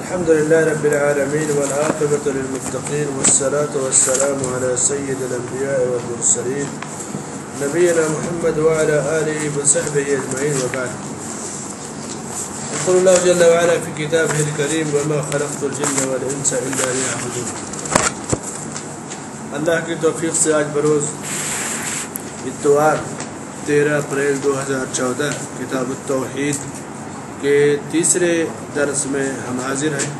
الحمدللہ رب العالمین والعاقبۃ للمتقین والصلاة والسلام علی سید الانبیاء والمرسلین نبینا محمد وعلى آلہ وصحبہ اجمعین وبعد. يقول الله جل وعلا في كتابه الكريم وما خلقت الجن والانس الا ليعبدون. اللہ کی توفیق سے آج بروز اتوار 13 اپریل 2014 کتاب التوحید کے تیسرے درس میں ہم حاضر ہیں.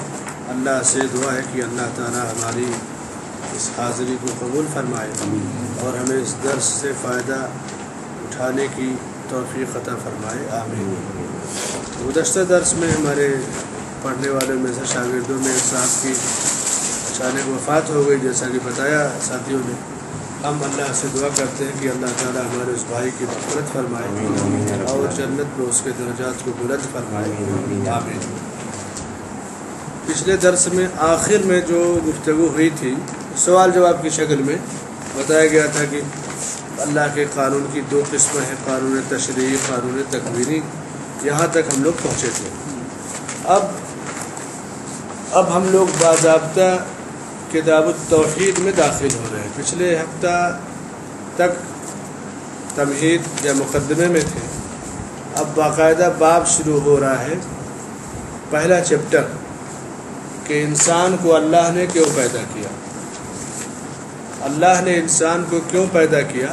اللہ سے دعا ہے کہ اللہ تعالی ہماری اس حاضری کو قبول فرمائے اور ہمیں اس درس سے فائدہ اٹھانے کی توفیق عطا فرمائے. آمین. گزشتہ درس میں ہمارے پڑھنے والوں میں سے شاگردوں میں صاحب کی اچانک وفات ہو گئی، جیسا کہ بتایا ساتھیوں نے. ہم اللہ سے دعا کرتے ہیں کہ اللہ تعالی ہمارے اس بھائی کی مغفرت فرمائے اور جنت میں اس کے درجات کو بلند فرمائے. آمین. پچھلے درس میں آخر میں جو گفتگو ہوئی تھی سوال جواب کی شکل میں بتایا گیا تھا کہ اللہ کے قانون کی 2 قسمیں ہیں، قانون تشریعی، قانون تکوینی. یہاں تک ہم لوگ پہنچے تھے. اب ہم لوگ باضابطہ کتاب التوحید میں داخل ہو رہے ہیں. پچھلے ہفتہ تک تمہید یا مقدمے میں تھے. اب باقاعدہ باب شروع ہو رہا ہے، پہلا چیپٹر کہ انسان کو اللہ نے کیوں پیدا کیا. اللہ نے انسان کو کیوں پیدا کیا.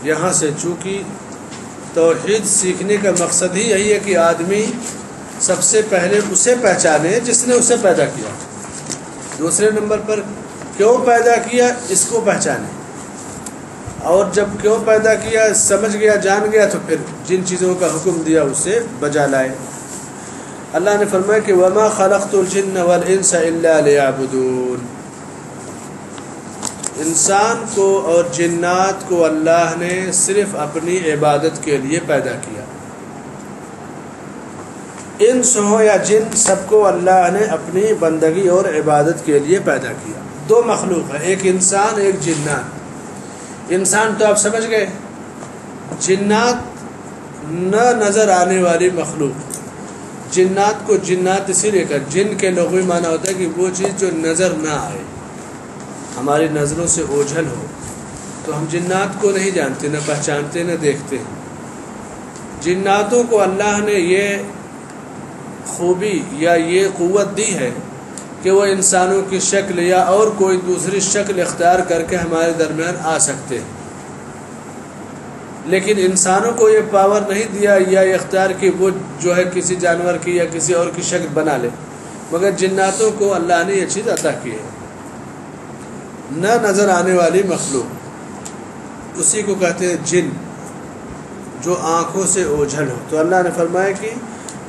یہاں سے چونکہ توحید سیکھنے کا مقصد ہی یہی ہے کہ آدمی سب سے پہلے اسے پہچانے جس نے اسے پیدا کیا. دوسرے نمبر پر کیوں پیدا کیا اس کو پہچانے، اور جب کیوں پیدا کیا سمجھ گیا جان گیا تو پھر جن چیزوں کا حکم دیا اسے بجا لائے. اللہ نے فرمایا کہ وما خلقت الجن والانس الا ليعبدون. انسان کو اور جنات کو اللہ نے صرف اپنی عبادت کے لیے پیدا کیا. انس ہو یا جن، سب کو اللہ نے اپنی بندگی اور عبادت کے لیے پیدا کیا. 2 مخلوق ہیں، ایک انسان ایک جنات. انسان تو آپ سمجھ گئے، جنات نہ نظر آنے والی مخلوق. جنات کو جنات اسی لیے کہا، جن کے لغوی معنی ہوتا ہے کہ وہ چیز جو نظر نہ آئے، ہماری نظروں سے اوجھل ہو. تو ہم جنات کو نہیں جانتے، نہ پہچانتے، نہ دیکھتے. جناتوں کو اللہ نے یہ خوبی یا یہ قوت دی ہے کہ وہ انسانوں کی شکل یا اور کوئی دوسری شکل اختیار کر کے ہمارے درمیان آ سکتے ہیں. لیکن انسانوں کو یہ پاور نہیں دیا یا اختیار کہ وہ جو ہے کسی جانور کی یا کسی اور کی شکل بنا لے، مگر جناتوں کو اللہ نے یہ چیز عطا کی ہے. نہ نظر آنے والی مخلوق اسی کو کہتے ہیں جن، جو آنکھوں سے اوجھل ہو. تو اللہ نے فرمایا کہ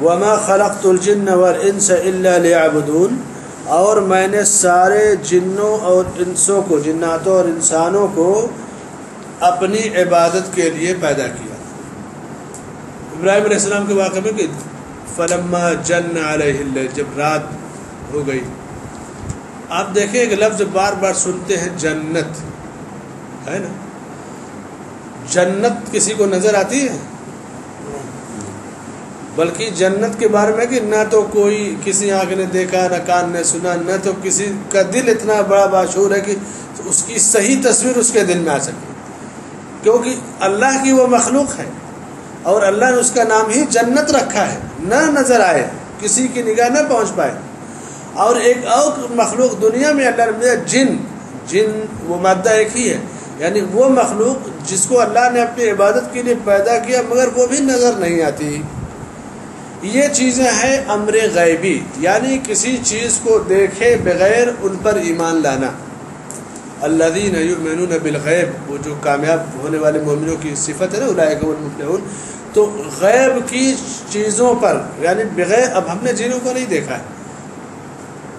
وما خلقت الجن والانس الا ليعبدون، اور میں نے سارے جنوں اور انسوں کو، جناتوں اور انسانوں کو اپنی عبادت کے لیے پیدا کیا. ابراہیم علیہ السلام کے واقعے میں کہ فلما جن علیہ اللیل، جب رات ہو گئی. آپ دیکھیں ایک لفظ بار بار سنتے ہیں، جنت ہے نا. جنت کسی کو نظر آتی ہے؟ بلکہ جنت کے بارے میں کہ نہ تو کوئی کسی آنکھ نے دیکھا، نہ کان نے سنا، نہ تو کسی کا دل اتنا بڑا باشعور ہے کہ اس کی صحیح تصویر اس کے دل میں آ سکے، کیونکہ اللہ کی وہ مخلوق ہے اور اللہ نے اس کا نام ہی جنت رکھا ہے. نہ نظر آئے، کسی کی نگاہ نہ پہنچ پائے. اور ایک اور مخلوق دنیا میں اللہ نے جن، جن وہ مادہ ایک ہی ہے، یعنی وہ مخلوق جس کو اللہ نے اپنی عبادت کے لیے پیدا کیا مگر وہ بھی نظر نہیں آتی. یہ چیزیں ہیں امر غیبی، یعنی کسی چیز کو دیکھے بغیر ان پر ایمان لانا. الذین یؤمنون بالغیب، وہ جو کامیاب ہونے والے مومنوں کی صفت ہے نا، اولئک هم المفلحون. تو غیب کی چیزوں پر یعنی بغیر، اب ہم نے جنوں کو نہیں دیکھا ہے.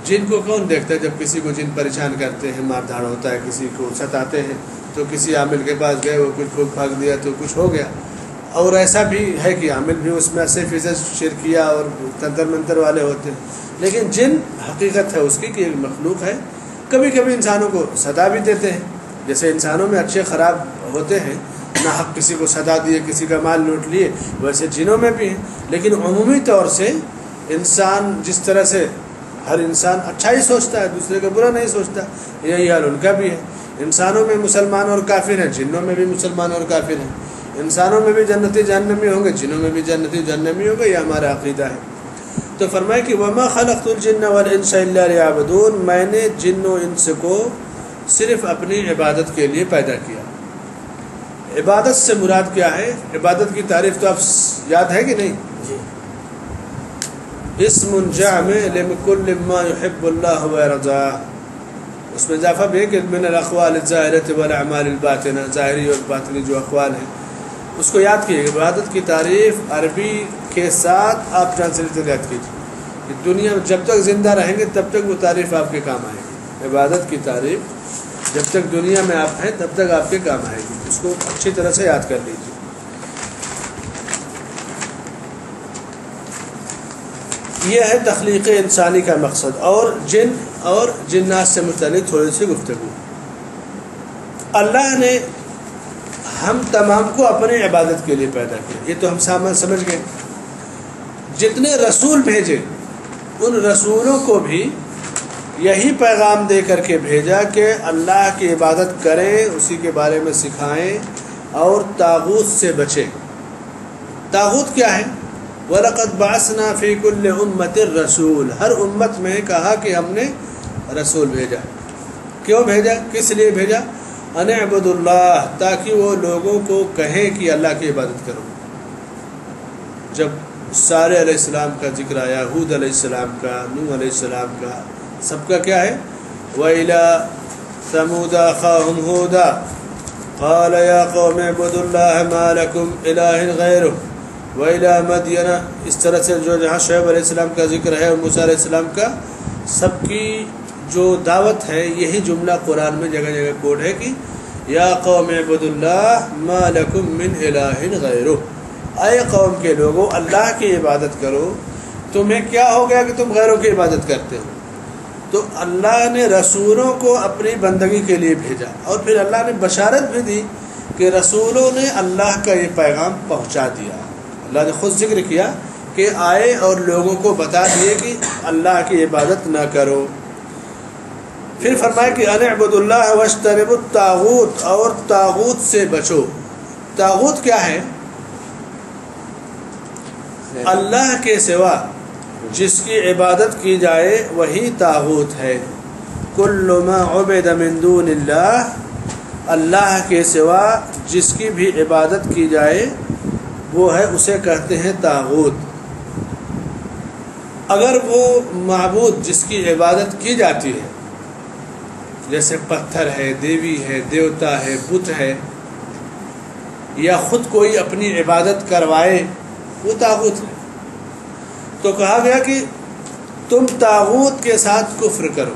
جن کو کون دیکھتا ہے؟ جب کسی کو جن پریشان کرتے ہیں، مار دھاڑ ہوتا ہے، کسی کو ستاتے ہیں، تو کسی عامل کے پاس گئے، وہ کچھ پھونک پھاک دیا تو کچھ ہو گیا. اور ایسا بھی ہے کہ عامل بھی اس میں 80% شرکیہ اور تنتر منتر والے ہوتے ہیں. لیکن جن حقیقت ہے اس کی کہ ایک مخلوق ہے. کبھی کبھی انسانوں کو سزا بھی دیتے ہیں، جیسے انسانوں میں اچھے خراب ہوتے ہیں، ناحق کسی کو سزا دیے، کسی کا مال لوٹ لیے، ویسے جنوں میں بھی ہیں. لیکن عمومی طور سے انسان جس طرح سے ہر انسان اچھا ہی سوچتا ہے، دوسرے کا برا نہیں سوچتا، یہی حال ان کا بھی ہے. انسانوں میں مسلمان اور کافر ہیں، جنوں میں بھی مسلمان اور کافر ہیں. انسانوں میں بھی جنتی جہنمی ہوں گے، جنوں میں بھی جنتی جہنمی ہوں گے. یہ ہمارا عقیدہ ہے. تو فرمائے کہ وما خلقت الجن والانس الا لیعبدون، میں نے جن و انس کو صرف اپنی عبادت کے لیے پیدا کیا. عبادت سے مراد کیا ہے؟ عبادت کی تعریف تو آپ یاد ہے کہ نہیں؟ جی. اسم جامع لکل ما يحب اللہ ويرضى. اس میں اضافہ بھی ہے کہ من الاقوال الظاہرۃ والاعمال الباطنہ، ظاہری اور باطنی جو اقوال ہیں اس کو یاد کیجیے. عبادت کی تعریف عربی کے ساتھ آپ ٹرانسلیٹر یاد کیجیے. دنیا میں جب تک زندہ رہیں گے تب تک وہ تعریف آپ کے کام آئے گی. عبادت کی تعریف جب تک دنیا میں آپ ہیں تب تک آپ کے کام آئے گی. اس کو اچھی طرح سے یاد کر لیجیے. یہ ہے تخلیق انسانی کا مقصد. اور جن اور جنات سے متعلق تھوڑی سی گفتگو. اللہ نے ہم تمام کو اپنی عبادت کے لیے پیدا کیا، یہ تو ہم سمجھ گئے. جتنے رسول بھیجے ان رسولوں کو بھی یہی پیغام دے کر کے بھیجا کہ اللہ کی عبادت کریں، اسی کے بارے میں سکھائیں اور طاغوت سے بچیں. طاغوت کیا ہے؟ وَلَقَدْ بَعَثْنَا فِي كُلِّ أُمَّةٍ رَسُولٍ، ہر امت میں کہا کہ ہم نے رسول بھیجا. کیوں بھیجا؟ کس لیے بھیجا؟ ان اعبدوا اللہ، تاکہ وہ لوگوں کو کہیں کہ اللہ کی عبادت کرو. جب سارے علیہ السلام کا ذکر آیا، ہود علیہ السلام کا، نوح علیہ السلام کا، سب کا کیا ہے؟ وَإِلَى ثَمُودَ أَخَاهُمْ هُودًا قَالَ يَا قَوْمِ اعْبُدُوا اللَّهَ مَا لَكُمْ إِلَٰهٍ غَيْرُهُ وَإِلَى مَدْيَنَ. اس طرح سے جو جہاں شعیب علیہ السلام کا ذکر ہے اور موسیٰ علیہ السلام کا، سب کی جو دعوت ہے یہی جملہ قرآن میں جگہ جگہ کوڈ ہے کہ یا قوم اعبدوا اللہ ما لکم من الہ غیرہ، اے قوم کے لوگوں اللہ کی عبادت کرو، تمہیں کیا ہو گیا کہ تم غیروں کی عبادت کرتے ہو. تو اللہ نے رسولوں کو اپنی بندگی کے لیے بھیجا، اور پھر اللہ نے بشارت بھی دی کہ رسولوں نے اللہ کا یہ پیغام پہنچا دیا. اللہ نے خود ذکر کیا کہ آئے اور لوگوں کو بتا دیے کہ اللہ کی عبادت نہ کرو. پھر فرمایا کہ ان اعبدوا اللہ واجتنبوا الطاغوت، اور طاغوت سے بچو. طاغوت کیا ہے؟ اللہ کے سوا جس کی عبادت کی جائے وہی طاغوت ہے. کل ما عبد من دون اللہ، اللہ کے سوا جس کی بھی عبادت کی جائے وہ ہے، اسے کہتے ہیں طاغوت. اگر وہ معبود جس کی عبادت کی جاتی ہے جیسے پتھر ہے، دیوی ہے، دیوتا ہے، بت ہے، یا خود کوئی اپنی عبادت کروائے، وہ طاغوت ہے. تو کہا گیا کہ تم طاغوت کے ساتھ کفر کرو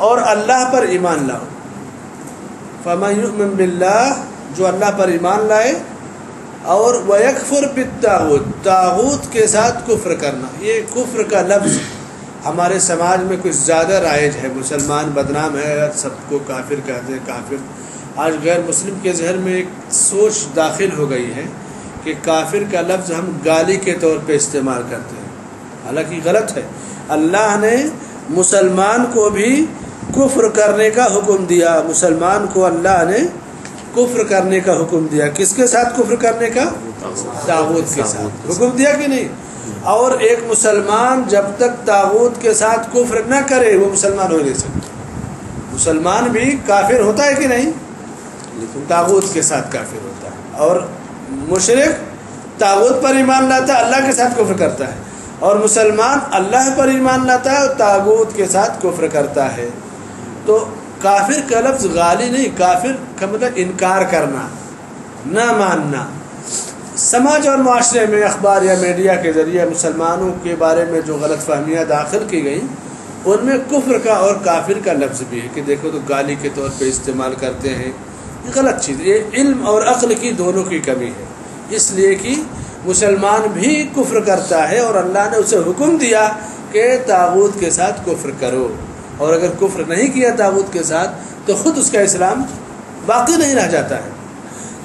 اور اللہ پر ایمان لاؤ. فَمَن يُؤْمِن بِاللَّهِ، جو اللہ پر ایمان لائے، اور وَيَكْفُرْ بِالطَّاغُوتِ، طاغوت کے ساتھ کفر کرنا. یہ کفر کا لفظ ہمارے سماج میں کچھ زیادہ رائج ہے. مسلمان بدنام ہے، سب کو کافر کہتے ہیں. کافر آج غیر مسلم کے ذہن میں ایک سوچ داخل ہو گئی ہے کہ کافر کا لفظ ہم گالی کے طور پہ استعمال کرتے ہیں، حالانکہ غلط ہے. اللہ نے مسلمان کو بھی کفر کرنے کا حکم دیا. مسلمان کو اللہ نے کفر کرنے کا حکم دیا. کس کے ساتھ کفر کرنے کا؟ طاغوت کے ساتھ حکم دیا کہ نہیں؟ اور ایک مسلمان جب تک طاغوت کے ساتھ کفر نہ کرے وہ مسلمان ہو نہیں سکتا. مسلمان بھی کافر ہوتا ہے کہ نہیں؟ لیکن طاغوت کے ساتھ کافر ہوتا ہے. اور مشرک طاغوت پر ایمان لاتا ہے، اللہ کے ساتھ کفر کرتا ہے. اور مسلمان اللہ پر ایمان لاتا ہے اور طاغوت کے ساتھ کفر کرتا ہے. تو کافر کا لفظ غالی نہیں، کافر کا مطلب انکار کرنا، نہ ماننا. سماج اور معاشرے میں اخبار یا میڈیا کے ذریعے مسلمانوں کے بارے میں جو غلط فہمیاں داخل کی گئیں ان میں کفر کا اور کافر کا لفظ بھی ہے کہ دیکھو تو گالی کے طور پہ استعمال کرتے ہیں. یہ غلط چیز، یہ علم اور عقل کی دونوں کی کمی ہے. اس لیے کہ مسلمان بھی کفر کرتا ہے اور اللہ نے اسے حکم دیا کہ طاغوت کے ساتھ کفر کرو، اور اگر کفر نہیں کیا طاغوت کے ساتھ تو خود اس کا اسلام باقی نہیں رہ جاتا ہے.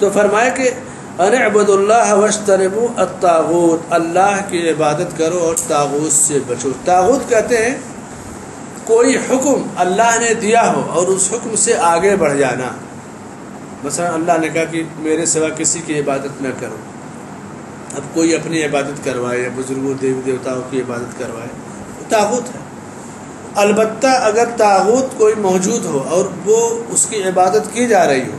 تو فرمایا کہ ان اعبدوا اللہ واجتنبوا الطاغوت، اللہ کی عبادت کرو اور طاغوت سے بچو. طاغوت کہتے ہیں کوئی حکم اللہ نے دیا ہو اور اس حکم سے آگے بڑھ جانا. مثلا اللہ نے کہا کہ میرے سوا کسی کی عبادت نہ کرو، اب کوئی اپنی عبادت کروائے یا بزرگوں دیوی دیوتاؤں کی عبادت کروائے، وہ طاغوت ہے. البتہ اگر طاغوت کوئی موجود ہو اور وہ اس کی عبادت کی جا رہی ہو،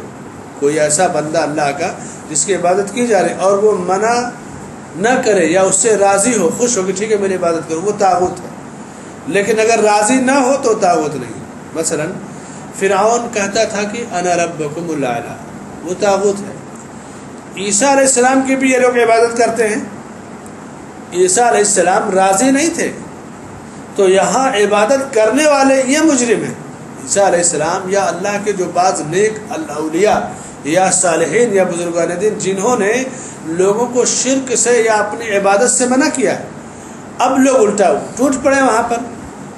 کوئی ایسا بندہ اللہ کا جس کی عبادت کی جا رہی اور وہ منع نہ کرے یا اس سے راضی ہو، خوش ہو کہ ٹھیک ہے میری عبادت کرو، وہ طاغوت ہے. لیکن اگر راضی نہ ہو تو طاغوت نہیں. مثلا فرعون کہتا تھا کہ انا ربکم الاعلی، وہ طاغوت ہے. عیسیٰ علیہ السلام کی بھی یہ لوگ عبادت کرتے ہیں. عیسیٰ علیہ السلام راضی نہیں تھے تو یہاں عبادت کرنے والے یہ مجرم ہیں. عیسیٰ علیہ السلام یا اللہ کے جو بعض نیک اولیاء یا صالحین یا بزرگان دین جنہوں نے لوگوں کو شرک سے یا اپنی عبادت سے منع کیا ہے، اب لوگ الٹا ٹوٹ پڑے وہاں پر،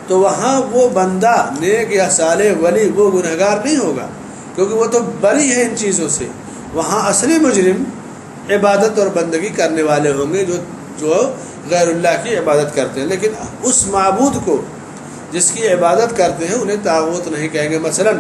تو وہاں وہ بندہ نیک یا صالح ولی وہ گنہگار نہیں ہوگا کیونکہ وہ تو بری ہے ان چیزوں سے. وہاں اصلی مجرم عبادت اور بندگی کرنے والے ہوں گے جو غیر اللہ کی عبادت کرتے ہیں. لیکن اس معبود کو جس کی عبادت کرتے ہیں انہیں طاغوت نہیں کہیں گے. مثلا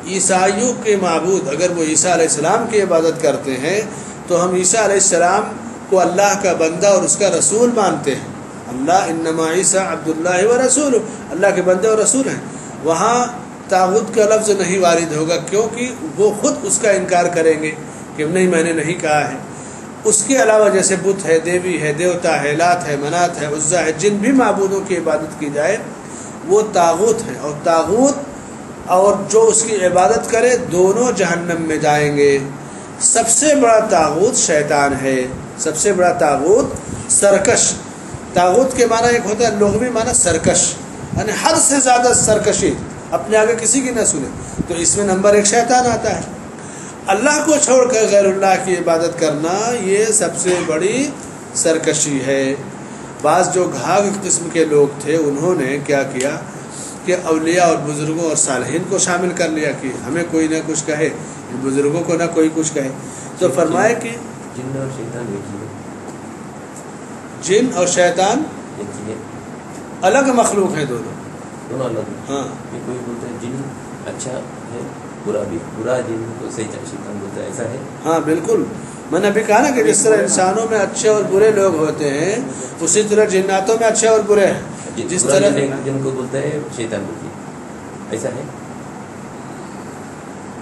عیسائیوں کے معبود اگر وہ عیسیٰ علیہ السلام کی عبادت کرتے ہیں تو ہم عیسیٰ علیہ السلام کو اللہ کا بندہ اور اس کا رسول مانتے ہیں. اللہ انما عیسیٰ عبداللہ و رسول، اللہ کے بندے اور رسول ہیں. وہاں طاغوت کا لفظ نہیں وارد ہوگا کیونکہ وہ خود اس کا انکار کریں گے کہ نہیں میں نے نہیں کہا ہے. اس کے علاوہ جیسے بت ہے، دیوی ہے، دیوتا ہے، لات ہے، منات ہے، عزا ہے، جن بھی معبودوں کی عبادت کی جائے وہ طاغوت ہیں. اور طاغوت اور جو اس کی عبادت کرے دونوں جہنم میں جائیں گے. سب سے بڑا طاغوت شیطان ہے، سب سے بڑا طاغوت سرکش. طاغوت کے معنی ایک ہوتا ہے لغوی معنی سرکش، یعنی حد سے زیادہ سرکشی، اپنے آگے کسی کی نہ سنے. تو اس میں نمبر 1 شیطان آتا ہے. اللہ کو چھوڑ کر غیر اللہ کی عبادت کرنا یہ سب سے بڑی سرکشی ہے. بعض جو گھاگ قسم کے لوگ تھے انہوں نے کیا کیا کہ اولیاء اور بزرگوں اور صالحین کو شامل کر لیا کہ ہمیں کوئی نہ کچھ کہے، بزرگوں کو نہ کوئی کچھ کہے. تو فرمایا کہ جن اور شیطان جن اور شیطان الگ مخلوق ہیں، دونوں الگ. ہاں یہ کوئی بولتا ہے جن اچھا ہے، برا بھی، برا جن کو صحیح شیطان بولتا ہے، ایسا ہے. ہاں بالکل. میں نے ابھی کہا نا کہ جس طرح انسانوں میں اچھے اور برے لوگ ہوتے ہیں اسی طرح جناتوں میں اچھے اور برے ہیں. جس طرح جن کو بولتا ہے شیطان بولتی ہے، ایسا ہے.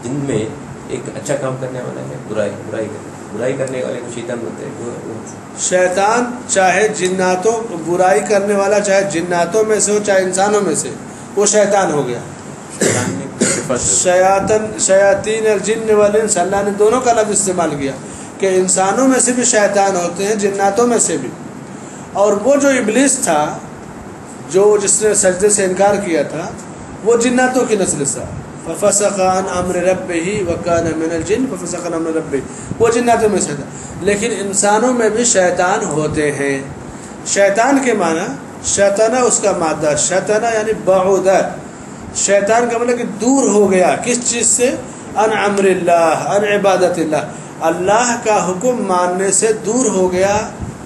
جن میں ایک اچھا کام کرنے والا ہے، برائی کرنے والے کو شیطان بولتے ہیں. شیطان چاہے جناتوں برائی کرنے والا چاہے جناتوں میں سے ہو چاہے انسانوں میں سے، وہ شیطان ہو گیا. شیاطین الجن والانس، اللہ نے دونوں کا لفظ استعمال کیا کہ انسانوں میں سے بھی شیطان ہوتے ہیں، جناتوں میں سے بھی. اور وہ جو ابلیس تھا جو جس نے سجدے سے انکار کیا تھا وہ جناتوں کی نسل سے. ففسق عن امر ربه وكان من الجن ففسق عن امر ربه، وہ جناتوں میں سے تھا. لیکن انسانوں میں بھی شیطان ہوتے ہیں. شیطان کے معنی شیطانہ اس کا مادہ شیطانہ یعنی بعود. شیطان کا مطلب کہ دور ہو گیا کس چیز سے؟ ان امر اللہ، ان عبادت اللہ، اللہ کا حکم ماننے سے دور ہو گیا،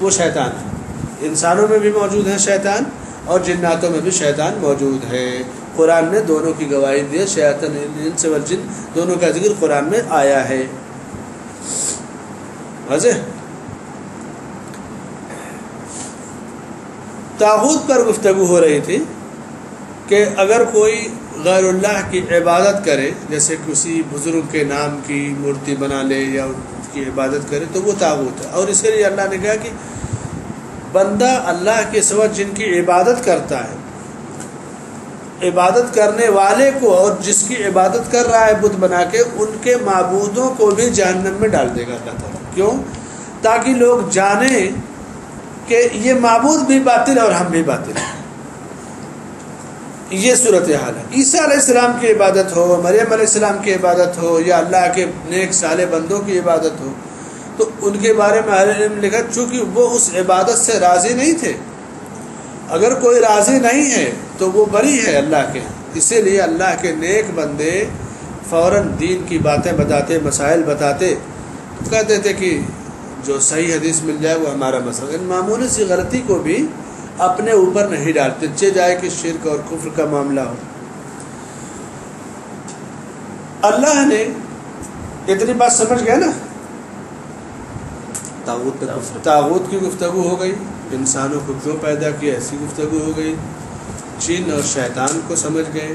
وہ شیطان ہے. انسانوں میں بھی موجود ہیں شیطان اور جناتوں میں بھی شیطان موجود ہے. قرآن نے دونوں کی گواہی دی. شیاطین الانس والجن دونوں کا ذکر قرآن میں آیا ہے. واضح. طاغوت پر گفتگو ہو رہی تھی کہ کہ اگر کوئی غیر اللہ کی عبادت کرے، جیسے کسی بزرگ کے نام کی مورتی بنا لے یا اس کی عبادت کرے، تو وہ طاغوت ہے. اور اس لیے اللہ نے کہا کہ بندہ اللہ کے سوا جن کی عبادت کرتا ہے، عبادت کرنے والے کو اور جس کی عبادت کر رہا ہے بت بنا کے، ان کے معبودوں کو بھی جہنم میں ڈال دے گا اللہ تعالیٰ. کیوں؟ تاکہ لوگ جانیں کہ یہ معبود بھی باطل اور ہم بھی باطل ہیں. یہ صورتحال ہے. عیسیٰ علیہ السلام کی عبادت ہو، مریم علیہ السلام کی عبادت ہو، یا اللہ کے نیک صالح بندوں کی عبادت ہو، تو ان کے بارے میں اہل علم لکھا چونکہ وہ اس عبادت سے راضی نہیں تھے. اگر کوئی راضی نہیں ہے تو وہ بری ہے اللہ کے. اسی لیے اللہ کے نیک بندے فوراً دین کی باتیں بتاتے، مسائل بتاتے، کہتے تھے کہ جو صحیح حدیث مل جائے وہ ہمارا مسئلہ. ان معمولی سی غلطی کو بھی اپنے اوپر نہیں ڈالتے، چہ جائے کہ شرک اور کفر کا معاملہ ہو. اللہ نے اتنی بات سمجھ گیا نا، طاغوت کی گفتگو ہو گئی، انسانوں کو کیوں پیدا کیا ایسی گفتگو ہو گئی، جن اور شیطان کو سمجھ گئے،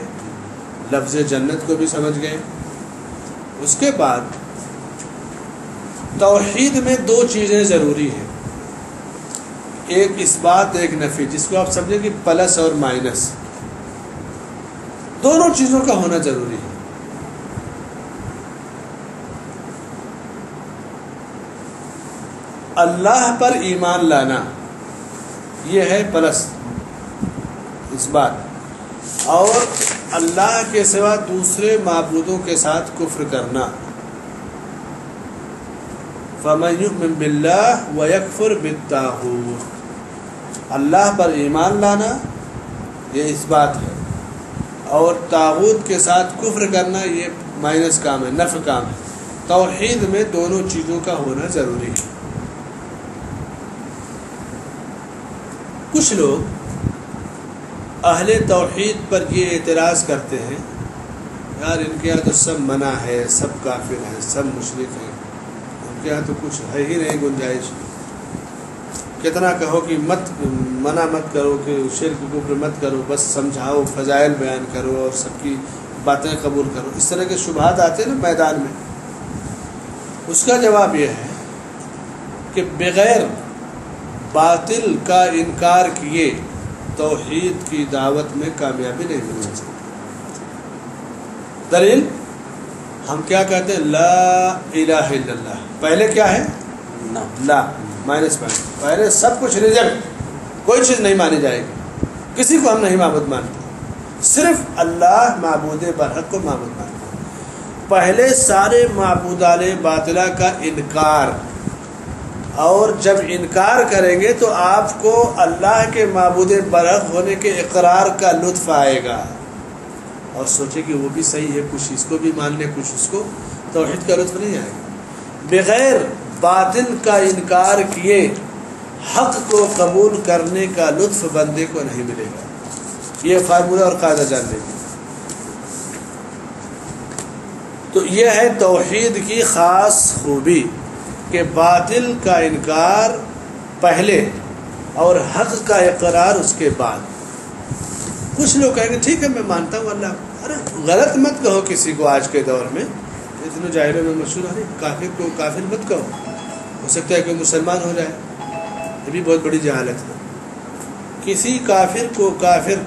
لفظ جنت کو بھی سمجھ گئے. اس کے بعد توحید میں دو چیزیں ضروری ہیں، ایک اس بات ایک نفی، جس کو آپ سمجھیں کہ پلس اور مائنس، دونوں چیزوں کا ہونا ضروری ہے. اللہ پر ایمان لانا یہ ہے پلس اس بات، اور اللہ کے سوا دوسرے معبودوں کے ساتھ کفر کرنا. فَمَن يُؤْمِن بِاللَّهِ وَيَكْفُرْ بِالطَّاغُوتِ، اللہ پر ایمان لانا یہ اس بات ہے، اور طاغوت کے ساتھ کفر کرنا یہ مائنس کام ہے، نفع کام ہے. توحید میں دونوں چیزوں کا ہونا ضروری ہے. کچھ لوگ اہل توحید پر یہ اعتراض کرتے ہیں، یار ان کے یہاں تو سب منع ہے، سب کافر ہیں، سب مشرک ہیں، ان کے یہاں تو کچھ ہے ہی نہیں گنجائش. کتنا کہو کہ منع مت کرو، کہ شرک کفر مت کرو، بس سمجھاؤ، فضائل بیان کرو اور سب کی باتیں قبول کرو. اس طرح کے شبہات آتے ہیں نا میدان میں. اس کا جواب یہ ہے کہ بغیر باطل کا انکار کیے توحید کی دعوت میں کامیابی نہیں مل سکتی. دلیل ہم کیا کہتے ہیں؟ لا الہ الا اللہ. پہلے کیا ہے؟ لا مائنس پوائنٹ. پہلے سب کچھ ریجیکٹ، کوئی چیز نہیں مانی جائے گی، کسی کو ہم نہیں معبود مانتے، صرف اللہ معبود برحق کو معبود مانتے. پہلے سارے معبودان باطلہ کا انکار، اور جب انکار کریں گے تو آپ کو اللہ کے معبود برحق ہونے کے اقرار کا لطف آئے گا، اور سوچے کہ وہ بھی صحیح ہے، کچھ اس کو بھی مان لیں، کچھ اس کو. توحید کا لطف نہیں آئے گا. بغیر باطل کا انکار کیے حق کو قبول کرنے کا لطف بندے کو نہیں ملے گا. یہ فارمولہ اور قاعدہ جان لیجیے. تو یہ ہے توحید کی خاص خوبی کہ باطل کا انکار پہلے اور حق کا اقرار اس کے بعد. کچھ لوگ کہیں گے ٹھیک ہے میں مانتا ہوں اللہ. ارے غلط مت کہو کسی کو. آج کے دور میں اتنے جاہلوں میں مشہور ہے، کافر کو کافر مت کہو، ہو سکتا ہے کہ مسلمان ہو جائے، یہ بھی بہت بڑی جہالت ہے. کسی کافر کو کافر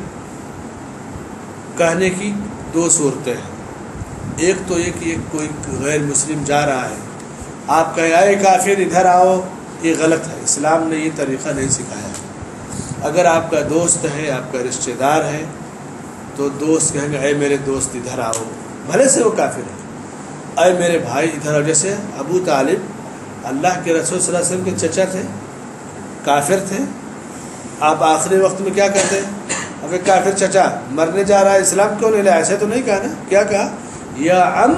کہنے کی دو صورتیں ہیں. ایک تو یہ کہ کوئی غیر مسلم جا رہا ہے، آپ کہیں اے کافر ادھر آؤ، یہ غلط ہے، اسلام نے یہ طریقہ نہیں سکھایا. اگر آپ کا دوست ہے، آپ کا رشتہ دار ہے، تو دوست کہیں گے اے میرے دوست ادھر آؤ، بھلے سے وہ کافر ہے. اے میرے بھائی ادھر آؤ. جیسے ابو طالب اللہ کے رسول صلی اللہ علیہ وسلم کے چچا تھے، کافر تھے. آپ آخری وقت میں کیا کہتے ہیں؟ اب کافر چچا مرنے جا رہا ہے، اسلام کیوں نہیں لایا؟ ایسے تو نہیں کہا نا. کیا کہا؟ یا عم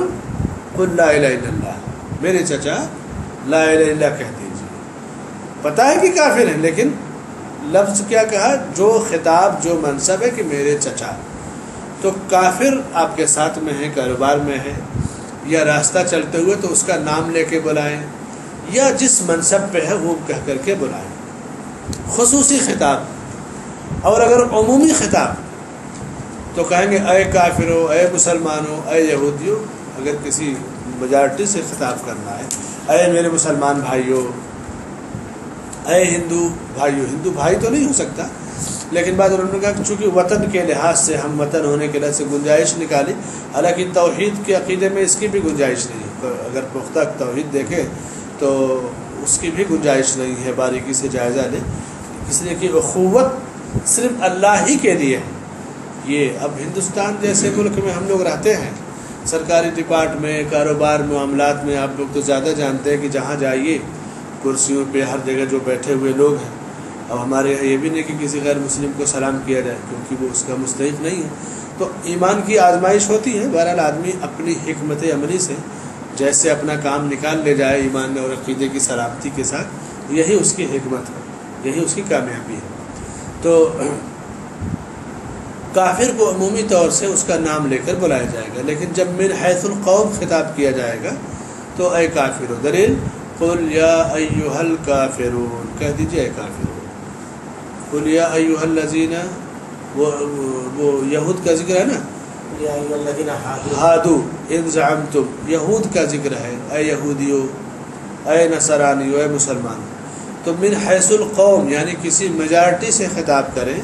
قل لا الہ الا اللہ، میرے چچا لا الہ الا اللہ کہہ دیجیے. پتہ ہے کہ کافر ہیں، لیکن لفظ کیا کہا؟ جو خطاب، جو منصب ہے کہ میرے چچا. تو کافر آپ کے ساتھ میں ہے، کاروبار میں ہے، یا راستہ چلتے ہوئے تو اس کا نام لے کے بلائیں، یا جس منصب پہ ہے وہ کہہ کر کے بلائیں. خصوصی خطاب. اور اگر عمومی خطاب تو کہیں گے اے کافرو، اے مسلمانوں، اے یہودیوں، اگر کسی میجارٹی سے خطاب کرنا ہے، اے میرے مسلمان بھائیوں، اے ہندو بھائیوں، ہندو بھائی تو نہیں ہو سکتا، لیکن بعد انہوں نے کہا کہ چونکہ وطن کے لحاظ سے ہم وطن ہونے کے لحاظ سے گنجائش نکالی، حالانکہ توحید کے عقیدے میں اس کی بھی گنجائش نہیں ہے، اگر پختہ توحید دیکھیں تو اس کی بھی گنجائش نہیں ہے، باریکی سے جائزہ لیں، اس لیے کہ اخوت صرف اللہ ہی کے لیے ہے۔ یہ اب ہندوستان جیسے ملک میں ہم لوگ رہتے ہیں، سرکاری ڈپارٹ میں، کاروبار معاملات میں، آپ لوگ تو زیادہ جانتے ہیں کہ جہاں جائیے کرسیوں پہ ہر جگہ جو بیٹھے ہوئے لوگ ہیں، اب ہمارے یہاں یہ بھی نہیں کہ کسی غیر مسلم کو سلام کیا جائے کیونکہ وہ اس کا مستحق نہیں ہے، تو ایمان کی آزمائش ہوتی ہے۔ بہرحال آدمی اپنی حکمت عملی سے جیسے اپنا کام نکال لے جائے ایمان اور عقیدے کی سلامتی کے ساتھ، یہی اس کی حکمت ہے، یہی اس کی کامیابی ہے۔ تو کافر کو عمومی طور سے اس کا نام لے کر بلایا جائے گا، لیکن جب من حیث القوم خطاب کیا جائے گا تو اے کافرو، دلیل قل یا ایھا الکافرون، کہہ دیجئے اے کافرون، قل یا ایھا الذین، وہ یہود کا ذکر ہے نا، یا ایھا الذین ہادو ان زعمتم، یہود کا ذکر ہے، اے یہودیو، اے نصرانیو، اے مسلمان، تو من حیث القوم یعنی کسی میجارٹی سے خطاب کریں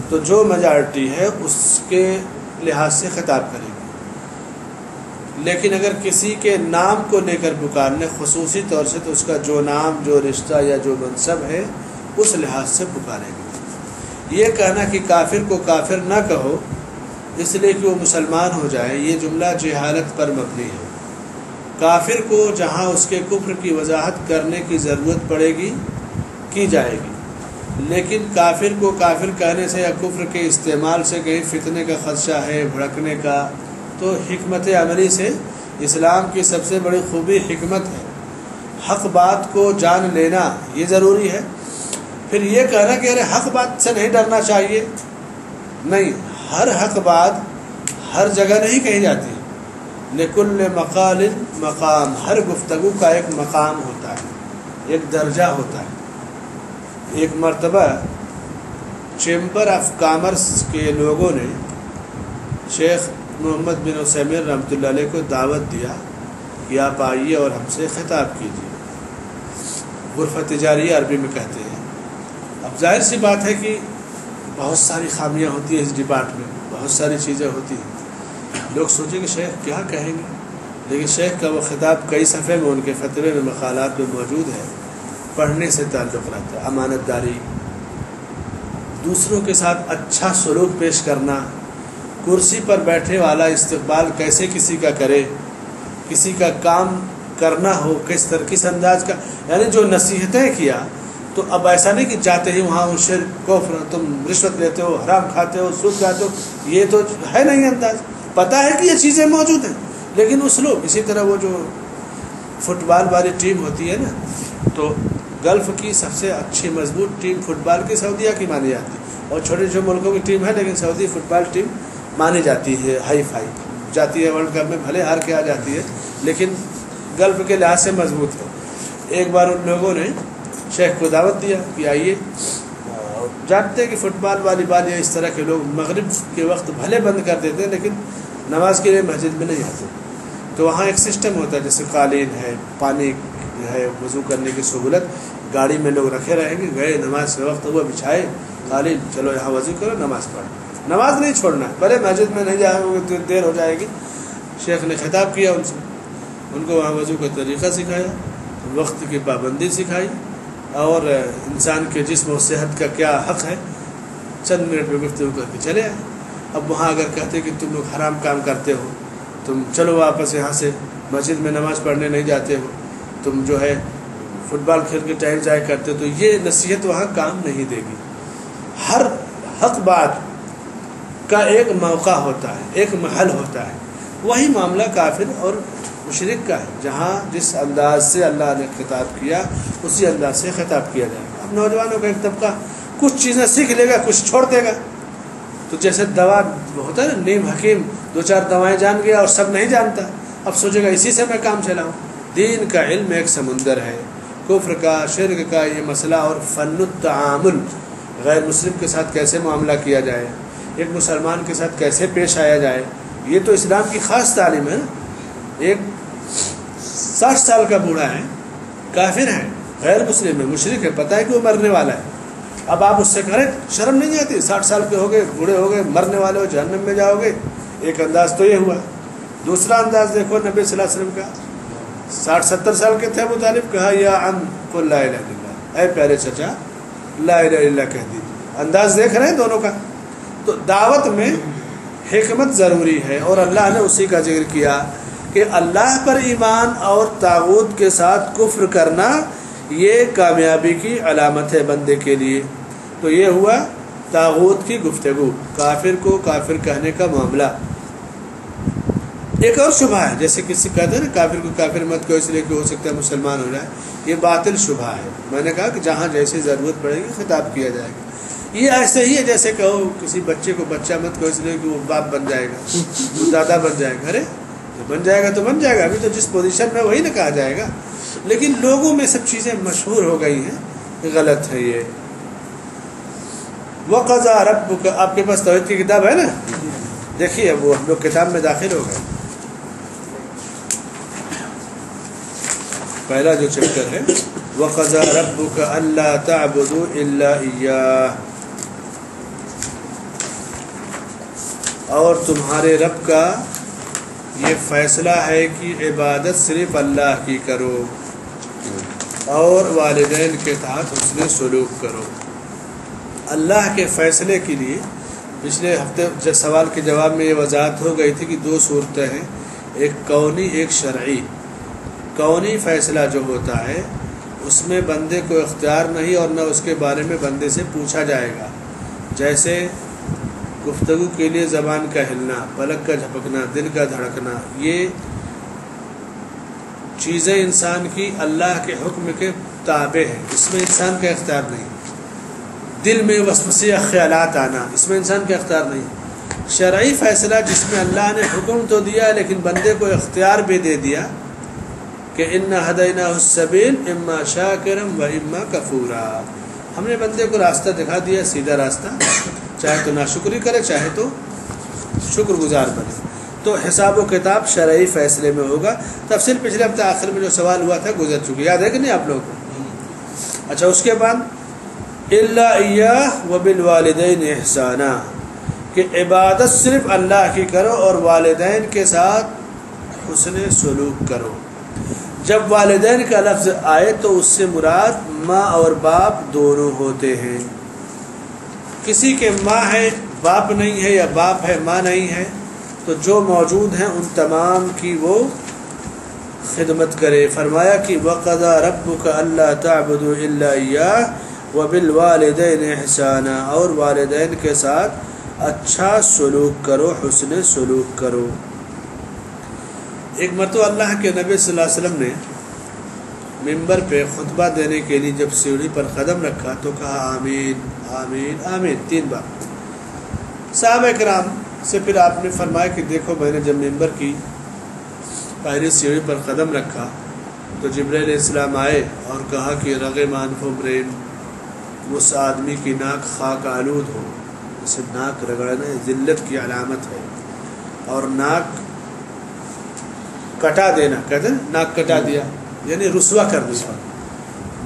تو جو میجارٹی ہے اس کے لحاظ سے خطاب کریں گے، لیکن اگر کسی کے نام کو لے کر پکارنے خصوصی طور سے تو اس کا جو نام، جو رشتہ یا جو منصب ہے اس لحاظ سے پکاریں گے۔ یہ کہنا کہ کافر کو کافر نہ کہو اس لیے کہ وہ مسلمان ہو جائے، یہ جملہ جہالت پر مبنی ہے۔ کافر کو جہاں اس کے کفر کی وضاحت کرنے کی ضرورت پڑے گی کی جائے گی، لیکن کافر کو کافر کہنے سے یا کفر کے استعمال سے کہیں فتنے کا خدشہ ہے، بھڑکنے کا، تو حکمت عملی سے اسلام کی سب سے بڑی خوبی حکمت ہے، حق بات کو جان لینا یہ ضروری ہے۔ پھر یہ کہنا کہ ارے حق بات سے نہیں ڈرنا چاہیے، نہیں، ہر حق بات ہر جگہ نہیں کہی جاتی، لکل مقال مقام، ہر گفتگو کا ایک مقام ہوتا ہے، ایک درجہ ہوتا ہے۔ ایک مرتبہ چیمبر آف کامرس کے لوگوں نے شیخ محمد بن عثیمین رحمۃ اللہ علیہ کو دعوت دیا کہ آپ آئیے اور ہم سے خطاب کیجیے، غرفہ تجاریہ عربی میں کہتے ہیں۔ اب ظاہر سی بات ہے کہ بہت ساری خامیاں ہوتی ہیں اس ڈپارٹمنٹ میں، بہت ساری چیزیں ہوتی ہیں، لوگ سوچیں کہ شیخ کیا کہیں گے، لیکن شیخ کا وہ خطاب کئی صفحے میں ان کے فتوے میں مقالات میں موجود ہے، پڑھنے سے تعلق رہتا ہے۔ امانت داری، دوسروں کے ساتھ اچھا سلوک پیش کرنا، کرسی پر بیٹھے والا استقبال کیسے کسی کا کرے، کسی کا کام کرنا ہو کس انداز کا، یعنی جو نصیحتیں کیا، تو اب ایسا نہیں کہ جاتے ہی وہاں شرک، کفر، تم رشوت لیتے ہو، حرام کھاتے ہو، سود کھاتے ہو، یہ تو ہے نہیں انداز، پتہ ہے کہ یہ چیزیں موجود ہیں، لیکن اسلوب۔ اسی طرح وہ جو فٹ بال والی ٹیم ہوتی ہے نا، تو گلف کی سب سے اچھی مضبوط ٹیم فٹ بال کی سعودیہ کی مانی جاتی ہے، اور چھوٹے چھوٹے ملکوں کی ٹیم ہے، لیکن سعودی فٹ بال ٹیم مانی جاتی ہے، ہائی فائی جاتی ہے، ورلڈ کپ میں بھلے ہار کے آ جاتی ہے لیکن گلف کے لحاظ سے مضبوط ہے۔ ایک بار ان لوگوں نے شیخ کو دعوت دیا کہ آئیے، جانتے ہیں کہ فٹ بال، والی بال یا اس طرح کے لوگ مغرب کے وقت بھلے بند کر دیتے ہیں لیکن نماز کے لیے مسجد میں نہیں آتے، تو وہاں ایک سسٹم ہوتا ہے جیسے قالین ہے، پانی ہے، وضو کرنے کی سہولت، گاڑی میں لوگ رکھے رہیں گے، گئے نماز کے وقت ہوا، بچھائے قالین، چلو یہاں وضو کرو، نماز پڑھو، نماز نہیں چھوڑنا ہے، بھلے مسجد میں نہیں جائیں گے تو دیر ہو جائے گی۔ شیخ نے خطاب کیا ان سے، ان کو وہاں وضو کا طریقہ سکھایا، وقت کی پابندی سکھائی، اور انسان کے جسم و صحت کا کیا حق ہے، چند منٹ میں گفتگو کر کے چلے آئے۔ اب وہاں اگر کہتے کہ تم لوگ حرام کام کرتے ہو، تم چلو واپس یہاں سے، مسجد میں نماز پڑھنے نہیں جاتے ہو، تم جو ہے فٹ بال کھیل کے ٹائم ضائع کرتے ہو، تو یہ نصیحت وہاں کام نہیں دے گی۔ ہر حق بات کا ایک موقع ہوتا ہے، ایک محل ہوتا ہے، وہی معاملہ کافر اور مشرک کا ہے، جہاں جس انداز سے اللہ نے خطاب کیا اسی انداز سے خطاب کیا جائے گا۔ اب نوجوانوں کا ایک طبقہ کچھ چیزیں سیکھ لے گا، کچھ چھوڑ دے گا، تو جیسے دوا ہوتا ہے نا، نیم حکیم 2-4 دوائیں جان گیا اور سب نہیں جانتا، اب سوچے گا اسی سے میں کام چلاؤں۔ دین کا علم ایک سمندر ہے، کفر کا، شرک کا یہ مسئلہ، اور فن التعامل، غیر مسلم کے ساتھ کیسے معاملہ کیا جائے، ایک مسلمان کے ساتھ کیسے پیش آیا جائے، یہ تو اسلام کی خاص تعلیم ہے نا۔ ایک 60 سال کا بوڑھا ہے، کافر ہے، غیر مسلم ہے، مشرک ہے، پتہ ہے کہ وہ مرنے والا ہے، اب آپ اس سے کریں، شرم نہیں آتی؟ 60 سال کے ہو گئے، بوڑھے ہو گئے، مرنے والے ہو، جہنم میں جاؤ گے۔ ایک انداز تو یہ ہوا۔ دوسرا انداز دیکھو نبی صلی اللہ علیہ وسلم کا، 60-70 سال کے تھے ابو طالب، کہا یا عم قل لا الہ الا اللہ، اے پیارے چچا لا الہ الا اللہ کہہ دیجیے۔ انداز دیکھ رہے ہیں دونوں کا۔ تو دعوت میں حکمت ضروری ہے، اور اللہ نے اسی کا ذکر کیا کہ اللہ پر ایمان اور طاغوت کے ساتھ کفر کرنا یہ کامیابی کی علامت ہے بندے کے لیے۔ تو یہ ہوا طاغوت کی گفتگو، کافر کو کافر کہنے کا معاملہ۔ ایک اور شبہ ہے، جیسے کسی کہتے ہیں نا کافر کو کافر مت کہو اس لیے کہ ہو سکتا ہے مسلمان ہو جائے، یہ باطل شبہ ہے۔ میں نے کہا کہ جہاں جیسی ضرورت پڑے گی خطاب کیا جائے گا۔ یہ ایسے ہی ہے جیسے کہو کسی بچے کو بچہ مت کہو اس لیے کہ وہ باپ بن جائے گا، وہ دادا بن جائے گا۔ ارے بن جائے گا تو بن جائے گا، ابھی تو جس پوزیشن میں وہی نہ کہا جائے گا۔ لیکن لوگوں میں سب چیزیں مشہور ہو گئی ہیں، غلط ہے یہ۔ وَقَضَىٰ رَبُّكَ، آپ کے پاس توحید کی کتاب ہے نا، دیکھیے وہ ہم لوگ کتاب میں داخل ہو گئے۔ پہلا جو چیپٹر ہے وَقَضَىٰ رَبُّكَ أَلَّا تَعْبُدُوا إِلَّا إِيَّاهُ، اور تمہارے رب کا یہ فیصلہ ہے کہ عبادت صرف اللہ کی کرو اور والدین کے تحت حسن سلوک کرو۔ اللہ کے فیصلے کے لیے پچھلے ہفتے سوال کے جواب میں یہ وضاحت ہو گئی تھی کہ 2 صورتیں ہیں، ایک کونی ایک شرعی۔ کونی فیصلہ جو ہوتا ہے اس میں بندے کو اختیار نہیں اور نہ اس کے بارے میں بندے سے پوچھا جائے گا، جیسے گفتگو کے لیے زبان کا ہلنا، پلک کا جھپکنا، دل کا دھڑکنا، یہ چیزیں انسان کی اللہ کے حکم کے تابع ہیں، اس میں انسان کا اختیار نہیں۔ دل میں وسوسے یا خیالات آنا، اس میں انسان کا اختیار نہیں۔ شرعی فیصلہ جس میں اللہ نے حکم تو دیا لیکن بندے کو اختیار بھی دے دیا کہ اِنَّا هَدَيْنَاهُ السَّبِيلَ إِمَّا شَاكِرًا وَإِمَّا كَفُورًا، ہم نے بندے کو راستہ دکھا دیا، سیدھا راستہ، چاہے تو ناشکری کرے چاہے تو شکر گزار بنے۔ تو حساب و کتاب شرعی فیصلے میں ہوگا۔ تفصیل پچھلے ہفتے آخر میں جو سوال ہوا تھا گزر چکی، یاد ہے کہ نہیں آپ لوگوں کو؟ اچھا، اس کے بعد إِلَّا إِيَّاهُ وَبِالْوَالِدَيْنِ إِحْسَانًا، کہ عبادت صرف اللہ کی کرو اور والدین کے ساتھ حسن سلوک کرو۔ جب والدین کا لفظ آئے تو اس سے مراد ماں اور باپ دونوں ہوتے ہیں۔ کسی کے ماں ہے باپ نہیں ہے، یا باپ ہے ماں نہیں ہے، تو جو موجود ہیں ان تمام کی وہ خدمت کرے۔ فرمایا کہ وَقَضَىٰ رَبُّكَ أَلَّا تَعْبُدُوا إِلَّا إِيَّاهُ وَبِالْوَالِدَيْنِ إِحْسَانًا، اور والدین کے ساتھ اچھا سلوک کرو، حسن سلوک کرو۔ ایک مرتبہ اللہ کے نبی صلی اللہ علیہ وسلم نے ممبر پہ خطبہ دینے کے لیے جب سیڑھی پر قدم رکھا تو کہا آمین آمین آمین 3 بار۔ صحابہ کرام سے پھر آپ نے فرمایا کہ دیکھو میں نے جب ممبر کی پہلی سیڑھی پر قدم رکھا تو جبرائیل علیہ السلام آئے اور کہا کہ رغم انف برین، اس آدمی کی ناک خاک آلود ہو۔ اسے ناک رگڑنا ذلت کی علامت ہے، اور ناک کٹا دینا، کہتے ہیں ناک کٹا دیا یعنی رسوا کر دیا،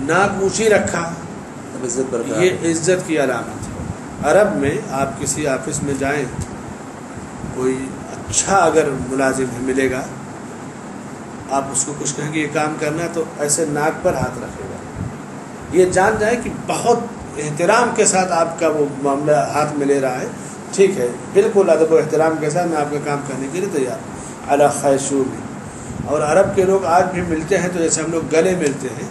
ناک اونچی رکھا، یہ عزت کی علامت ہے۔ عرب میں آپ کسی آفس میں جائیں، کوئی اچھا اگر ملازم ملے گا، آپ اس کو کچھ کہیں گے یہ کام کرنا تو ایسے ناک پر ہاتھ رکھے گا، یہ جان جائے کہ بہت احترام کے ساتھ آپ کا وہ معاملہ ہاتھ میں لے رہا ہے، ٹھیک ہے بالکل ادب و احترام کے ساتھ میں آپ کا کام کرنے کے لیے تیار، علی خیشو میں۔ اور عرب کے لوگ آج بھی ملتے ہیں تو جیسے ہم لوگ گلے ملتے ہیں،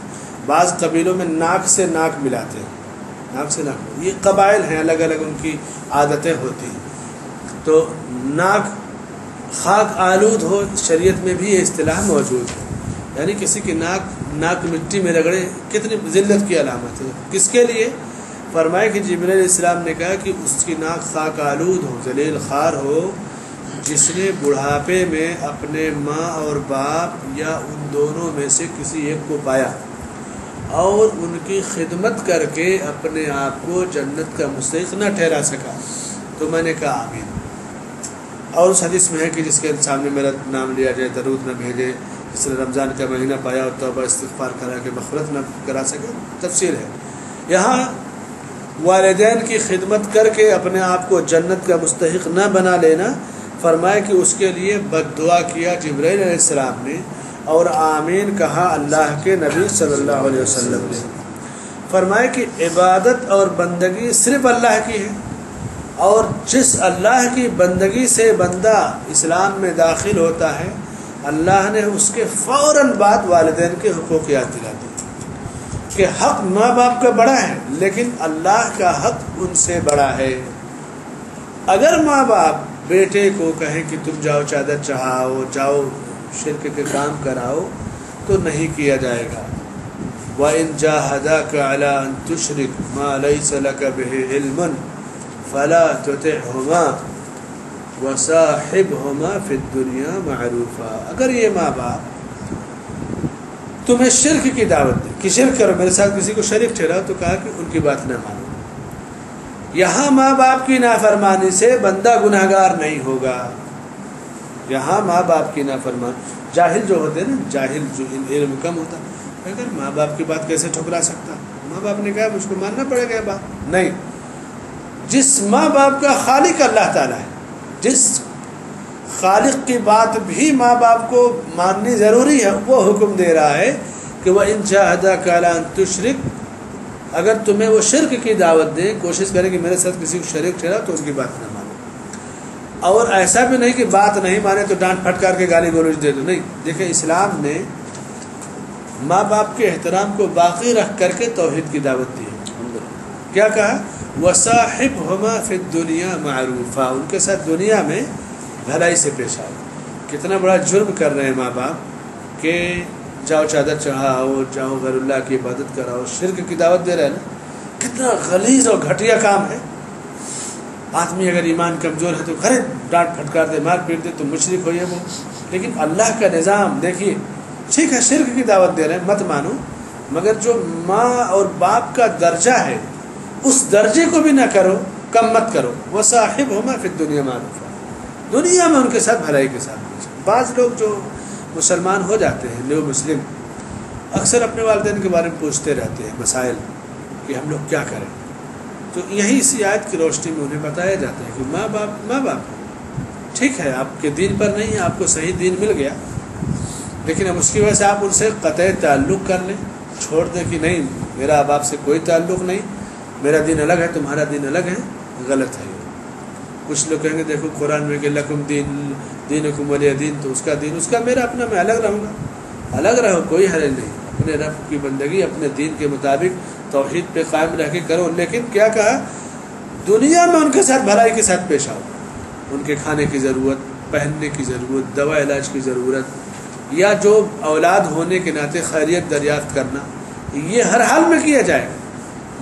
بعض قبیلوں میں ناک سے ناک ملاتے ہیں، ناک سے ناک، یہ قبائل ہیں، الگ الگ ان کی عادتیں ہوتی ہیں۔ تو ناک خاک آلود ہو، شریعت میں بھی یہ اصطلاح موجود ہے، یعنی کسی کی ناک مٹی میں رگڑے، کتنی ذلت کی علامت ہے۔ کس کے لیے؟ فرمایا کہ جبرائیل علیہ السلام نے کہا کہ اس کی ناک خاک آلود ہو، ذلیل خوار ہو، جس نے بڑھاپے میں اپنے ماں اور باپ یا ان دونوں میں سے کسی ایک کو پایا اور ان کی خدمت کر کے اپنے آپ کو جنت کا مستحق نہ ٹھہرا سکا، تو میں نے کہا آمین. اور اس حدیث میں ہے کہ جس کے سامنے میرا نام لیا جائے درود نہ بھیجے، جس نے رمضان کا مہینہ پایا اور توبہ استغفار کرا کے مغفرت نہ کرا سکے. تفصیل ہے. یہاں والدین کی خدمت کر کے اپنے آپ کو جنت کا مستحق نہ بنا لینا، فرمایا کہ اس کے لیے بد دعا کیا جبرائیل علیہ السلام نے اور آمین کہا اللہ کے نبی صلی اللہ علیہ وسلم نے. فرمایا کہ عبادت اور بندگی صرف اللہ کی ہے، اور جس اللہ کی بندگی سے بندہ اسلام میں داخل ہوتا ہے اللہ نے اس کے فوراً بعد والدین کے حقوق یاد دلا دی کہ حق ماں باپ کا بڑا ہے لیکن اللہ کا حق ان سے بڑا ہے. اگر ماں باپ بیٹے کو کہیں کہ تم جاؤ چادر چڑھاؤ، جاؤ شرک کے کام کراؤ، تو نہیں کیا جائے گا. وَإِن جَاهَدَاكَ عَلَىٰ أَن تُشْرِكَ مَا لَيْسَ لَكَ بِهِ عِلْمٌ فَلَا تُطِعْهُمَا وَصَاحِبْهُمَا فِي الدُّنْيَا مَعْرُوفًا. اگر یہ ماں باپ تمہیں شرک کی دعوت دے کہ شرک کرو، میرے ساتھ کسی کو شریک ٹھہراؤ، تو کہا کہ ان کی بات نہ مانو. یہاں ماں باپ کی نافرمانی سے بندہ گناہگار نہیں ہوگا. یہاں ماں باپ کی نافرمانی، جاہل جو ہوتے نا، جاہل جو علم کم ہوتا، اگر ماں باپ کی بات کیسے ٹھکرا سکتا؟ ماں باپ نے کہا مجھ کو ماننا پڑے گا بات. نہیں، جس ماں باپ کا خالق اللہ تعالیٰ ہے، جس خالق کی بات بھی ماں باپ کو ماننی ضروری ہے، وہ حکم دے رہا ہے کہ وَإِن جَاهَدَاكَ عَلَىٰ أَن تُشْرِكَ، اگر تمہیں وہ شرک کی دعوت دیں، کوشش کریں کہ میرے ساتھ کسی کو شریک ٹھہرا، تو ان کی بات نہ مانو. اور ایسا بھی نہیں کہ بات نہیں مانے تو ڈانٹ پھٹکار کے گالی گلوچ دے دو. نہیں، دیکھیں اسلام نے ماں باپ کے احترام کو باقی رکھ کر کے توحید کی دعوت دی ہے. کیا کہا؟ وَصَاحِبْهُمَا فِي الدُّنْيَا مَعْرُوفًا، ان کے ساتھ دنیا میں بھلائی سے پیش آؤ. کتنا بڑا جرم کر رہے ہیں ماں باپ کہ جاؤ چادر چڑھاؤ، جاؤ غیر اللہ کی عبادت کراؤ، شرک کی دعوت دے رہے ہیں نا. کتنا غلیظ اور گھٹیا کام ہے. آدمی اگر ایمان کمزور ہے تو گھر ڈانٹ پھٹکار دے، مار پیٹ دے، تو مشرک ہو یہ وہ. لیکن اللہ کا نظام دیکھیے، ٹھیک ہے شرک کی دعوت دے رہے ہیں مت مانو، مگر جو ماں اور باپ کا درجہ ہے اس درجے کو بھی نہ کرو، کم مت کرو. وَصَاحِبْهُمَا فِي الدُّنْيَا مَعْرُوفًا، دنیا میں ان کے ساتھ بھلائی کے ساتھ. بعض لوگ جو مسلمان ہو جاتے ہیں، نیو مسلم، اکثر اپنے والدین کے بارے میں پوچھتے رہتے ہیں مسائل کہ ہم لوگ کیا کریں. تو یہی اسی آیت کی روشنی میں انہیں بتایا جاتا ہے کہ ماں باپ ٹھیک ہے آپ کے دین پر نہیں، آپ کو صحیح دین مل گیا، لیکن اب اس کی وجہ سے آپ ان سے قطع تعلق کر لیں، چھوڑ دیں کہ نہیں میرا اب آپ سے کوئی تعلق نہیں، میرا دین الگ ہے، تمہارا دین الگ ہے. غلط ہے. کچھ لوگ کہیں گے دیکھو قرآن میں کہ لکم دینکم ولی دین، تو اس کا دین اس کا، میرا اپنا، میں الگ رہوں گا. الگ رہو، کوئی حرج نہیں. اپنے رب کی بندگی اپنے دین کے مطابق توحید پہ قائم رہ کے کرو. لیکن کیا کہا؟ دنیا میں ان کے ساتھ بھلائی کے ساتھ پیش آؤ. ان کے کھانے کی ضرورت، پہننے کی ضرورت، دوا علاج کی ضرورت، یا جو اولاد ہونے کے ناطے خیریت دریافت کرنا، یہ ہر حال میں کیا جائے گا.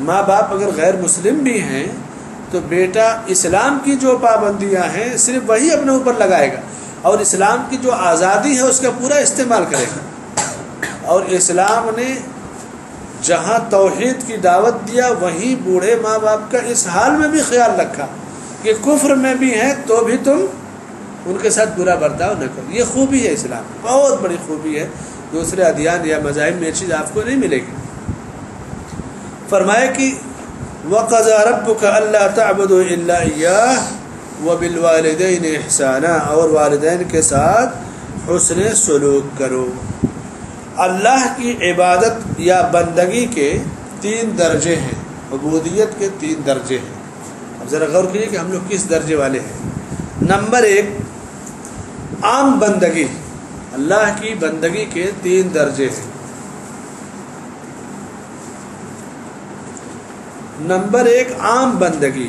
ماں باپ اگر غیر مسلم بھی ہیں تو بیٹا اسلام کی جو پابندیاں ہیں صرف وہی اپنے اوپر لگائے گا، اور اسلام کی جو آزادی ہے اس کا پورا استعمال کرے گا. اور اسلام نے جہاں توحید کی دعوت دیا وہیں بوڑھے ماں باپ کا اس حال میں بھی خیال رکھا کہ کفر میں بھی ہیں تو بھی تم ان کے ساتھ برا برتاؤ نہ کرو. یہ خوبی ہے اسلام، بہت بڑی خوبی ہے. دوسرے ادیان یا مذاہب میں یہ چیز آپ کو نہیں ملے گی. فرمایا کہ وَقَضَىٰ رَبُّكَ أَلَّا تَعْبُدُوا إِلَّا إِيَّاهُ وَبِالْوَالِدَيْنِ إِحْسَانًا، اور والدین کے ساتھ حسن سلوک کرو. اللہ کی عبادت یا بندگی کے 3 درجے ہیں، عبودیت کے 3 درجے ہیں. اب ذرا غور کیجیے کہ ہم لوگ کس درجے والے ہیں. نمبر 1 عام بندگی، اللہ کی بندگی کے 3 درجے ہیں. نمبر 1 عام بندگی،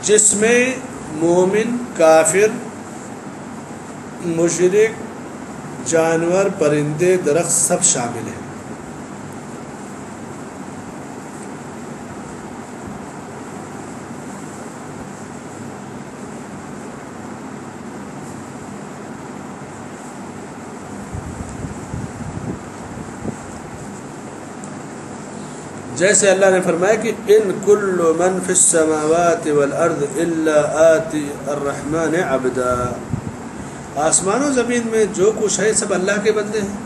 جس میں مومن، کافر، مشرک، جانور، پرندے، درخت سب شامل ہیں. جیسے اللہ نے فرمایا کہ ان کل من فی السماوات والارض الا آتی الرحمن عبدا، آسمان و زمین میں جو کچھ ہے سب اللہ کے بندے ہیں.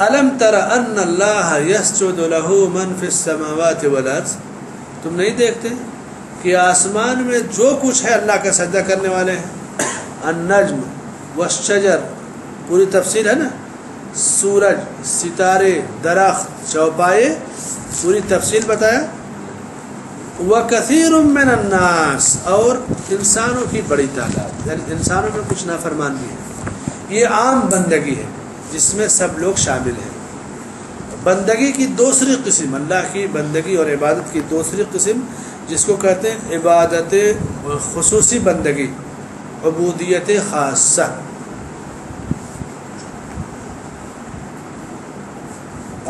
الم تر ان اللہ یسجد له من فی السماوات والارض، تم نہیں دیکھتے کہ آسمان میں جو کچھ ہے اللہ کا سجدہ کرنے والے ہیں. النجم والشجر پوری تفصیل ہے نا، سورج، ستارے، درخت، چوپائے، پوری تفصیل بتایا. وَكَثِيرٌ مِّنَ النَّاسِ، اور انسانوں کی بڑی تعداد، یعنی انسانوں میں کچھ نافرمان بھی ہے. یہ عام بندگی ہے جس میں سب لوگ شامل ہیں. بندگی کی دوسری قسم، اللہ کی بندگی اور عبادت کی دوسری قسم جس کو کہتے ہیں عبادت خصوصی بندگی، عبودیت خاصہ.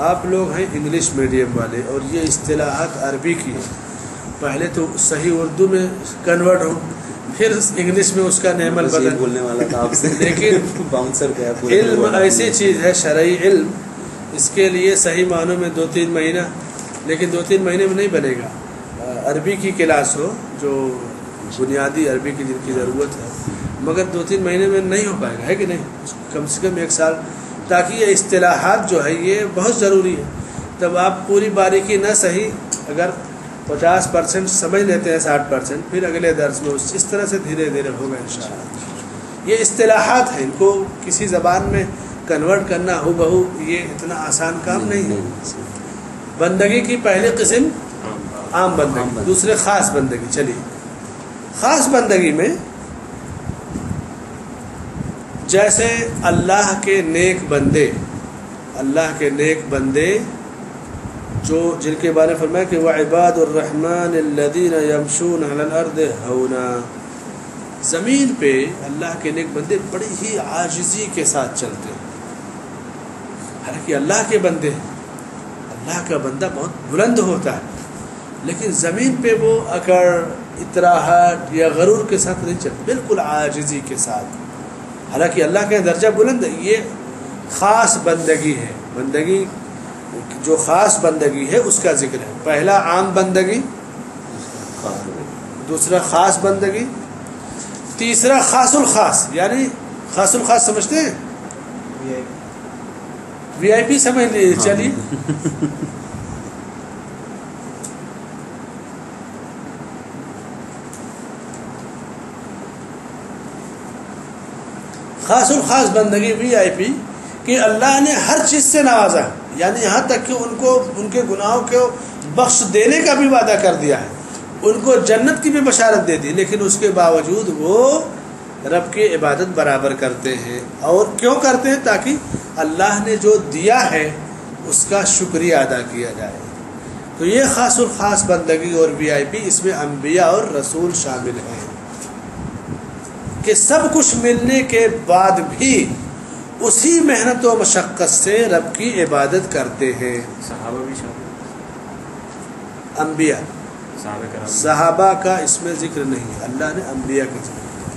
آپ لوگ ہیں انگلش میڈیم والے اور یہ اصطلاحات عربی کی ہیں، پہلے تو صحیح اردو میں کنورٹ ہو، پھر انگلش میں اس کا نعمل بدل بولنے والا تھا آپ سے لیکن باؤنسر کیا علم ایسی چیز ہے، شرعی علم، اس کے لیے صحیح معنوں میں 2-3 مہینہ، لیکن 2-3 مہینے میں نہیں بنے گا. عربی کی کلاس ہو جو بنیادی عربی کی جن کی ضرورت ہے، مگر 2-3 مہینے میں نہیں ہو پائے گا، ہے کہ نہیں، کم سے کم 1 سال، تاکہ یہ اصطلاحات جو ہے یہ بہت ضروری ہے. تب آپ پوری باریکی نہ صحیح، اگر 50% سمجھ لیتے ہیں 60%، پھر اگلے درس میں اس طرح سے دھیرے دھیرے ہوگا انشاءاللہ. یہ اصطلاحات ہیں، ان کو کسی زبان میں کنورٹ کرنا ہو بہو یہ اتنا آسان کام نہیں ہے. بندگی کی پہلی قسم عام بندگی، دوسرے خاص بندگی. چلیے خاص بندگی میں جیسے اللہ کے نیک بندے، اللہ کے نیک بندے جو جن کے بارے میں فرمایا کہ وعباد الرحمن الذین یمشون علی الارض ہونا، زمین پہ اللہ کے نیک بندے بڑی ہی عاجزی کے ساتھ چلتے ہیں. حالانکہ اللہ کے بندے، اللہ کا بندہ بہت بلند ہوتا ہے، لیکن زمین پہ وہ اکڑ، اطراحت یا غرور کے ساتھ نہیں چلتے، بالکل عاجزی کے ساتھ. حالانکہ اللہ کا درجہ بلند ہے. یہ خاص بندگی ہے. بندگی جو خاص بندگی ہے اس کا ذکر ہے. پہلا عام بندگی، دوسرا خاص بندگی، تیسرا خاص الخاص. یعنی خاص الخاص سمجھتے ہیں؟ وی آئی پی سمجھ لیجیے. چلیے خاص الخاص بندگی وی آئی پی کہ اللہ نے ہر چیز سے نوازا، یعنی یہاں تک کہ ان کو ان کے گناہوں کو بخش دینے کا بھی وعدہ کر دیا ہے، ان کو جنت کی بھی بشارت دے دی، لیکن اس کے باوجود وہ رب کی عبادت برابر کرتے ہیں. اور کیوں کرتے ہیں؟ تاکہ اللہ نے جو دیا ہے اس کا شکریہ ادا کیا جائے. تو یہ خاص الخاص بندگی اور وی آئی پی، اس میں انبیاء اور رسول شامل ہیں کہ سب کچھ ملنے کے بعد بھی اسی محنت و مشقت سے رب کی عبادت کرتے ہیں. صحابہ بھی شامل، انبیاء، صحابہ کا اس میں ذکر نہیں ہے، اللہ نے انبیاء کا ذکر کیا.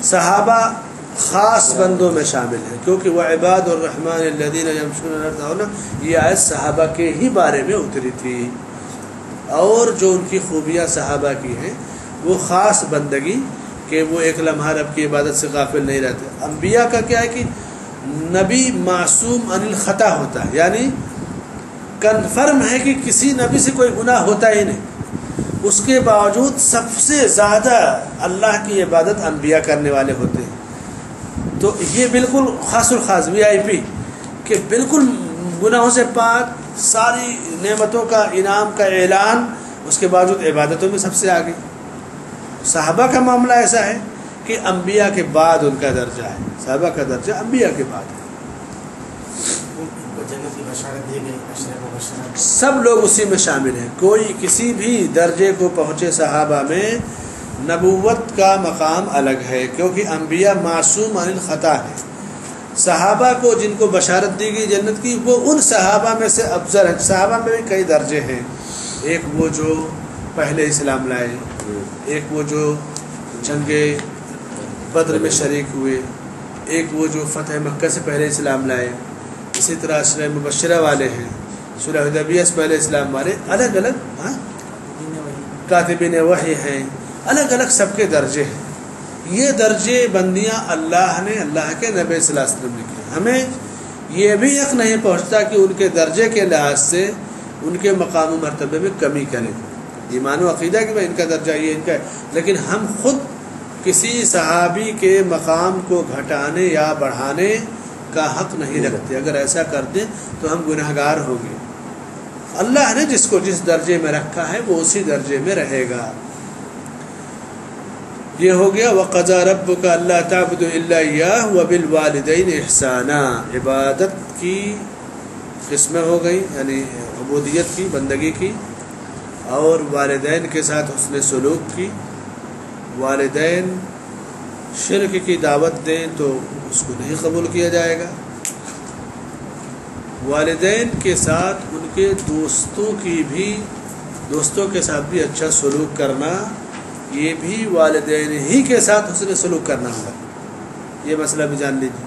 صحابہ خاص بندوں میں شامل ہیں کیونکہ وہ عباد الرحمن الذین یمشون علی الارض ہونا، یہ آیت صحابہ کے ہی بارے میں اتری تھی. اور جو ان کی خوبیاں صحابہ کی ہیں وہ خاص بندگی کہ وہ ایک لمحہ رب کی عبادت سے غافل نہیں رہتے. انبیاء کا کیا ہے کہ نبی معصوم عن الخطا ہوتا ہے، یعنی کنفرم ہے کہ کسی نبی سے کوئی گناہ ہوتا ہی نہیں، اس کے باوجود سب سے زیادہ اللہ کی عبادت انبیاء کرنے والے ہوتے ہیں. تو یہ بالکل خاص الخاص وی آئی پی کہ بالکل گناہوں سے پاک، ساری نعمتوں کا انعام کا اعلان، اس کے باوجود عبادتوں میں سب سے آگے. صحابہ کا معاملہ ایسا ہے کہ انبیاء کے بعد ان کا درجہ ہے، صحابہ کا درجہ انبیاء کے بعد ہے. سب لوگ اسی میں شامل ہیں، کوئی کسی بھی درجے کو پہنچے صحابہ میں. نبوت کا مقام الگ ہے کیونکہ انبیاء معصوم عن الخطا ہے. صحابہ کو جن کو بشارت دی گئی جنت کی، وہ ان صحابہ میں سے افضل ہیں. صحابہ میں بھی کئی درجے ہیں، ایک وہ جو پہلے اسلام لائے، ایک وہ جو جنگ بدر میں شریک ہوئے، ایک وہ جو فتح مکہ سے پہلے اسلام لائے. اسی طرح عشرہ مبشرہ والے ہیں، صلح حدیبیہ سے پہلے اسلام والے الگ الگ کاتبین وحی ہیں، الگ الگ سب کے درجے ہیں. یہ درجے بندیاں اللہ نے اللہ کے نبی صلی اللہ علیہ وسلم نے کیے. ہمیں یہ بھی حق نہیں پہنچتا کہ ان کے درجے کے لحاظ سے ان کے مقام و مرتبے میں کمی کریں. ایمان و عقیدہ کہ بھائی ان کا درجہ یہ ان کا ہے، لیکن ہم خود کسی صحابی کے مقام کو گھٹانے یا بڑھانے کا حق نہیں رکھتے. اگر ایسا کر دیں تو ہم گنہگار ہوں گے. اللہ نے جس کو جس درجے میں رکھا ہے وہ اسی درجے میں رہے گا. یہ ہو گیا وَقَضَى رَبُّكَ أَلَّا تَعْبُدُوا إِلَّا إِيَّاهُ وَبِالْوَالِدَيْنِ إِحْسَانًا. عبادت کی قسمیں ہو گئی، یعنی عبودیت کی، بندگی کی، اور والدین کے ساتھ حسن سلوک کی. والدین شرک کی دعوت دیں تو اس کو نہیں قبول کیا جائے گا. والدین کے ساتھ ان کے دوستوں کے ساتھ بھی اچھا سلوک کرنا، یہ بھی والدین ہی کے ساتھ حسن سلوک کرنا ہوگا. یہ مسئلہ بھی جان لیجیے.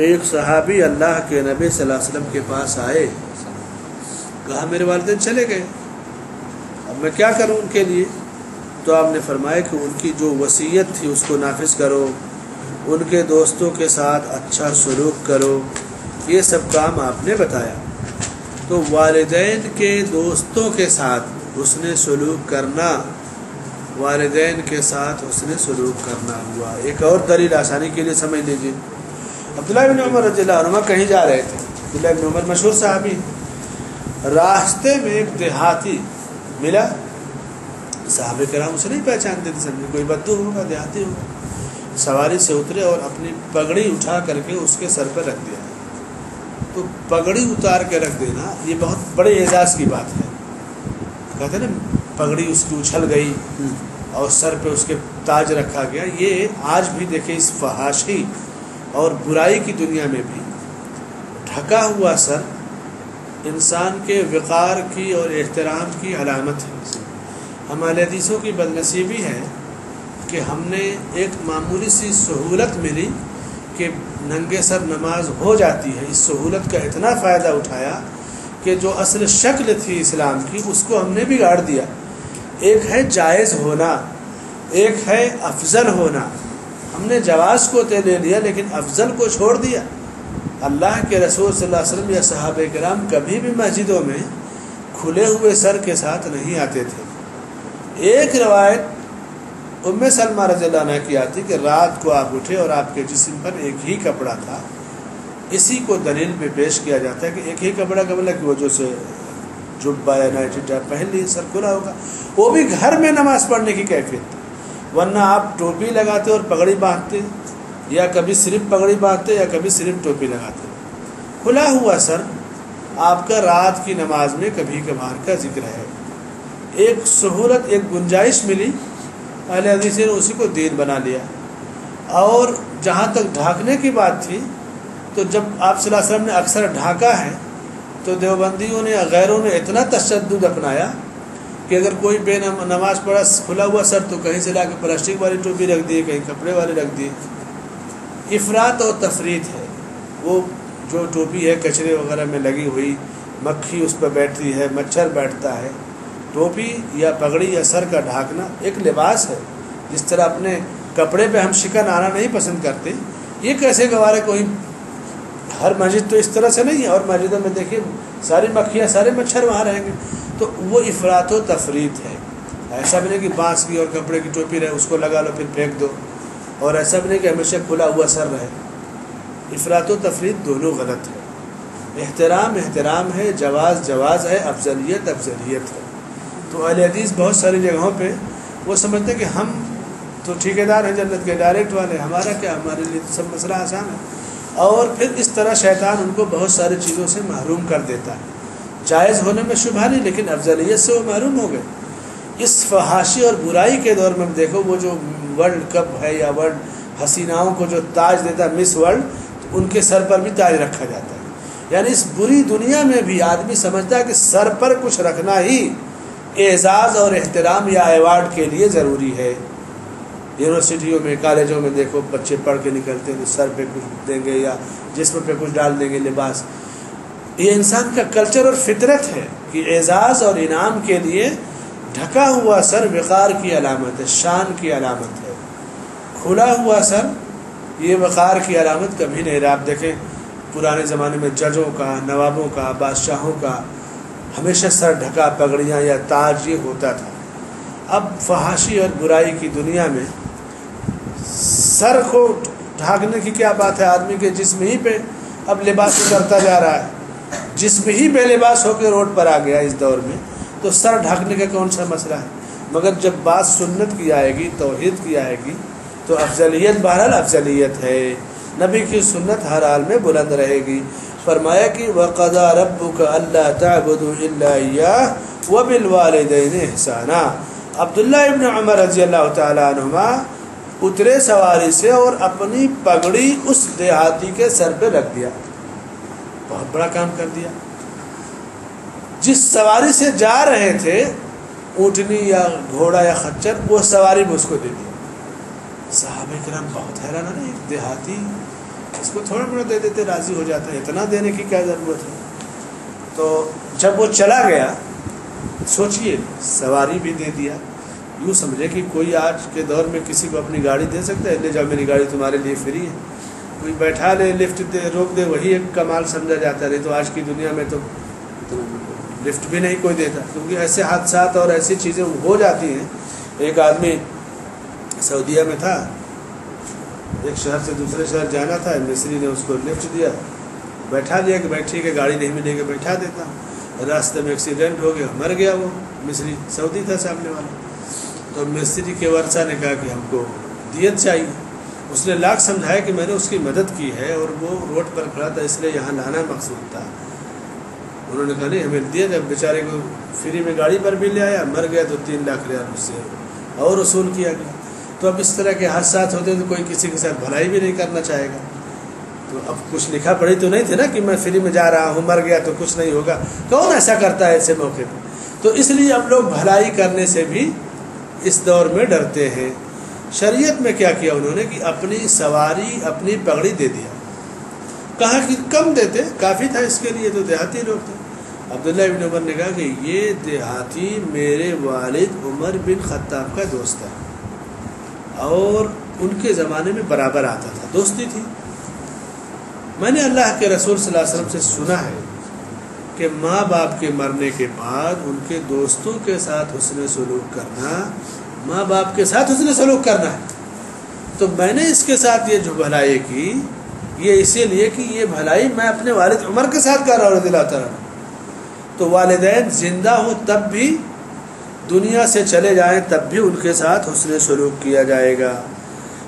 ایک صحابی اللہ کے نبی صلی اللہ علیہ وسلم کے پاس آئے، کہا میرے والدین چلے گئے، اب میں کیا کروں ان کے لیے؟ تو آپ نے فرمایا کہ ان کی جو وصیت تھی اس کو نافذ کرو، ان کے دوستوں کے ساتھ اچھا سلوک کرو. یہ سب کام آپ نے بتایا. تو والدین کے دوستوں کے ساتھ حسن سلوک کرنا، والدین کے ساتھ حسن سلوک کرنا ہوا. ایک اور دلیل آسانی کے لیے سمجھ لیجیے. عبداللہ بن عمر رضی اللہ عنہ کہیں جا رہے تھے. عبداللہ بن عمر مشہور صحابی. راستے میں ایک دیہاتی ملا. صحابہ کرام اسے نہیں پہچانتے تھے، سمجھے کوئی بدو ہوگا، دیہاتی ہوگا. سواری سے اترے اور اپنی پگڑی اٹھا کر کے اس کے سر پر رکھ دیا. تو پگڑی اتار کے رکھ دینا یہ بہت بڑے اعزاز کی بات ہے. کہتے ہیں نا پگڑی اس کی اچھل گئی اور سر پہ اس کے تاج رکھا گیا. یہ آج بھی دیکھیں اس فحاشی اور برائی کی دنیا میں بھی ڈھکا ہوا سر انسان کے وقار کی اور احترام کی علامت ہے. ہمارے حدیثوں کی بدنصیبی ہے کہ ہم نے ایک معمولی سی سہولت ملی کہ ننگے سر نماز ہو جاتی ہے. اس سہولت کا اتنا فائدہ اٹھایا کہ جو اصل شکل تھی اسلام کی اس کو ہم نے بگاڑ دیا. ایک ہے جائز ہونا، ایک ہے افضل ہونا. ہم نے جواز کو لے لیا لیکن افضل کو چھوڑ دیا. اللہ کے رسول صلی اللہ علیہ وسلم یا صحابہ کرام کبھی بھی مسجدوں میں کھلے ہوئے سر کے ساتھ نہیں آتے تھے. ایک روایت ام سلمہ رضی اللہ عنہ کی آتی کہ رات کو آپ اٹھے اور آپ کے جسم پر ایک ہی کپڑا تھا. اسی کو دلیل پہ پیش کیا جاتا ہے کہ ایک ہی کپڑا قبل کی وجہ سے جبہ یا نائٹی ٹاپ پہن لی، سر کھلا ہوگا. وہ بھی گھر میں نماز پڑھنے کی کیفیت تھی. ورنہ آپ ٹوپی لگاتے اور پگڑی باندھتے، یا کبھی صرف پگڑی باندھتے یا کبھی صرف ٹوپی لگاتے. کھلا ہوا سر آپ کا رات کی نماز میں کبھی کبھار کا ذکر ہے. ایک سہولت، ایک گنجائش ملی، اہل حدیث نے اسی کو دین بنا لیا. اور جہاں تک ڈھانکنے کی بات تھی تو جب آپ صلی اللہ علیہ وسلم نے اکثر ڈھانکا ہے تو دیوبندیوں نے غیروں نے اتنا تشدد اپنایا کہ اگر کوئی بے نماز پڑھا کھلا ہوا سر تو کہیں سے لا کے پلاسٹک والی ٹوپی رکھ دیے، کہیں کپڑے والے رکھ دیے. افراط اور تفریط ہے. وہ جو ٹوپی ہے کچرے وغیرہ میں لگی ہوئی، مکھی اس پہ بیٹھتی ہے، مچھر بیٹھتا ہے. ٹوپی یا پگڑی یا سر کا ڈھانکنا ایک لباس ہے. جس طرح اپنے کپڑے پہ ہم شکن آنا نہیں پسند کرتے، یہ کیسے گوارا کوئی ہر مسجد تو اس طرح سے نہیں ہے، اور مسجدوں میں دیکھیے ساری مکھیاں سارے مچھر وہاں رہیں گے. تو وہ افراط و تفریط ہے. ایسا بھی نہیں کہ بانس کی اور کپڑے کی ٹوپی رہے اس کو لگا لو پھر پھینک دو، اور ایسا بھی نہیں کہ ہمیشہ کھلا ہوا سر رہے. افراط و تفریط دونوں غلط ہے. احترام احترام ہے، جواز جواز ہے، افضلیت افضلیت ہے. تو اہل حدیث بہت ساری جگہوں پہ وہ سمجھتے ہیں کہ ہم تو ٹھیکیدار ہیں جنت کے، ڈائریکٹ والے، ہمارا کیا، ہمارے لیے تو سب مسئلہ آسان ہے. اور پھر اس طرح شیطان ان کو بہت ساری چیزوں سے محروم کر دیتا ہے. جائز ہونے میں شبہ نہیں لیکن افضلیت سے وہ محروم ہو گئے. اس فحاشی اور برائی کے دور میں دیکھو وہ جو ورلڈ کپ ہے یا ورلڈ حسیناؤں کو جو تاج دیتا ہے مس ورلڈ، تو ان کے سر پر بھی تاج رکھا جاتا ہے. یعنی اس بری دنیا میں بھی آدمی سمجھتا ہے کہ سر پر کچھ رکھنا ہی اعزاز اور احترام یا ایوارڈ کے لیے ضروری ہے. یونیورسٹیوں میں کالجوں میں دیکھو بچے پڑھ کے نکلتے ہیں تو سر پہ کچھ دیں گے یا جسم پہ کچھ ڈال دیں گے لباس. یہ انسان کا کلچر اور فطرت ہے کہ اعزاز اور انعام کے لیے ڈھکا ہوا سر وقار کی علامت ہے، شان کی علامت ہے۔ کھلا ہوا سر یہ وقار کی علامت کبھی نہیں رہا۔ آپ دیکھیں پرانے زمانے میں ججوں کا، نوابوں کا، بادشاہوں کا ہمیشہ سر ڈھکا، پگڑیاں یا تاج یہ ہوتا تھا۔ اب فحاشی اور برائی کی دنیا میں سر کو ڈھانکنے کی کیا بات ہے؟ آدمی کے جسم ہی پہ اب لباس اترتا جا رہا ہے، جسم ہی بے لباس ہو کے روڈ پر آ گیا اس دور میں، تو سر ڈھانکنے کا کون سا مسئلہ ہے؟ مگر جب بات سنت کی آئے گی، توحید کی آئے گی، تو افضلیت بہرحال افضلیت ہے، نبی کی سنت ہر حال میں بلند رہے گی۔ فرمایا کہ وَقَضَىٰ رَبُّكَ أَلَّا تَعْبُدُوا إِلَّا إِيَّاهُ وَبِالْوَالِدَيْنِ إِحْسَانًا۔ عبداللہ ابن عمر رضی اللہ تعالیٰ عنہما اترے سواری سے اور اپنی پگڑی اس دیہاتی کے سر پہ رکھ دیا، بہت بڑا کام کر دیا۔ جس سواری سے جا رہے تھے، اونٹنی یا گھوڑا یا خچر، وہ سواری بھی اس کو دے دیا۔ صحابہ کرام بہت حیران ہے، ایک دیہاتی اس کو تھوڑا بڑا دے دیتے راضی ہو جاتا ہے، اتنا دینے کی کیا ضرورت ہے؟ تو جب وہ چلا گیا، سوچئے سواری بھی دے دیا، یوں سمجھے کہ کوئی آج کے دور میں کسی کو اپنی گاڑی دے سکتا ہے؟ لے جاؤ میری گاڑی تمہارے لیے فری ہے، کوئی بیٹھا لے، لفٹ دے، روک دے، وہی ایک کمال سمجھا جاتا ہے۔ نہیں تو آج کی دنیا میں تو لفٹ بھی نہیں کوئی دیتا، کیونکہ ایسے حادثات اور ایسی چیزیں ہو جاتی ہیں۔ ایک آدمی سعودیہ میں تھا، ایک شہر سے دوسرے شہر جانا تھا، مصری نے اس کو لفٹ دیا، بیٹھا لیا کہ بیٹھی کہ گاڑی نہیں ملے گی بیٹھا دیتا، راستے میں ایکسیڈنٹ ہو گیا، مر گیا وہ مصری، سعودی تھا سامنے والا۔ تو مصری کے ورثہ نے کہا کہ ہم کو دیت چاہیے۔ اس نے لاکھ سمجھایا کہ میں نے اس کی مدد کی ہے اور وہ روڈ پر کھڑا تھا اس لیے یہاں لانا مقصود تھا۔ انہوں نے کہا نہیں ہمیں دیا، جب بیچارے کو فری میں گاڑی پر بھی لے آیا، مر گیا تو 3 لاکھ ریال اس سے اور وصول کیا گیا۔ تو اب اس طرح کے حادثات ہوتے ہیں تو کوئی کسی کے ساتھ بھلائی بھی نہیں کرنا چاہے گا۔ تو اب کچھ لکھا پڑھی تو نہیں تھے نا کہ میں فری میں جا رہا ہوں، مر گیا تو کچھ نہیں ہوگا، کون ایسا کرتا ہے ایسے موقع پہ؟ تو اس لیے اب لوگ بھلائی کرنے سے بھی اس دور میں ڈرتے ہیں۔ شریعت میں کیا کیا انہوں نے کہ اپنی سواری، اپنی پگڑی دے دیا، کہا کہ کم دیتے، کافی تھا اس کے لیے، تو دیہاتی لوگ تھے۔ عبداللہ ابن عمر نے کہا کہ یہ دیہاتی میرے والد عمر بن خطاب کا دوست ہے اور ان کے زمانے میں برابر آتا تھا، دوستی تھی۔ میں نے اللہ کے رسول صلی اللہ علیہ وسلم سے سنا ہے کہ ماں باپ کے مرنے کے بعد ان کے دوستوں کے ساتھ حسن سلوک کرنا، ماں باپ کے ساتھ حسن سلوک کرنا ہے۔ تو میں نے اس کے ساتھ یہ جو بھلائی کی، یہ اسی لیے کہ یہ بھلائی میں اپنے والد عمر کے ساتھ کر رہا ہوں رضی اللہ تعالیٰ عنہ۔ تو والدین زندہ ہوں تب بھی، دنیا سے چلے جائیں تب بھی ان کے ساتھ حسن سلوک کیا جائے گا۔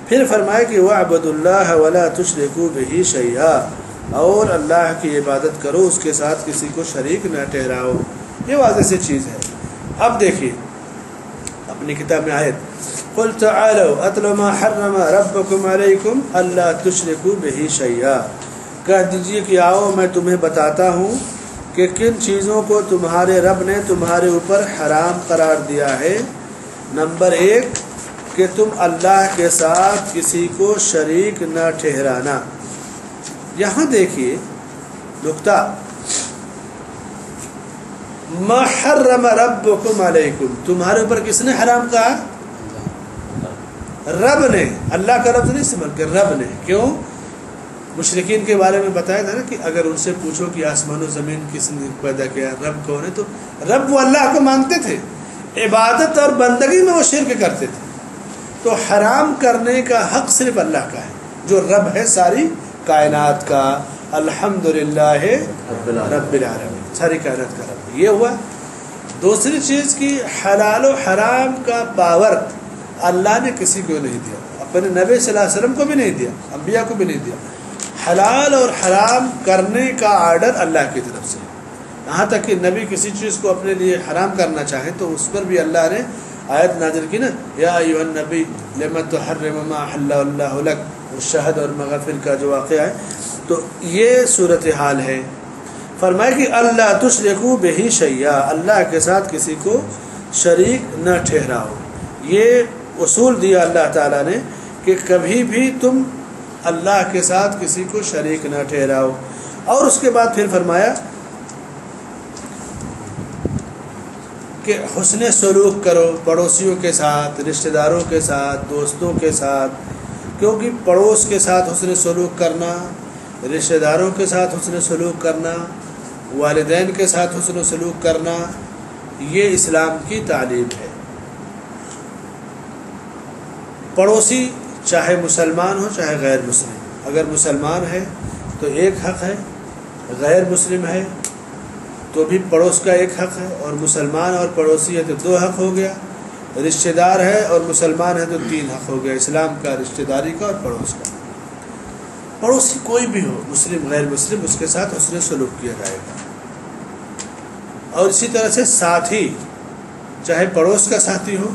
پھر فرمائے کہ وَاعْبُدُوا اللَّهَ وَلَا تُشْرِكُوا بِهِ شَيْئًا، اور اللہ کی عبادت کرو، اس کے ساتھ کسی کو شریک نہ ٹھہراؤ۔ یہ واضح سی چیز ہے۔ اب دیکھیے اپنی کتاب میں آیت، قُلْ تَعَالَوْا أَتْلُ مَا حَرَّمَ رَبُّكُمْ عَلَيْكُمْ أَلَّا تُشْرِكُوا بِهِ شَيْئًا، کہہ دیجئے کہ آؤ میں تمہیں بتاتا ہوں کہ کن چیزوں کو تمہارے رب نے تمہارے اوپر حرام قرار دیا ہے۔ نمبر 1 کہ تم اللہ کے ساتھ کسی کو شریک نہ ٹھہرانا۔ یہاں دیکھیے نقطہ، ما حرم ربکم علیکم، تمہارے اوپر کس نے حرام کہا؟ رب نے، اللہ کا لفظ نہیں استعمال کہ رب نے۔ کیوں؟ مشرکین کے بارے میں بتایا تھا نا کہ اگر ان سے پوچھو کہ آسمان و زمین کس نے پیدا کیا، رب کون ہے، تو رب وہ اللہ کو مانتے تھے، عبادت اور بندگی میں وہ شرک کرتے تھے۔ تو حرام کرنے کا حق صرف اللہ کا ہے، جو رب ہے ساری کائنات کا، الحمدللہ رب العالمین، ساری کائنات کا رب۔ یہ ہوا۔ دوسری چیز کی حلال و حرام کا پاور اللہ نے کسی کو نہیں دیا، اپنے نبی صلی اللہ علیہ وسلم کو بھی نہیں دیا، انبیاء کو بھی نہیں دیا۔ حلال اور حرام کرنے کا آرڈر اللہ کی طرف سے، یہاں تک کہ نبی کسی چیز کو اپنے لیے حرام کرنا چاہیں تو اس پر بھی اللہ نے آیت نازل کی نا، یا ایھا النبی لم تحرم ما احل اللہ لک، شہد اور مغفر کا جو واقعہ ہے۔ تو یہ صورتحال ہے۔ فرمایا کہ اللہ تشرکوا بہ شیئا، اللہ کے ساتھ کسی کو شریک نہ ٹھہراؤ۔ یہ اصول دیا اللہ تعالیٰ نے کہ کبھی بھی تم اللہ کے ساتھ کسی کو شریک نہ ٹھہراؤ۔ اور اس کے بعد پھر فرمایا کہ حسن سلوک کرو پڑوسیوں کے ساتھ، رشتہ داروں کے ساتھ، دوستوں کے ساتھ، کیونکہ پڑوس کے ساتھ حسن سلوک کرنا، رشتہ داروں کے ساتھ حسن سلوک کرنا، والدین کے ساتھ حسن سلوک کرنا، یہ اسلام کی تعلیم ہے۔ پڑوسی چاہے مسلمان ہو چاہے غیر مسلم، اگر مسلمان ہے تو ایک حق ہے، غیر مسلم ہے تو بھی پڑوس کا ایک حق ہے، اور مسلمان اور پڑوسی ہے تو 2 حق ہو گیا، رشتہ دار ہے اور مسلمان ہے تو 3 حق ہو گیا اسلام کا، رشتہ داری کا اور پڑوس کا۔ پڑوسی کوئی بھی ہو، مسلم غیر مسلم، اس کے ساتھ حسن سلوک کیا جائے گا۔ اور اسی طرح سے ساتھی، چاہے پڑوس کا ساتھی ہو،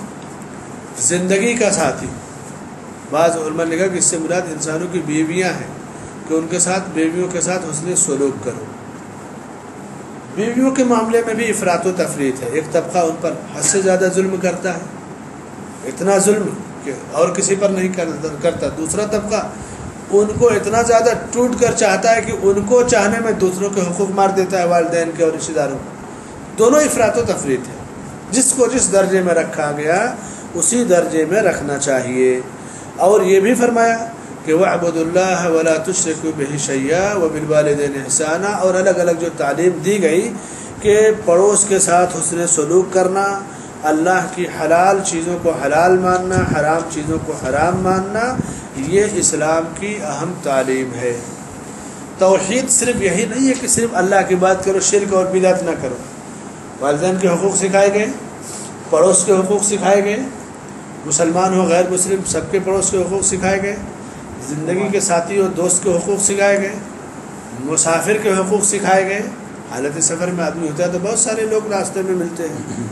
زندگی کا ساتھی، بعض علماء نے کہا کہ اس سے مراد انسانوں کی بیویاں ہیں کہ ان کے ساتھ، بیویوں کے ساتھ حسن سلوک کرو۔ بیویوں کے معاملے میں بھی افراط و تفریط ہے، ایک طبقہ ان پر حد سے زیادہ ظلم کرتا ہے، اتنا ظلم کہ اور کسی پر نہیں کرتا، دوسرا طبقہ ان کو اتنا زیادہ ٹوٹ کر چاہتا ہے کہ ان کو چاہنے میں دوسروں کے حقوق مار دیتا ہے، والدین کے اور رشتہ داروں کو۔ دونوں افراط و تفریط ہے، جس کو جس درجے میں رکھا گیا اسی درجے میں رکھنا چاہیے۔ اور یہ بھی فرمایا کہ وَاعْبُدُوا اللَّهَ وَلَا تُشْرِكُوا بِهِ شَيْئًا وَبِالْوَالِدَيْنِ إِحْسَانًا، اور الگ الگ جو تعلیم دی گئی کہ پڑوس کے ساتھ حسن سلوک کرنا، اللہ کی حلال چیزوں کو حلال ماننا، حرام چیزوں کو حرام ماننا، یہ اسلام کی اہم تعلیم ہے۔ توحید صرف یہی نہیں ہے کہ صرف اللہ کی بات کرو، شرک اور بدعت نہ کرو۔ والدین کے حقوق سکھائے گئے، پڑوس کے حقوق سکھائے گئے، مسلمان ہو غیر مسلم سب کے پڑوس کے حقوق سکھائے گئے، زندگی کے ساتھی اور دوست کے حقوق سکھائے گئے، مسافر کے حقوق سکھائے گئے۔ حالت سفر میں آدمی ہوتا ہے تو بہت سارے لوگ راستے میں ملتے ہیں،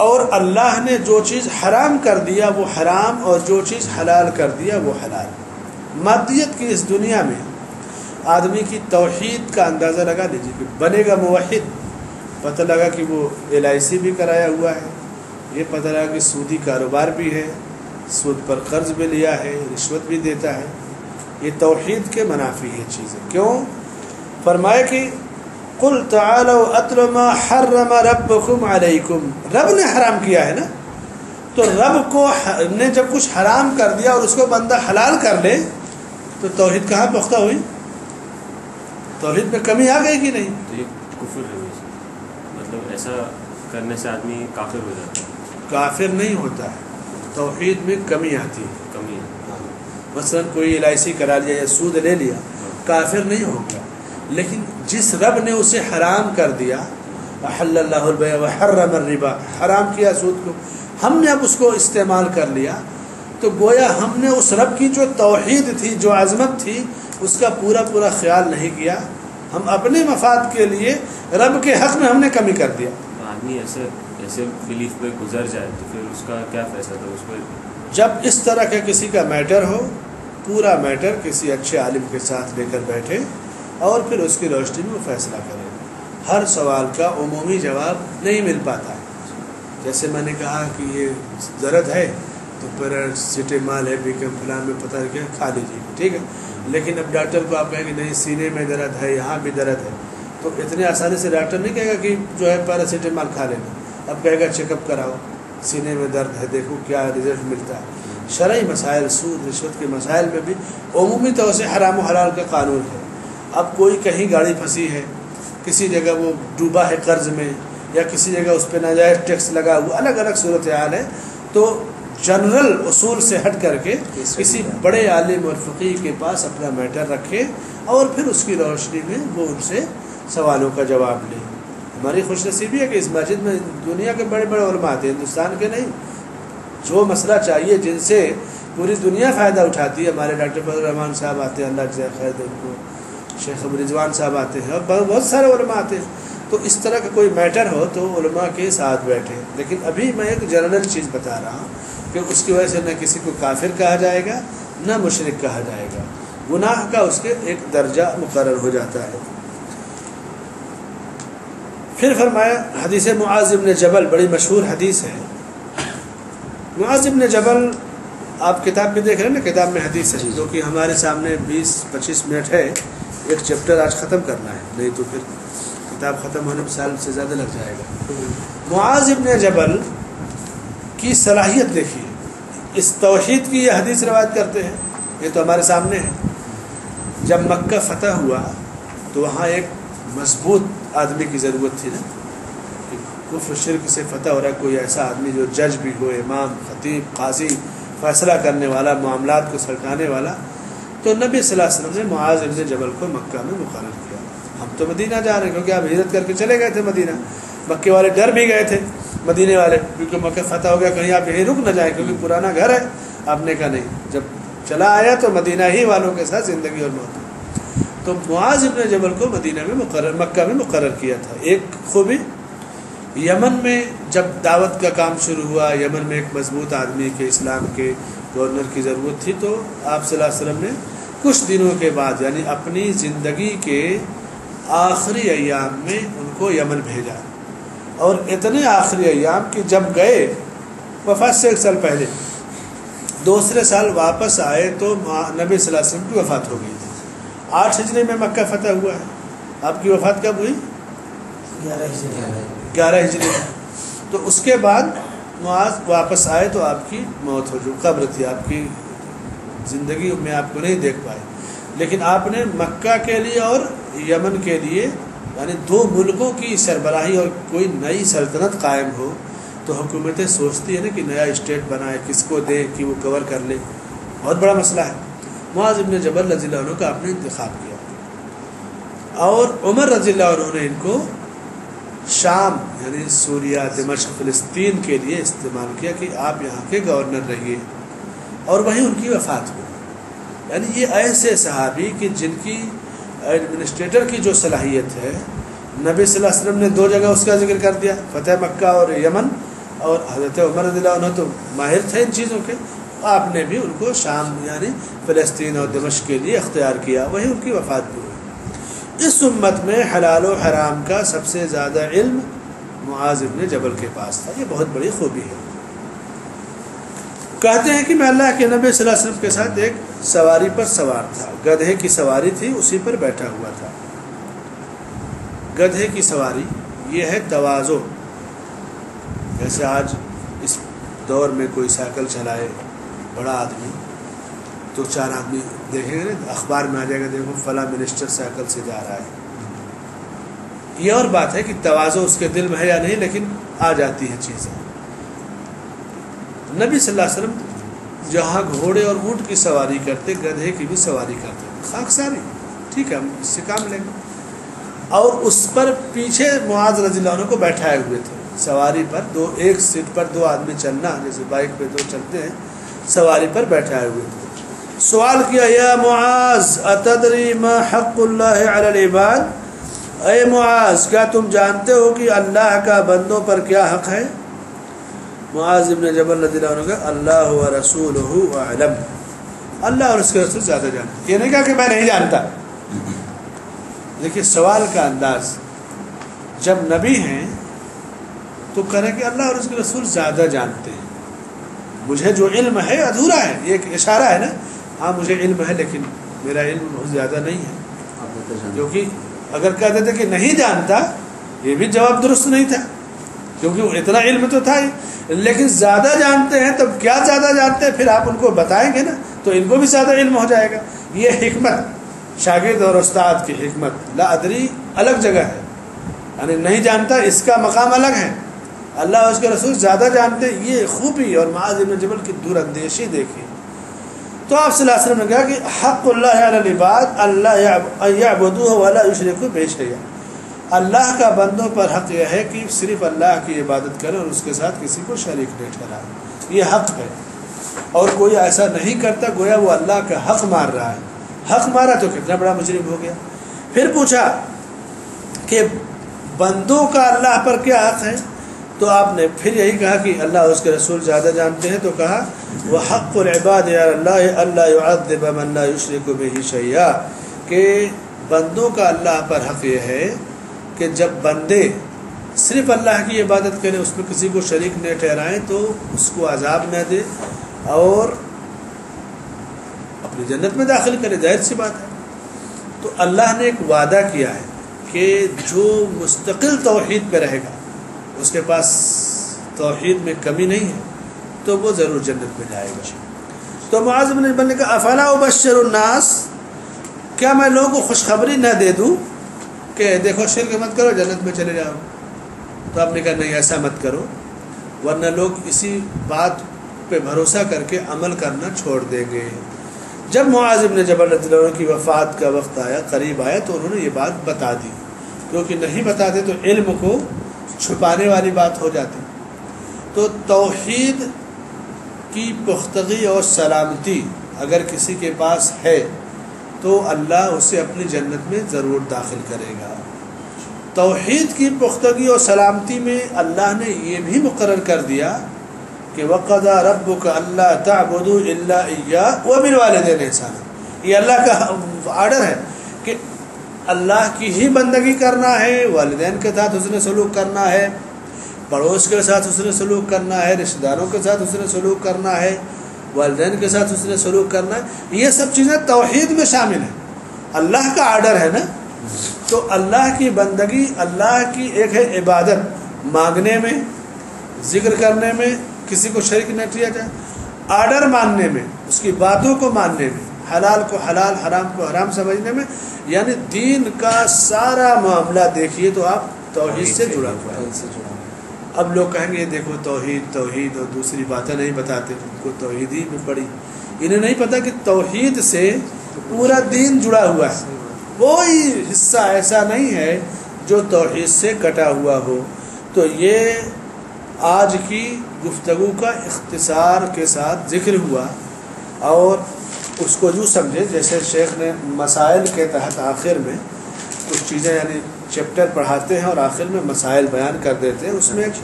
اور اللہ نے جو چیز حرام کر دیا وہ حرام، اور جو چیز حلال کر دیا وہ حلال۔ مادیت کی اس دنیا میں آدمی کی توحید کا اندازہ لگا لیجیے کہ بنے گا موحد، پتہ لگا کہ وہ LIC بھی کرایا ہوا ہے، یہ پتہ لگا کہ سودی کاروبار بھی ہے، سود پر قرض بھی لیا ہے، رشوت بھی دیتا ہے۔ یہ توحید کے منافی ہے چیزیں۔ کیوں؟ فرمایا کہ قُلْ تَعَالَوْا أَتْلُ مَا حَرَّمَ رَبُّكُمْ عَلَيْكُمْ، رب نے حرام کیا ہے نا، تو رب کو نے جب کچھ حرام کر دیا اور اس کو بندہ حلال کر لے تو توحید کہاں پختہ ہوئی؟ توحید میں کمی آ گئی کہ نہیں؟ تو یہ کفر ہے، مطلب ایسا کرنے سے آدمی کافر ہو جاتا ہے؟ کافر نہیں ہوتا ہے، توحید میں کمی آتی ہے۔ کمی ہے۔ مثلا کوئی LIC کرا لیا یا سود لے لیا، کافر نہیں ہو گیا، لیکن جس رب نے اسے حرام کر دیا، احل اللہ البیع وحرم الربا، حرام کیا سود کو، ہم نے اب اس کو استعمال کر لیا، تو گویا ہم نے اس رب کی جو توحید تھی، جو عظمت تھی، اس کا پورا خیال نہیں کیا، ہم اپنے مفاد کے لیے رب کے حق میں ہم نے کمی کر دیا۔ آدمی ایسے بلیف پہ گزر جائے تو پھر اس کا کیا فیصلہ تھا؟ اس پہ جب اس طرح کا کسی کا میٹر ہو، پورا میٹر کسی اچھے عالم کے ساتھ لے کر بیٹھے اور پھر اس کی روشنی میں وہ فیصلہ کرے۔ ہر سوال کا عمومی جواب نہیں مل پاتا ہے۔ جیسے میں نے کہا کہ یہ درد ہے تو پیراسیٹامول ہے، بیکم فلان میں پتہ کیا کھا لیجیے، ٹھیک ہے، لیکن اب ڈاکٹر کو آپ کہیں کہ نہیں سینے میں درد ہے، یہاں بھی درد ہے، تو اتنے آسانی سے ڈاکٹر نہیں کہے گا کہ جو ہے پیراسیٹامول کھا لینا، اب کہے گا چیک اپ کراؤ، سینے میں درد ہے، دیکھو کیا رزلٹ ملتا ہے۔ شرعی مسائل، سود رشوت کے مسائل میں بھی عمومی طور سے حرام و حلال کا قانون ہے۔ اب کوئی کہیں گاڑی پھنسی ہے، کسی جگہ وہ ڈوبا ہے قرض میں، یا کسی جگہ اس پہ ناجائز ٹیکس لگا ہوا، الگ الگ صورتحال ہے، تو جنرل اصول سے ہٹ کر کے کسی بڑے عالم اور فقیہ کے پاس اپنا میٹر رکھے اور پھر اس کی روشنی میں وہ ان سے سوالوں کا جواب لے۔ ہماری خوش نصیبی ہے کہ اس مسجد میں دنیا کے بڑے بڑے علماء آتے ہیں، ہندوستان کے نہیں، جو مسئلہ چاہیے جن سے پوری دنیا فائدہ اٹھاتی ہے۔ ہمارے ڈاکٹر فضل الرحمان صاحب آتے ہیں، اللہ جزائے خیر دے ان کو، شیخ ابو رضوان صاحب آتے ہیں، اور بہت سارے علماء آتے ہیں۔ تو اس طرح کا کوئی میٹر ہو تو علماء کے ساتھ بیٹھے، لیکن ابھی میں ایک جنرل چیز بتا رہا ہوں کہ اس کی وجہ سے نہ کسی کو کافر کہا جائے گا نہ مشرک کہا جائے گا، گناہ کا اس کے ایک درجہ مقرر ہو جاتا ہے۔ پھر فرمایا حدیث معاذ بن جبل، بڑی مشہور حدیث ہے۔ معاذ بن جبل آپ کتاب میں دیکھ رہے ہیں نا، کتاب میں حدیث ہے جو کہ ہمارے سامنے 20-25 منٹ ہے، ایک چیپٹر آج ختم کرنا ہے، نہیں تو پھر کتاب ختم ہونے میں سال سے زیادہ لگ جائے گا۔ معاذ ابن جبل کی صلاحیت دیکھیے. اس توحید کی یہ حدیث روایت کرتے ہیں, یہ تو ہمارے سامنے ہے. جب مکہ فتح ہوا تو وہاں ایک مضبوط آدمی کی ضرورت تھی نا, کہ کفر شرک سے فتح ہو رہا ہے, کوئی ایسا آدمی جو جج بھی ہو, امام, خطیب, قاضی, فیصلہ کرنے والا, معاملات کو سلٹانے والا. تو نبی صلی اللہ علیہ وسلم نے معاذ ابن جبل کو مکہ میں مقرر کیا. ہم تو مدینہ جا رہے ہیں کیونکہ آپ ہجرت کر کے چلے گئے تھے مدینہ. مکے والے ڈر بھی گئے تھے مدینے والے, کیونکہ مکہ فتح ہو گیا, کہیں آپ یہیں رک نہ جائیں کیونکہ پرانا گھر ہے. آپ نے کہا نہیں, جب چلا آیا تو مدینہ ہی والوں کے ساتھ زندگی اور موت. تو معاذ ابن جبل کو مدینہ میں مکہ میں مقرر کیا تھا. ایک خوبی, یمن میں جب دعوت کا کام شروع ہوا, یمن میں ایک مضبوط آدمی کے اسلام کے گورنر کی ضرورت تھی, تو آپ صلی اللہ علیہ وسلم نے کچھ دنوں کے بعد یعنی اپنی زندگی کے آخری ایام میں ان کو یمن بھیجا. اور اتنے آخری ایام کہ جب گئے وفات سے 1 سال پہلے, دوسرے سال واپس آئے تو نبی صلی اللہ علیہ وسلم کی وفات ہو گئی تھی. 8 ہجری میں مکہ فتح ہوا ہے. آپ کی وفات کب ہوئی؟ 11 ہجری. تو اس کے بعد معاذ واپس آئے تو آپ کی موت ہو, جو قبر تھی آپ کی زندگی میں آپ کو نہیں دیکھ پائے. لیکن آپ نے مکہ کے لیے اور یمن کے لیے یعنی 2 ملکوں کی سربراہی, اور کوئی نئی سلطنت قائم ہو تو حکومتیں سوچتی ہیں نا کہ نیا اسٹیٹ بنائے, کس کو دیں کہ وہ کور کر لے. بہت بڑا مسئلہ ہے. معاذ ابن جبل رضی اللہ عنہ کا آپ نے انتخاب کیا, اور عمر رضی اللہ عنہ نے ان کو شام یعنی سوریہ, دمشق, فلسطین کے لیے استعمال کیا کہ آپ یہاں کے گورنر رہیے, اور وہیں ان کی وفات ہوئی. یعنی یہ ایسے صحابی کہ جن کی ایڈمنسٹریٹر کی جو صلاحیت ہے, نبی صلی اللہ علیہ وسلم نے 2 جگہ اس کا ذکر کر دیا, فتح مکہ اور یمن, اور حضرت عمر رضی اللہ عنہ تو ماہر تھے ان چیزوں کے, آپ نے بھی ان کو شام یعنی فلسطین اور دمشق کے لیے اختیار کیا, وہیں ان کی وفات بھی ہوئی. اس امت میں حلال و حرام کا سب سے زیادہ علم معاذ ابن جبل کے پاس تھا. یہ بہت بڑی خوبی ہے. کہتے ہیں کہ میں اللہ کے نبی صلی اللہ علیہ وسلم کے ساتھ ایک سواری پر سوار تھا, گدھے کی سواری تھی, اسی پر بیٹھا ہوا تھا. گدھے کی سواری یہ ہے تواضع. جیسے آج اس دور میں کوئی سائیکل چلائے بڑا آدمی تو 4 آدمی دیکھیں گے نا, اخبار میں آ جائے گا, دیکھو فلاں منسٹر سائیکل سے جا رہا ہے. یہ اور بات ہے کہ تواضع اس کے دل میں ہے یا نہیں, لیکن آ جاتی ہے چیزیں. نبی صلی اللہ علیہ وسلم جہاں گھوڑے اور اونٹ کی سواری کرتے, گدھے کی بھی سواری کرتے. خاکساری, ٹھیک ہے, ہم اس سے کام لیں گے. اور اس پر پیچھے معاذ رضی اللہ عنہ کو بیٹھائے ہوئے تھے سواری پر. 1 سیٹ پر 2 آدمی چلنا, جیسے بائک پہ 2 چلتے ہیں, سواری پر بیٹھائے ہوئے تھے. سوال کیا, یا معاذ اتدری ما حق اللہ علی العباد, اے معاذ کیا تم جانتے ہو کہ اللہ کا بندوں پر کیا حق ہے؟ معاذ ابن جبل رضی اللہ عنہ کا اللہ و رسولہ اعلم, اللہ اور اس کے رسول زیادہ جانتے. یہ نہیں کہا کہ میں نہیں جانتا. دیکھیے سوال کا انداز, جب نبی ہیں تو کریں کہ اللہ اور اس کے رسول زیادہ جانتے ہیں, مجھے جو علم ہے ادھورا ہے. یہ ایک اشارہ ہے نا, ہاں مجھے علم ہے لیکن میرا علم بہت زیادہ نہیں ہے. کیونکہ اگر کہہ دیتے کہ نہیں جانتا, یہ بھی جواب درست نہیں تھا, کیونکہ اتنا علم تو تھا ہی. لیکن زیادہ جانتے ہیں, تب کیا زیادہ جانتے ہیں, پھر آپ ان کو بتائیں گے نا تو ان کو بھی زیادہ علم ہو جائے گا. یہ حکمت, شاگرد اور استاد کی حکمت. لا ادری الگ جگہ ہے, یعنی نہیں جانتا اس کا مقام الگ ہے, اللہ اور اس کے رسول زیادہ جانتے. یہ خوبی اور معاذ ابن جبل کی دور اندیشی دیکھی. تو آپ صلی اللہ علیہ وسلم نے کہا کہ حق اللہ علی العباد اللہ یعبدوہ ولا یشرکوا بہ شیئا, اللہ کا بندوں پر حق یہ ہے کہ صرف اللہ کی عبادت کریں اور اس کے ساتھ کسی کو شریک نہیں ٹھہرائیں. یہ حق ہے, اور کوئی ایسا نہیں کرتا گویا وہ اللہ کا حق مار رہا ہے. حق مارا تو کتنا بڑا مجرم ہو گیا. پھر پوچھا کہ بندوں کا اللہ پر کیا حق ہے, تو آپ نے پھر یہی کہا کہ اللہ اور اس کے رسول زیادہ جانتے ہیں. تو کہا وہ حق العباد یا اللہ اللہ يعذب من لا يشرك به شيئا, کہ بندوں کا اللہ پر حق یہ ہے کہ جب بندے صرف اللہ کی عبادت کریں, اس میں کسی کو شریک نہ ٹھہرائیں, تو اس کو عذاب نہ دے اور اپنی جنت میں داخل کرے. ظاہر سی بات ہے. تو اللہ نے ایک وعدہ کیا ہے کہ جو مستقل توحید پہ رہے گا, اس کے پاس توحید میں کمی نہیں ہے تو وہ ضرور جنت میں جائے گا. تو معاذ بن جبل نے کہا افلا ابشر الناس، کیا میں لوگوں کو خوشخبری نہ دے دوں کہ دیکھو شرک مت کرو جنت میں چلے جاؤ. تو آپ نے کہا نہیں ایسا مت کرو ورنہ لوگ اسی بات پہ بھروسہ کر کے عمل کرنا چھوڑ دیں گے. جب معاذ بن جبل رضی اللہ عنہ کی وفات کا وقت آیا، قریب آیا، تو انہوں نے یہ بات بتا دی، کیونکہ نہیں بتاتے تو علم کو چھپانے والی بات ہو جاتی. تو توحید کی پختگی اور سلامتی اگر کسی کے پاس ہے تو اللہ اسے اپنی جنت میں ضرور داخل کرے گا. توحید کی پختگی اور سلامتی میں اللہ نے یہ بھی مقرر کر دیا کہ وَقَضَىٰ رَبُّكَ أَلَّا تَعْبُدُوا إِلَّا إِيَّاهُ وَبِالْوَالِدَيْنِ إِحْسَانًا. یہ اللہ کا آرڈر ہے کہ اللہ کی ہی بندگی کرنا ہے، والدین کے ساتھ حسن سلوک کرنا ہے، پڑوس کے ساتھ حسن سلوک کرنا ہے، رشتہ داروں کے ساتھ حسن سلوک کرنا ہے، والدین کے ساتھ حسن سلوک کرنا ہے. یہ سب چیزیں توحید میں شامل ہیں، اللہ کا آرڈر ہے نا. تو اللہ کی بندگی، اللہ کی ایک ہے عبادت، مانگنے میں، ذکر کرنے میں کسی کو شریک نہ کیا جائے، آرڈر ماننے میں، اس کی باتوں کو ماننے میں، حلال کو حلال، حرام کو حرام سمجھنے میں، یعنی دین کا سارا معاملہ دیکھیے تو آپ توحید سے جڑا ہوا ہے. اب لوگ کہیں گے دیکھو توحید توحید اور دوسری باتیں نہیں بتاتے، ان کو توحید ہی میں پڑی. انہیں نہیں پتہ کہ توحید سے پورا دین جڑا ہوا ہے، کوئی حصہ ایسا نہیں ہے جو توحید سے کٹا ہوا ہو. تو یہ آج کی گفتگو کا اختصار کے ساتھ ذکر ہوا، اور اس کو یوں سمجھے جیسے شیخ نے مسائل کے تحت آخر میں کچھ چیزیں، یعنی چیپٹر پڑھاتے ہیں اور آخر میں مسائل بیان کر دیتے ہیں، اس میں ایک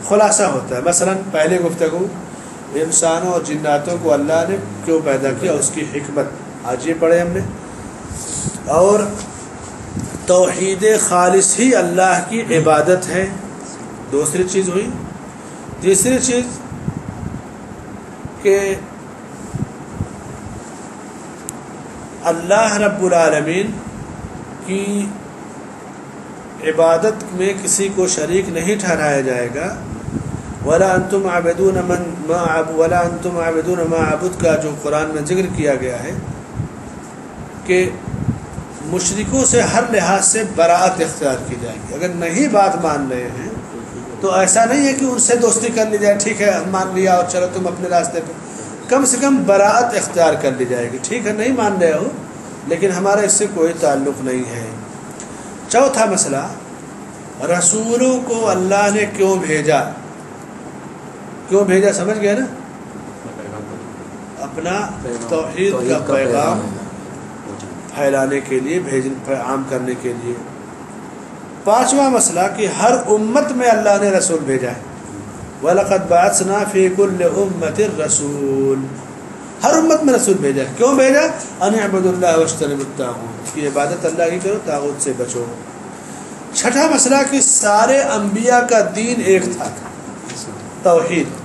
خلاصہ ہوتا ہے. مثلا پہلے گفتگو انسانوں اور جناتوں کو اللہ نے کیوں پیدا کیا، اس کی حکمت آج یہ پڑھے ہم نے. اور توحید خالص ہی اللہ کی عبادت ہے، دوسری چیز ہوئی. تیسری چیز کہ اللہ رب العالمین کی عبادت میں کسی کو شریک نہیں ٹھہرایا جائے گا. وَلَا أَنْتُمْ عَابِدُونَ وَلَا أَنْتُمْ عَابِدُونَ مَا عَبُدْ کا جو قرآن میں ذکر کیا گیا ہے کہ مشرکوں سے ہر لحاظ سے براءت اختیار کی جائے گی. اگر نہیں بات مان رہے ہیں تو ایسا نہیں ہے کہ ان سے دوستی کر لی جائے، ٹھیک ہے مان لیا اور چلو تم اپنے راستے پہ، کم سے کم براءت اختیار کر لی جائے گی. ٹھیک ہے نہیں مان رہے ہو لیکن ہمارا اس سے کوئی تعلق نہیں ہے. چوتھا مسئلہ، رسولوں کو اللہ نے کیوں بھیجا؟ کیوں بھیجا سمجھ گئے نا؟ اپنا توحید کا پیغام پھیلانے کے لیے، عام کرنے کے لیے. پانچواں مسئلہ کہ ہر امت میں اللہ نے رسول بھیجا ہے. وَلَقَدْ بَعَثْنَا فِي كُلِّ أُمَّةٍ رَسُولٍ، ہر امت میں رسول بھیجا ہے. کیوں بھیجا؟ أَنِ اعْبُدُوا اللَّهَ وَاجْتَنِبُوا الطَّاغُوتَ، کی عبادت اللہ کی کرو، طاغوت سے بچو. چھٹا مسئلہ کہ سارے انبیاء کا دین ایک تھا، توحید.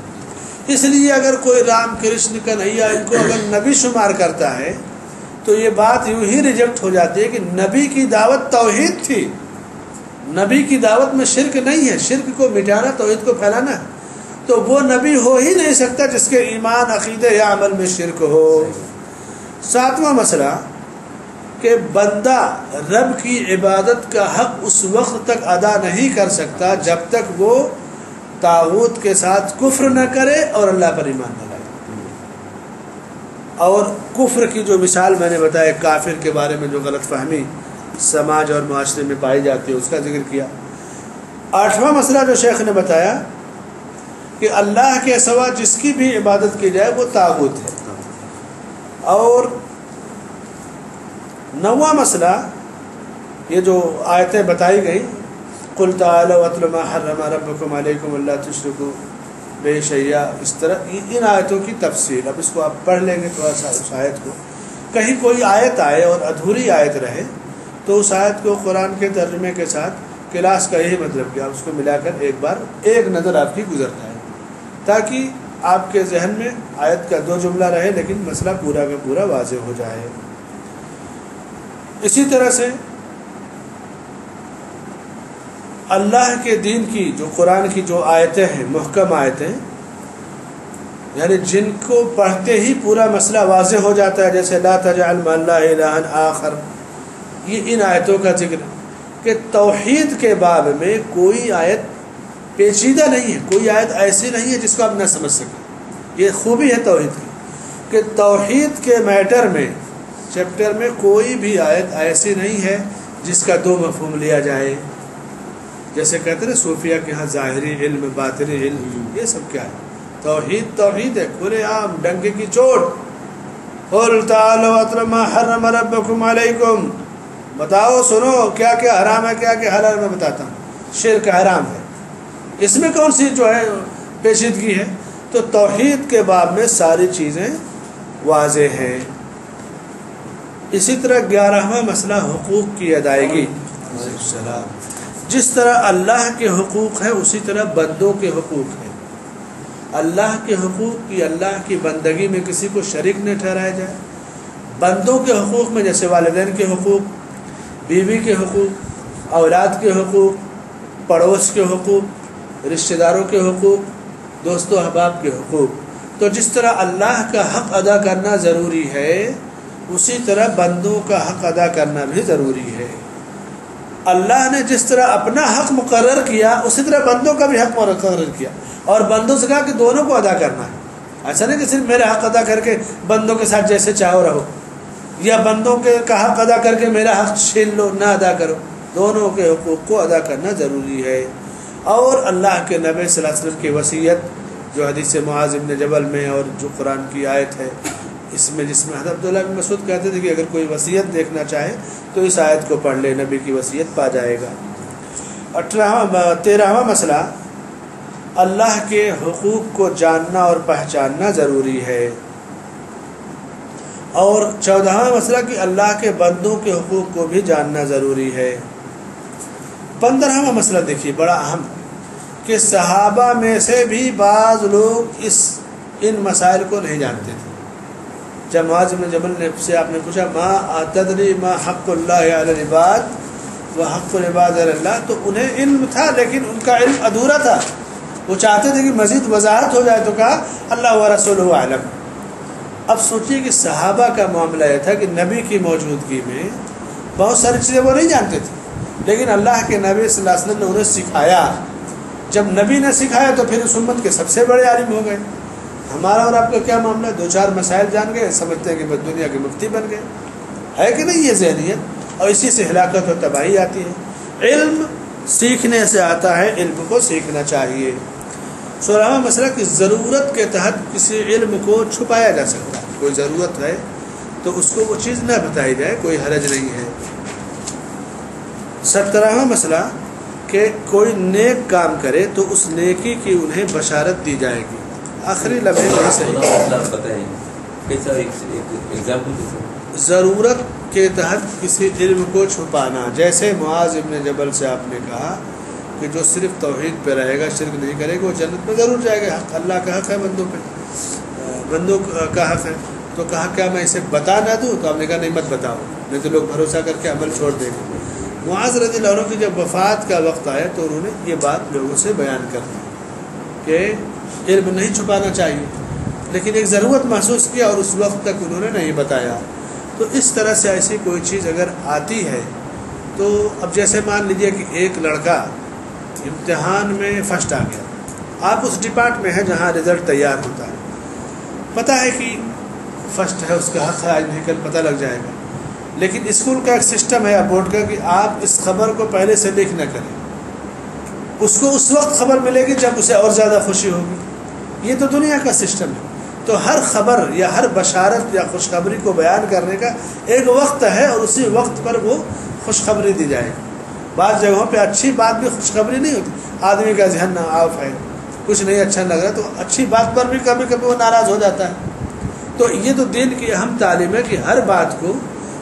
اس لیے اگر کوئی رام کرشن کنہیا ان کو اگر نبی شمار کرتا ہے تو یہ بات یوں ہی ریجیکٹ ہو جاتی ہے کہ نبی کی دعوت توحید تھی. نبی کی دعوت میں شرک نہیں ہے، شرک کو مٹانا، توحید کو پھیلانا ہے. تو وہ نبی ہو ہی نہیں سکتا جس کے ایمان، عقیدے یا عمل میں شرک ہو. ساتواں مسئلہ کہ بندہ رب کی عبادت کا حق اس وقت تک ادا نہیں کر سکتا جب تک وہ طاغوت کے ساتھ کفر نہ کرے اور اللہ پر ایمان نہ لائے. اور کفر کی جو مثال میں نے بتایا، کافر کے بارے میں جو غلط فہمی سماج اور معاشرے میں پائی جاتی ہے، اس کا ذکر کیا. آٹھواں مسئلہ جو شیخ نے بتایا کہ اللہ کے سوا جس کی بھی عبادت کی جائے وہ طاغوت ہے. اور نواں مسئلہ یہ جو آیتیں بتائی گئی، قُلْ تَعَالَوْا وَاتْلُوا مَا حَرَّمَ رَبُّكُمْ عَلَيْكُمْ أَلَّا تُشْرِكُوا بِهِ شَيْئًا، اس طرح ان آیتوں کی تفصیل. اب اس کو آپ پڑھ لیں گے تھوڑا سا اس آیت کو. کہیں کوئی آیت آئے اور ادھوری آیت رہے تو اس آیت کو قرآن کے ترجمے کے ساتھ، کلاس کا یہی مطلب کہ آپ اس کو ملا کر ایک بار ایک نظر آپ کی گزر جائے، تاکہ آپ کے ذہن میں آیت کا دو جملہ رہے لیکن مسئلہ پورا کا پورا واضح ہو جائے. اسی طرح سے اللہ کے دین کی جو قرآن کی جو آیتیں ہیں محکم آیتیں یعنی جن کو پڑھتے ہی پورا مسئلہ واضح ہو جاتا ہے جیسے لا تجعل مع اللہ الہا آخر یہ ان آیتوں کا ذکر کہ توحید کے باب میں کوئی آیت پیچیدہ نہیں ہے کوئی آیت ایسی نہیں ہے جس کو آپ نہ سمجھ سکیں یہ خوبی ہے توحید کی کہ توحید کے میٹر میں چیپٹر میں کوئی بھی آیت ایسی نہیں ہے جس کا دو مفہوم لیا جائے جیسے کہتے ہیں صوفیہ کے ہاں ظاہری علم باطنی علم یہ سب کیا ہے توحید ہے کھلے عام ڈنگے کی چوٹ قل تعالوا اتل ما حرم ربکم علیکم بتاؤ سنو کیا کیا حرام ہے کیا کیا حلال میں بتاتا ہوں شرک حرام ہے اس میں کون سی جو ہے پیچیدگی ہے تو توحید کے باب میں ساری چیزیں واضح ہیں اسی طرح 11واں مسئلہ حقوق کی ادائیگی جس طرح اللہ کے حقوق ہیں اسی طرح بندوں کے حقوق ہیں اللہ کے حقوق کی اللہ کی بندگی میں کسی کو شریک نہ ٹھہرایا جائے بندوں کے حقوق میں جیسے والدین کے حقوق بیوی کے حقوق اولاد کے حقوق پڑوس کے حقوق رشتہ داروں کے حقوق دوست و احباب کے حقوق تو جس طرح اللہ کا حق ادا کرنا ضروری ہے اسی طرح بندوں کا حق ادا کرنا بھی ضروری ہے اللہ نے جس طرح اپنا حق مقرر کیا اسی طرح بندوں کا بھی حق مقرر کیا اور بندوں سے کہا کہ دونوں کو ادا کرنا ہے ایسا نہیں کہ صرف میرا حق ادا کر کے بندوں کے ساتھ جیسے چاہو رہو یا بندوں کے کا حق ادا کر کے میرا حق چھین لو نہ ادا کرو دونوں کے حقوق کو ادا کرنا ضروری ہے اور اللہ کے نبی صلی اللہ علیہ وسلم کی وصیت جو حدیث معاذ بن جبل میں اور جو قرآن کی آیت ہے اس میں جس میں حضرت عبداللہ بن مسعود کہتے تھے کہ اگر کوئی وصیت دیکھنا چاہے تو اس آیت کو پڑھ لے نبی کی وصیت پا جائے گا 13واں مسئلہ اللہ کے حقوق کو جاننا اور پہچاننا ضروری ہے اور 14واں مسئلہ کہ اللہ کے بندوں کے حقوق کو بھی جاننا ضروری ہے 15واں مسئلہ دیکھیے بڑا اہم کہ صحابہ میں سے بھی بعض لوگ ان مسائل کو نہیں جانتے تھے جب معاذ بن جبل نے سے آپ نے پوچھا ما تدری ما حق اللہ علی العباد و حق العباد علی اللہ تو انہیں علم تھا لیکن ان کا علم ادھورا تھا وہ چاہتے تھے کہ مزید وضاحت ہو جائے تو کہا اللہ و رسولہ اعلم اب سوچیے کہ صحابہ کا معاملہ یہ تھا کہ نبی کی موجودگی میں بہت ساری چیزیں وہ نہیں جانتے تھے لیکن اللہ کے نبی صلی اللہ علیہ وسلم نے انہیں سکھایا جب نبی نے سکھایا تو پھر اس امت کے سب سے بڑے عالم ہو گئے ہمارا اور آپ کا کیا معاملہ ہے 2-4 مسائل جان گئے سمجھتے ہیں کہ بس دنیا کے مفتی بن گئے ہے کہ نہیں یہ ذہنیت اور اسی سے ہلاکت اور تباہی آتی ہے علم سیکھنے سے آتا ہے علم کو سیکھنا چاہیے 16واں مسئلہ کہ ضرورت کے تحت کسی علم کو چھپایا جا سکتا ہے کوئی ضرورت ہے تو اس کو وہ چیز نہ بتائی جائے کوئی حرج نہیں ہے 17واں مسئلہ کہ کوئی نیک کام کرے تو اس نیکی کی انہیں بشارت دی جائے گی آخری لمحے نہیں صحیح ضرورت کے تحت کسی علم کو چھپانا جیسے معاذ ابن جبل سے آپ نے کہا کہ جو صرف توحید پہ رہے گا شرک نہیں کرے گا وہ جنت میں ضرور جائے گا حق اللہ کا حق ہے بندوں پہ بندوں کا حق ہے تو کہا کیا میں اسے بتا نہ دوں تو آپ نے کہا نہیں مت بتاؤ نہیں تو لوگ بھروسہ کر کے عمل چھوڑ دیں گے معاذ رضی اللہ عنہ کی جب وفات کا وقت آیا تو انہوں نے یہ بات لوگوں سے بیان کر دی کہ علم نہیں چھپانا چاہیے لیکن ایک ضرورت محسوس کیا اور اس وقت تک انہوں نے نہیں بتایا تو اس طرح سے ایسی کوئی چیز اگر آتی ہے تو اب جیسے مان لیجئے کہ ایک لڑکا امتحان میں فرسٹ آ گیا آپ اس ڈپارٹ میں ہیں جہاں رزلٹ تیار ہوتا ہے پتہ ہے کہ فرسٹ ہے اس کا حق ہے آج نہیں کل پتہ لگ جائے گا لیکن اسکول کا ایک سسٹم ہے یا بورڈ کا کہ آپ اس خبر کو پہلے سے لیک نہ کریں اس کو اس وقت خبر ملے گی جب اسے اور زیادہ خوشی ہوگی یہ تو دنیا کا سسٹم ہے تو ہر خبر یا ہر بشارت یا خوشخبری کو بیان کرنے کا ایک وقت ہے اور اسی وقت پر وہ خوشخبری دی جائے گی بعض جگہوں پہ اچھی بات بھی خوشخبری نہیں ہوتی آدمی کا ذہن نہ آف ہے کچھ نہیں اچھا لگ رہا تو اچھی بات پر بھی کبھی کبھی وہ ناراض ہو جاتا ہے تو یہ تو دین کی اہم تعلیم ہے کہ ہر بات کو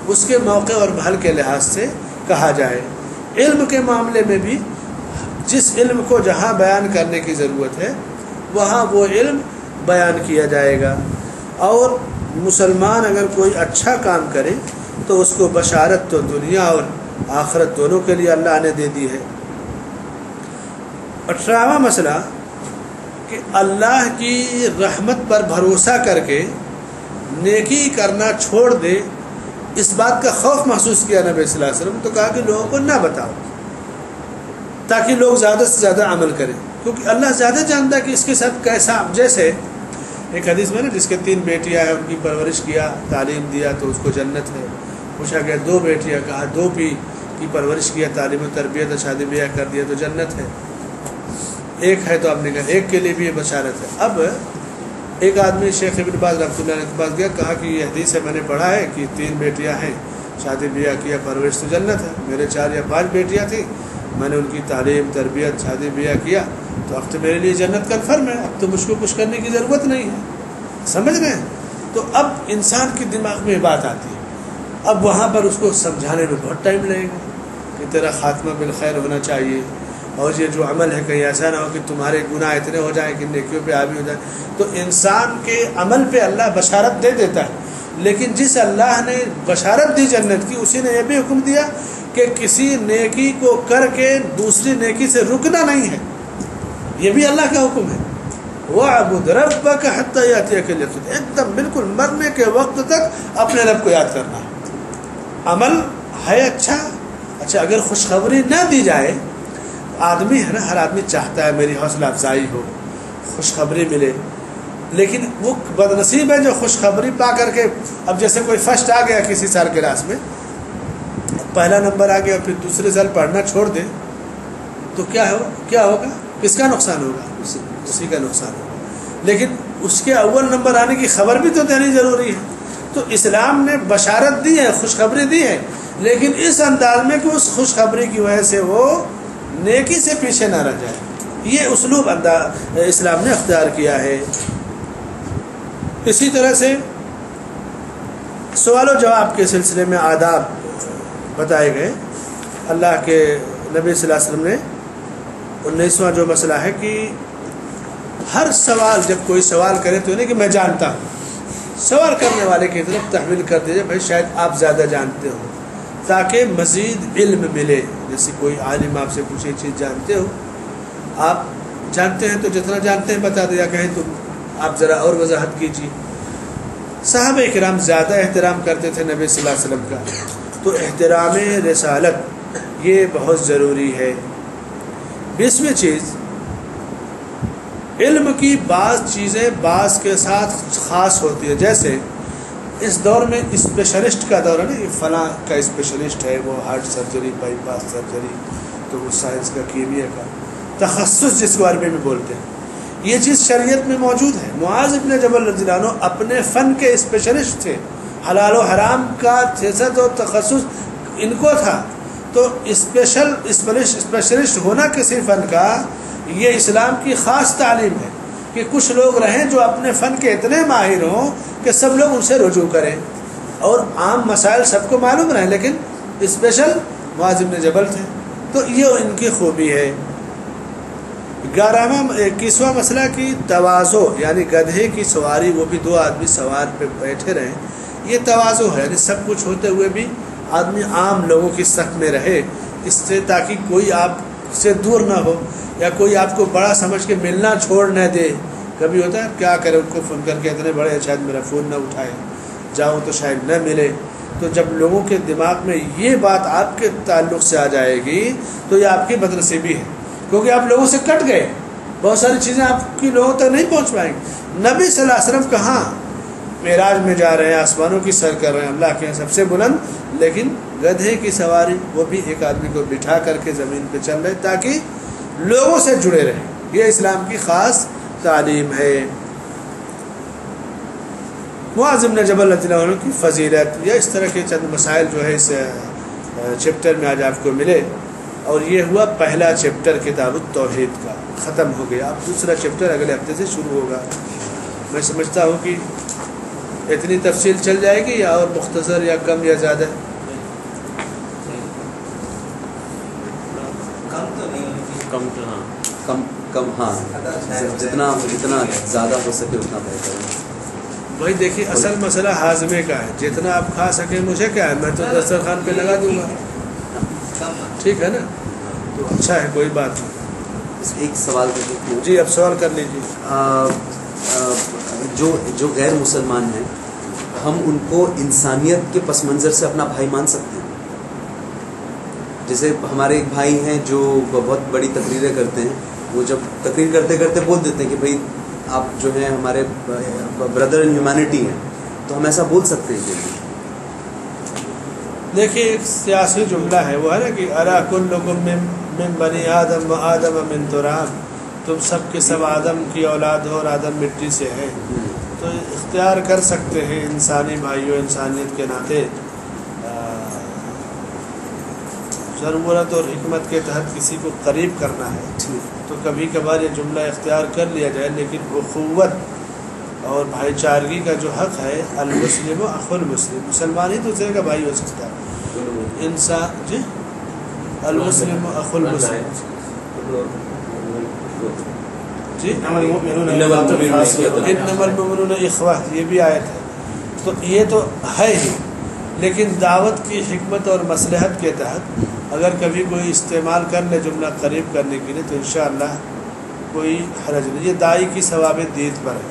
اس کے موقع اور محل کے لحاظ سے کہا جائے علم کے معاملے میں بھی جس علم کو جہاں بیان کرنے کی ضرورت ہے وہاں وہ علم بیان کیا جائے گا اور مسلمان اگر کوئی اچھا کام کرے تو اس کو بشارت تو دنیا اور آخرت دونوں کے لیے اللہ نے دے دی ہے 18واں مسئلہ کہ اللہ کی رحمت پر بھروسہ کر کے نیکی کرنا چھوڑ دے، اس بات کا خوف محسوس کیا نبی صلی اللہ علیہ وسلم، تو کہا کہ لوگوں کو نہ بتاؤ تاکہ لوگ زیادہ سے زیادہ عمل کریں، کیونکہ اللہ زیادہ جانتا ہے کہ اس کے ساتھ کیسا. جیسے ایک حدیث میں نا جس کے 3 بیٹیاں ہیں، ان کی پرورش کیا، تعلیم دیا تو اس کو جنت ہے. پوچھا گیا 2 بیٹیاں، کہا 2 کی پرورش کیا، تعلیم و تربیت اور شادی بیاہ کر دیا تو جنت ہے. ایک ہے تو آپ نے کہا ایک کے لیے بھی یہ بشارت ہے. اب ایک آدمی شیخ ابن باز رحمۃ اللہ علیہ کے پاس گیا، کہا کہ یہ حدیث ہے میں نے پڑھا ہے کہ 3 بیٹیاں ہیں، شادی بیاہ کیا، پرورش تو جنت ہے. میرے 4 یا 5 بیٹیاں تھیں، میں نے ان کی تعلیم تربیت شادی بیاہ کیا تو اب تو میرے لیے جنت کنفرم ہے، اب تو مجھ کو کچھ کرنے کی ضرورت نہیں ہے. سمجھ رہے ہیں؟ تو اب انسان کے دماغ میں یہ بات آتی ہے. اب وہاں پر اس کو سمجھانے میں بہت ٹائم لگے گا کہ تیرا خاتمہ بالخیر ہونا چاہیے، اور یہ جو عمل ہے کہیں ایسا نہ ہو کہ تمہارے گناہ اتنے ہو جائیں کہ نیکیوں پہ حاوی ہو جائے. تو انسان کے عمل پہ اللہ بشارت دے دیتا ہے، لیکن جس اللہ نے بشارت دی جنت کی، اسی نے یہ بھی حکم دیا کہ کسی نیکی کو کر کے دوسری نیکی سے رکنا نہیں ہے. یہ بھی اللہ کا حکم ہے. وَاعْبُدْ رَبَّكَ حَتَّى يَأْتِيَكَ الْيَقِينُ، ایک دم بالکل مرنے کے وقت تک اپنے رب کو یاد کرنا ہے. عمل ہے اچھا اگر خوشخبری نہ دی جائے، آدمی ہے نا، ہر آدمی چاہتا ہے میری حوصلہ افزائی ہو، خوشخبری ملے، لیکن وہ بدنصیب ہے جو خوشخبری پا کر کے، اب جیسے کوئی فرسٹ آ گیا کسی سال کلاس میں، پہلا نمبر آ گیا، پھر دوسرے سال پڑھنا چھوڑ دے تو کیا ہوگا؟ کس کا نقصان ہوگا؟ اسی کا نقصان ہوگا. لیکن اس کے اول نمبر آنے کی خبر بھی تو دینی ضروری ہے. تو اسلام نے بشارت دی ہے، خوشخبری دی ہے، لیکن اس انداز میں کہ اس خوشخبری کی وجہ سے وہ نیکی سے پیچھے نہ رہ جائے. یہ اسلوب اسلام نے اختیار کیا ہے. اسی طرح سے سوال و جواب کے سلسلے میں آداب بتائے گئے. اللہ کے نبی صلی اللہ علیہ وسلم نے 19واں جو مسئلہ ہے کہ ہر سوال، جب کوئی سوال کرے تو نہیں کہ میں جانتا ہوں، سوال کرنے والے کی طرف تحویل کر دیجیے، بھائی شاید آپ زیادہ جانتے ہو، تاکہ مزید علم ملے. جیسے کوئی عالم آپ سے پوچھے چیز جانتے ہو، آپ جانتے ہیں تو جتنا جانتے ہیں بتا دیا، کہیں تو آپ ذرا اور وضاحت کیجیے. صحابہ کرام زیادہ احترام کرتے تھے نبی صلی اللہ علیہ وسلم کا، تو احترام رسالت یہ بہت ضروری ہے. 20ویں چیز، علم کی بعض چیزیں بعض کے ساتھ خاص ہوتی ہے. جیسے اس دور میں اسپیشلسٹ کا دور ہے نا، یہ فلاں کا اسپیشلسٹ ہے، وہ heart surgery, by pass surgery, تو وہ سائنس کا، کیمیا کا تخصص جس کو عربی میں بولتے ہیں، یہ چیز شریعت میں موجود ہے. معاذ ابن جبل رضی اللہ عنہ اپنے فن کے اسپیشلسٹ تھے، حلال و حرام کا سیاست و تخصص ان کو تھا. تو اسپیشلسٹ ہونا کسی فن کا یہ اسلام کی خاص تعلیم ہے کہ کچھ لوگ رہیں جو اپنے فن کے اتنے ماہر ہوں کہ سب لوگ ان سے رجوع کریں، اور عام مسائل سب کو معلوم رہیں، لیکن اسپیشل معاذ بن جبل تھے. تو یہ ان کی خوبی ہے. 21واں مسئلہ کی تواضع، یعنی گدھے کی سواری، وہ بھی 2 آدمی سوار پہ بیٹھے رہیں، یہ تواضع ہے. یعنی سب کچھ ہوتے ہوئے بھی آدمی عام لوگوں کی صف میں رہے، اس سے تاکہ کوئی آپ سے دور نہ ہو، یا کوئی آپ کو بڑا سمجھ کے ملنا چھوڑ نہ دے. کبھی ہوتا ہے کیا کرے، ان کو فون کر کے اتنے بڑے، شاید میرا فون نہ اٹھائے، جاؤں تو شاید نہ ملے. تو جب لوگوں کے دماغ میں یہ بات آپ کے تعلق سے آ جائے گی تو یہ آپ کی بدنصیبی ہے، کیونکہ آپ لوگوں سے کٹ گئے، بہت ساری چیزیں آپ کی لوگوں تک نہیں پہنچ پائیں گی. نبی صلی اللہ علیہ وسلم کہاں معراج میں جا رہے ہیں، آسمانوں کی سیر کر رہے ہیں، اللہ کے سب سے بلند، لیکن گدھے کی سواری، وہ بھی ایک آدمی کو بٹھا کر کے زمین پہ چل رہے تاکہ لوگوں سے جڑے رہیں. یہ اسلام کی خاص تعلیم ہے. معاذ بن جبل رضی اللہ عنہ کی فضیلت، یا اس طرح کے چند مسائل جو ہے اس چیپٹر میں آج آپ کو ملے. اور یہ ہوا پہلا چیپٹر کتاب التوحید کا، ختم ہو گیا. اب دوسرا چیپٹر اگلے ہفتے سے شروع ہوگا. میں سمجھتا ہوں کہ اتنی تفصیل چل جائے گی، یا اور مختصر، یا کم یا زیادہ؟ کم ہاں، جتنا زیادہ ہو سکے اتنا بہتر ہے. بھائی دیکھیے، اصل مسئلہ ہاضمے کا ہے. جتنا آپ کھا سکیں، مجھے کیا ہے، میں تو دسترخوان پہ لگا دوں گا، ٹھیک ہے نا؟ تو اچھا ہے، کوئی بات نہیں. ایک سوال پوچھوں جی اب سوال کر لیجیے. جو غیر مسلمان ہیں ہم ان کو انسانیت کے پس منظر سے اپنا بھائی مان سکتے ہیں؟ جیسے ہمارے ایک بھائی ہیں جو بہت بڑی تقریریں کرتے ہیں, وہ جب تقریر کرتے کرتے بول دیتے ہیں کہ بھائی آپ جو ہیں ہمارے بردر ان ہیومینٹی ہیں, تو ہم ایسا بول سکتے ہیں کہ دیکھیے ایک سیاسی جملہ ہے, وہ ہے نا کہ ارا کلکم من بنی آدم و آدم من تراب, تم سب کے سب آدم کی اولاد ہو اور آدم مٹی سے ہے. تو اختیار کر سکتے ہیں انسانی بھائیوں, انسانیت کے ناطے ضرورت اور حکمت کے تحت کسی کو قریب کرنا ہے تو کبھی کبھار یہ جملہ اختیار کر لیا جائے, لیکن اخوت اور بھائی چارگی کا جو حق ہے, المسلم و اخو المسلم, مسلمان ہی دوسرے کا بھائی ہو سکتا ہے انسان. جی المسلم و اخو المسلم, جی انما المؤمنون اخوہ, یہ بھی آیت ہے. تو یہ تو ہے ہی, لیکن دعوت کی حکمت اور مصلحت کے تحت اگر کبھی کوئی استعمال کر لے جملہ قریب کرنے کے لیے تو انشاءاللہ کوئی حرج نہیں. یہ داعی کی ثواب دید پر ہے.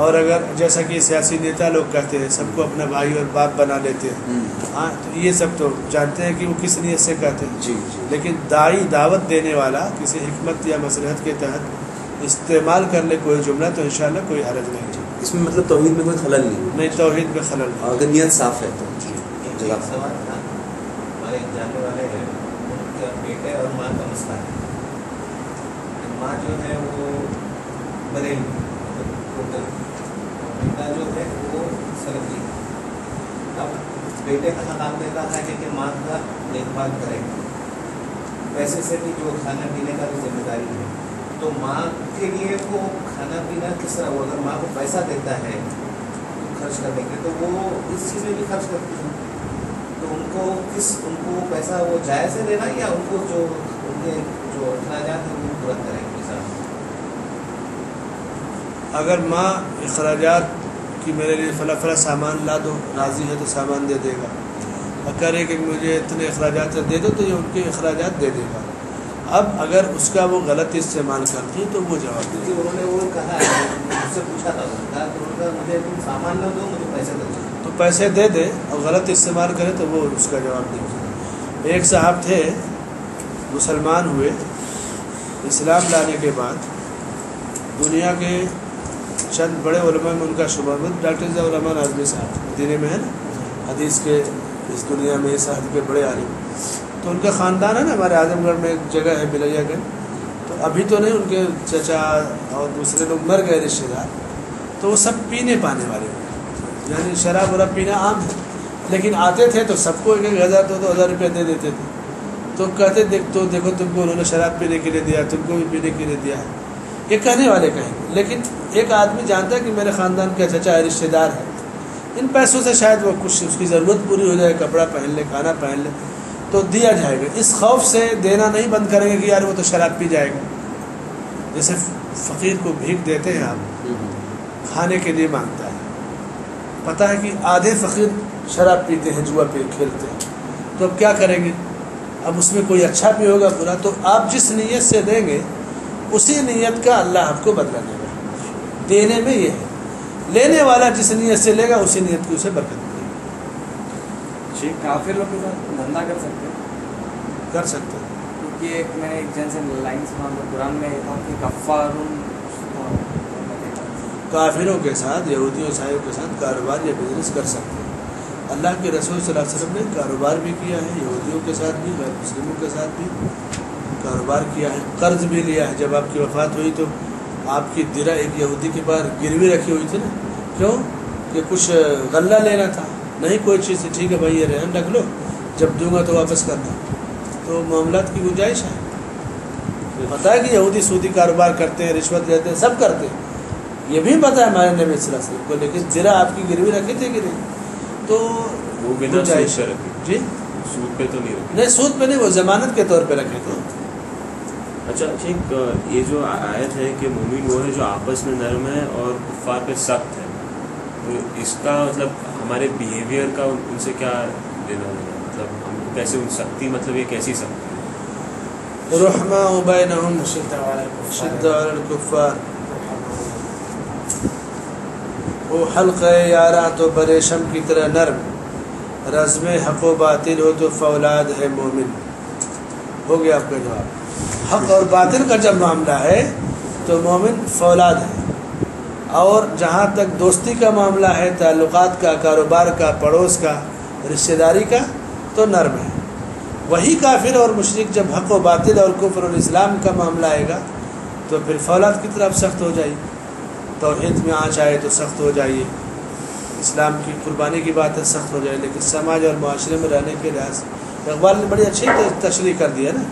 اور اگر جیسا کہ سیاسی نیتا لوگ کہتے ہیں سب کو اپنا بھائی اور باپ بنا لیتے ہیں, ہاں تو یہ سب تو جانتے ہیں کہ وہ کس نیت سے کہتے ہیں. لیکن داعی دعوت دینے والا کسی حکمت یا مصلحت کے تحت استعمال کر لے کوئی جملہ تو انشاءاللہ کوئی حرج نہیں. اس میں مطلب توحید میں کوئی خلل نہیں, توحید میں خلل نہیں, اگر نیت صاف ہے تو. سوال تھا, ہمارے جاننے والے ہیں ان کا بیٹے اور ماں کا مسئلہ ہے. ماں جو ہے وہ بریلی ٹوٹل, بیٹا جو ہے وہ سلفی. اب بیٹے کا کام دیتا ہے کہ ماں کا دیکھ بھال کرے, پیسے سے بھی جو کھانا پینے کا بھی ذمہ داری ہے. تو ماں کے لیے وہ کھانا پینا کس طرح, وہ اگر ماں کو پیسہ دیتا ہے خرچ کرنے کے تو وہ اس چیز میں بھی خرچ کرتی ہے. تو ان کو پیسہ وہ جائز سے دینا یا ان کو جو ان کے جو اخراجات ہیں وہ پورا کریں گے. اگر ماں اخراجات کہ میرے لیے فلاں سامان لا دو, راضی ہے تو سامان دے دے گا, اور کرے کہ مجھے اتنے اخراجات دے دو تو یہ ان کے اخراجات دے دے گا. اب اگر اس کا وہ غلط استعمال کرتی ہے تو وہ جواب دے. انہوں نے وہ کہا ہے, مجھ سے پوچھا تھا تو مجھے تم سامان نہ دو, مجھے پیسے دو. تو پیسے دے دے اور غلط استعمال کرے تو وہ اس کا جواب دے. ایک صاحب تھے مسلمان ہوئے, اسلام لانے کے بعد دنیا کے چند بڑے علماء میں ان کا شمار میں ڈاکٹر ضیاء الرحمن اعظمی صاحب مدینے میں ہے نا, حدیث کے اس دنیا میں اس حد کے بڑے عالم. تو ان کا خاندان ہے نا ہمارے اعظم گڑھ میں ایک جگہ ہے بلیا گنج, تو ابھی تو نہیں, ان کے چچا اور دوسرے لوگ مر گئے رشتے دار, تو وہ سب پینے پانے والے ہیں, یعنی شراب وراب پینا عام ہے. لیکن آتے تھے تو سب کو 1,000 2,000 روپے دے دیتے تھے. تو کہتے دیکھو تم کو انہوں نے شراب پینے کے لیے دیا, تم کو بھی پینے کے لیے دیا ہے. یہ کہنے والے کہیں, لیکن ایک آدمی جانتا ہے کہ میرے خاندان کا چچا رشتے دار ہے, ان پیسوں سے شاید وہ کچھ اس کی ضرورت پوری ہو جائے, کپڑا پہن لے, کھانا پہن لے, تو دیا جائے گا. اس خوف سے دینا نہیں بند کریں گے کہ یار وہ تو شراب پی جائے گا. جیسے فقیر کو بھیک دیتے ہیں آپ, کھانے کے لیے مانگتا ہے, پتہ ہے کہ آدھے فقیر شراب پیتے ہیں, جوا پہ کھیلتے ہیں, تو اب کیا کریں گے؟ اب اس میں کوئی اچھا بھی ہوگا برا, تو آپ جس نیت سے دیں گے اسی نیت کا اللہ آپ کو بدلہ دے گا. دینے میں یہ ہے, لینے والا جس نیت سے لے گا اسی نیت کی اسے برکت ملے گی. جی کافر لوگ کے ساتھ دھندا کر سکتے ہیں؟ کر سکتے ہیں, کیونکہ ایک میں نے ایک جن سے لائن سنا قرآن میں یہ تھا کہ کفارون, کافروں کے ساتھ, یہودیوں عیسائیوں کے ساتھ کاروبار یا بزنس کر سکتے ہیں. اللہ کے رسول صلی اللہ علیہ وسلم نے کاروبار بھی کیا ہے, یہودیوں کے ساتھ بھی, غیر مسلموں کے ساتھ بھی کاروبار کیا ہے, قرض بھی لیا ہے. جب آپ کی وفات ہوئی تو آپ کی درہ ایک یہودی کے پاس گروی رکھی ہوئی تھی نا, کیوں کہ کچھ غلہ لینا تھا, نہیں کوئی چیز تھی, ٹھیک ہے بھائی یہ رہن رکھ لو, جب دوں گا تو واپس کرنا. تو معاملات کی گنجائش ہے. پتہ ہے کہ یہودی سودی کاروبار کرتے ہیں, رشوت لیتے ہیں, سب کرتے ہیں, یہ بھی پتہ ہے ہمارے نبی صلی اللہ علیہ وسلم کو, لیکن درہ آپ کی گروی رکھی تھی کہ نہیں, تو وہ بنا سود پہ رکھی. جی سود پہ تو نہیں رکھی. نہیں, سود پہ نہیں, وہ ضمانت کے طور پہ رکھے تھے. اچھا ٹھیک, یہ جو آیت ہے کہ مومن وہ ہے جو آپس میں نرم ہے اور کفار پہ سخت ہے, تو اس کا مطلب ہمارے بیہیویئر کا ان سے کیا لینا دینا, مطلب ہم کیسے ان سختی, مطلب یہ کیسی سختی ہے؟ رحماء بینہم شدہ علی الکفار شدہ علی الکفار. وہ حلقہ یاراں تو بریشم کی طرح نرم، رزم حق و باطل ہو تو فولاد ہے مومن. ہو گیا آپ کا جواب. حق اور باطل کا جب معاملہ ہے تو مومن فولاد ہے، اور جہاں تک دوستی کا معاملہ ہے، تعلقات کا، کاروبار کا، پڑوس کا، رشتہ داری کا، تو نرم ہے. وہی کافر اور مشرک جب حق و باطل اور کفر اور اسلام کا معاملہ آئے گا تو پھر فولاد کی طرف سخت ہو جائے. توحید میں آنچ آئے تو سخت ہو جائیے، اسلام کی قربانی کی بات ہے سخت ہو جائے، لیکن سماج اور معاشرے میں رہنے کے لحاظ اقبال نے بڑی اچھی تشریح کر دیا نا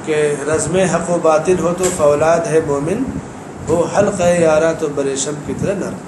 کہ رزم حق و باطل ہو تو فولاد ہے مومن، وہ حلق ہے یارا تو بریشم کی طرح نرم.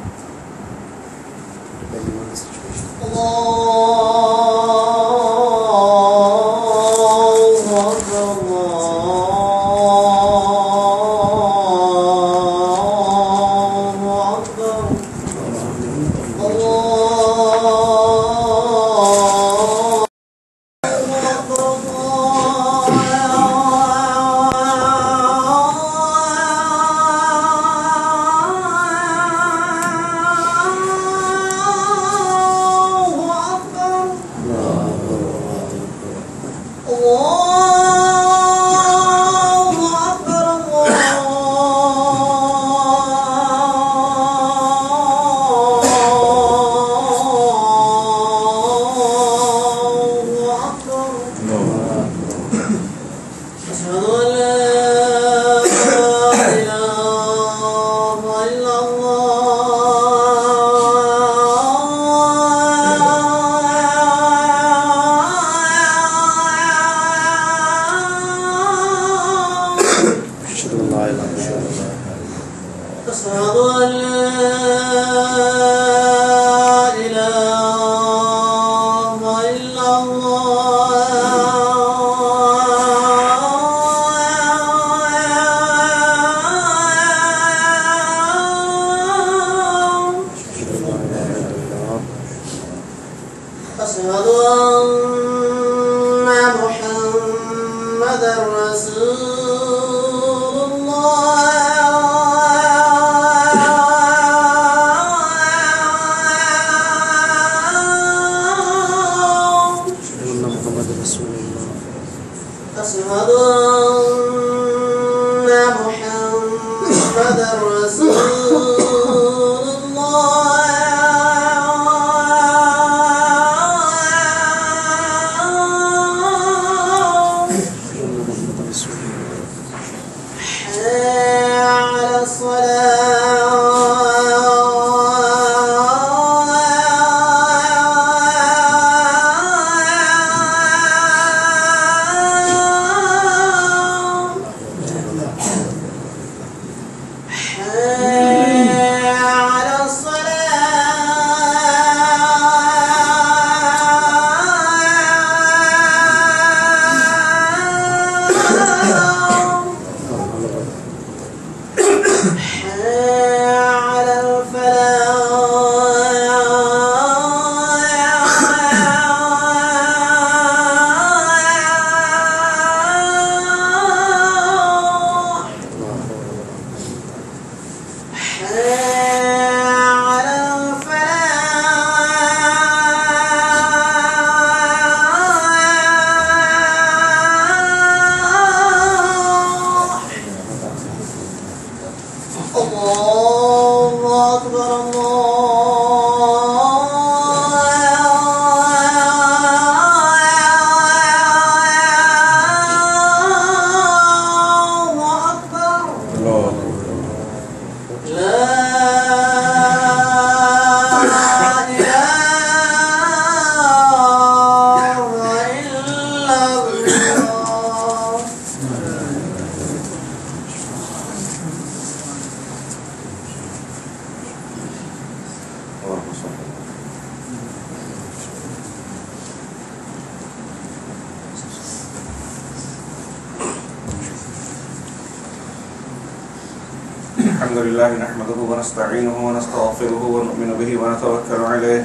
الحمد لله نحمده ونستعينه ونستغفره ونؤمن به ونتوكل عليه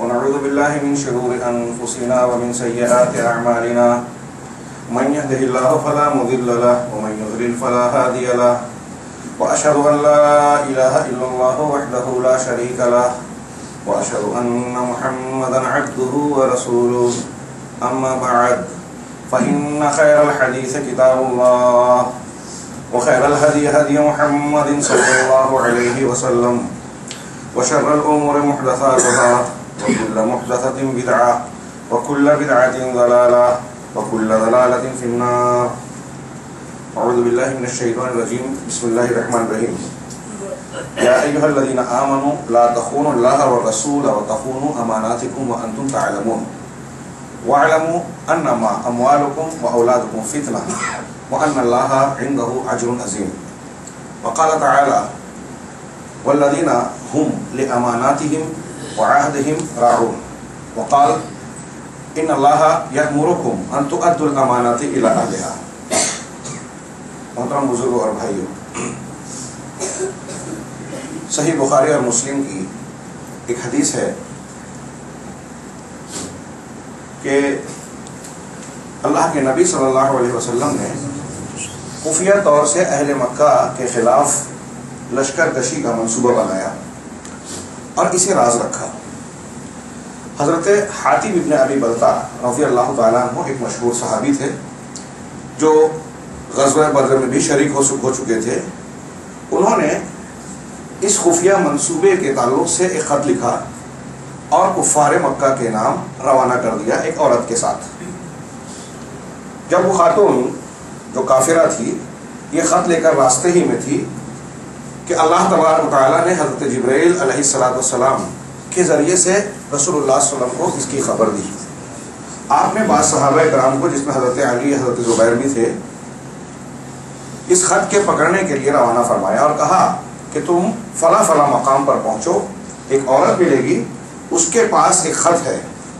ونعوذ بالله من شرور أنفسنا ومن سيئات أعمالنا من يهده الله فلا مضل له ومن يضلل فلا هادي له وأشهد أن لا إله إلا الله وحده لا شريك له وأشهد أن محمدا عبده ورسوله أما بعد فإن خير الحديث كتاب الله وخير الهدي هدي محمد صلى الله عليه وسلم وشر الأمور محدثاتها وكل محدثة بدعة وكل بدعة ضلالة وكل ضلالة في النار. أعوذ بالله من الشيطان الرجيم. بسم الله الرحمن الرحيم. يا أيها الذين آمنوا لا تخونوا الله والرسول وتخونوا أماناتكم وأنتم تعلمون واعلموا أنما أموالكم وأولادكم فتنة وأن الله عنده أجر عظيم. وقال تعالى والذين هم لأماناتهم وعهدهم راعون. وقال إن الله يأمركم أن تؤدوا الأمانات إلى أهلها. محترم بزرگوں اور بھائیوں، صحیح بخاری اور مسلم کی ایک حدیث ہے کہ اللہ کے نبی صلی اللہ علیہ وسلم نے خفیہ طور سے اہل مکہ کے خلاف لشکر کشی کا منصوبہ بنایا اور اسے راز رکھا. حضرت حاتب ابن ابی بلتع رضی اللہ تعالیٰ عنہ ایک مشہور صحابی تھے جو غزوہ بدر میں بھی شریک ہو چکے تھے. انہوں نے اس خفیہ منصوبے کے تعلق سے ایک خط لکھا اور کفار مکہ کے نام روانہ کر دیا ایک عورت کے ساتھ. جب وہ خاتون جو کافرہ تھی یہ خط لے کر راستے ہی میں تھی کہ اللہ تبارک و تعالیٰ نے حضرت جبرائیل علیہ السلام کے ذریعے سے رسول اللہ صلی اللہ علیہ وسلم کو اس کی خبر دی. آپ نے بعض صحابہ کرام کو، جس میں حضرت علی حضرت زبیر بھی تھے، اس خط کے پکڑنے کے لیے روانہ فرمایا اور کہا کہ تم فلاں فلاں مقام پر پہنچو، ایک عورت ملے گی، اس کے پاس ایک خط ہے،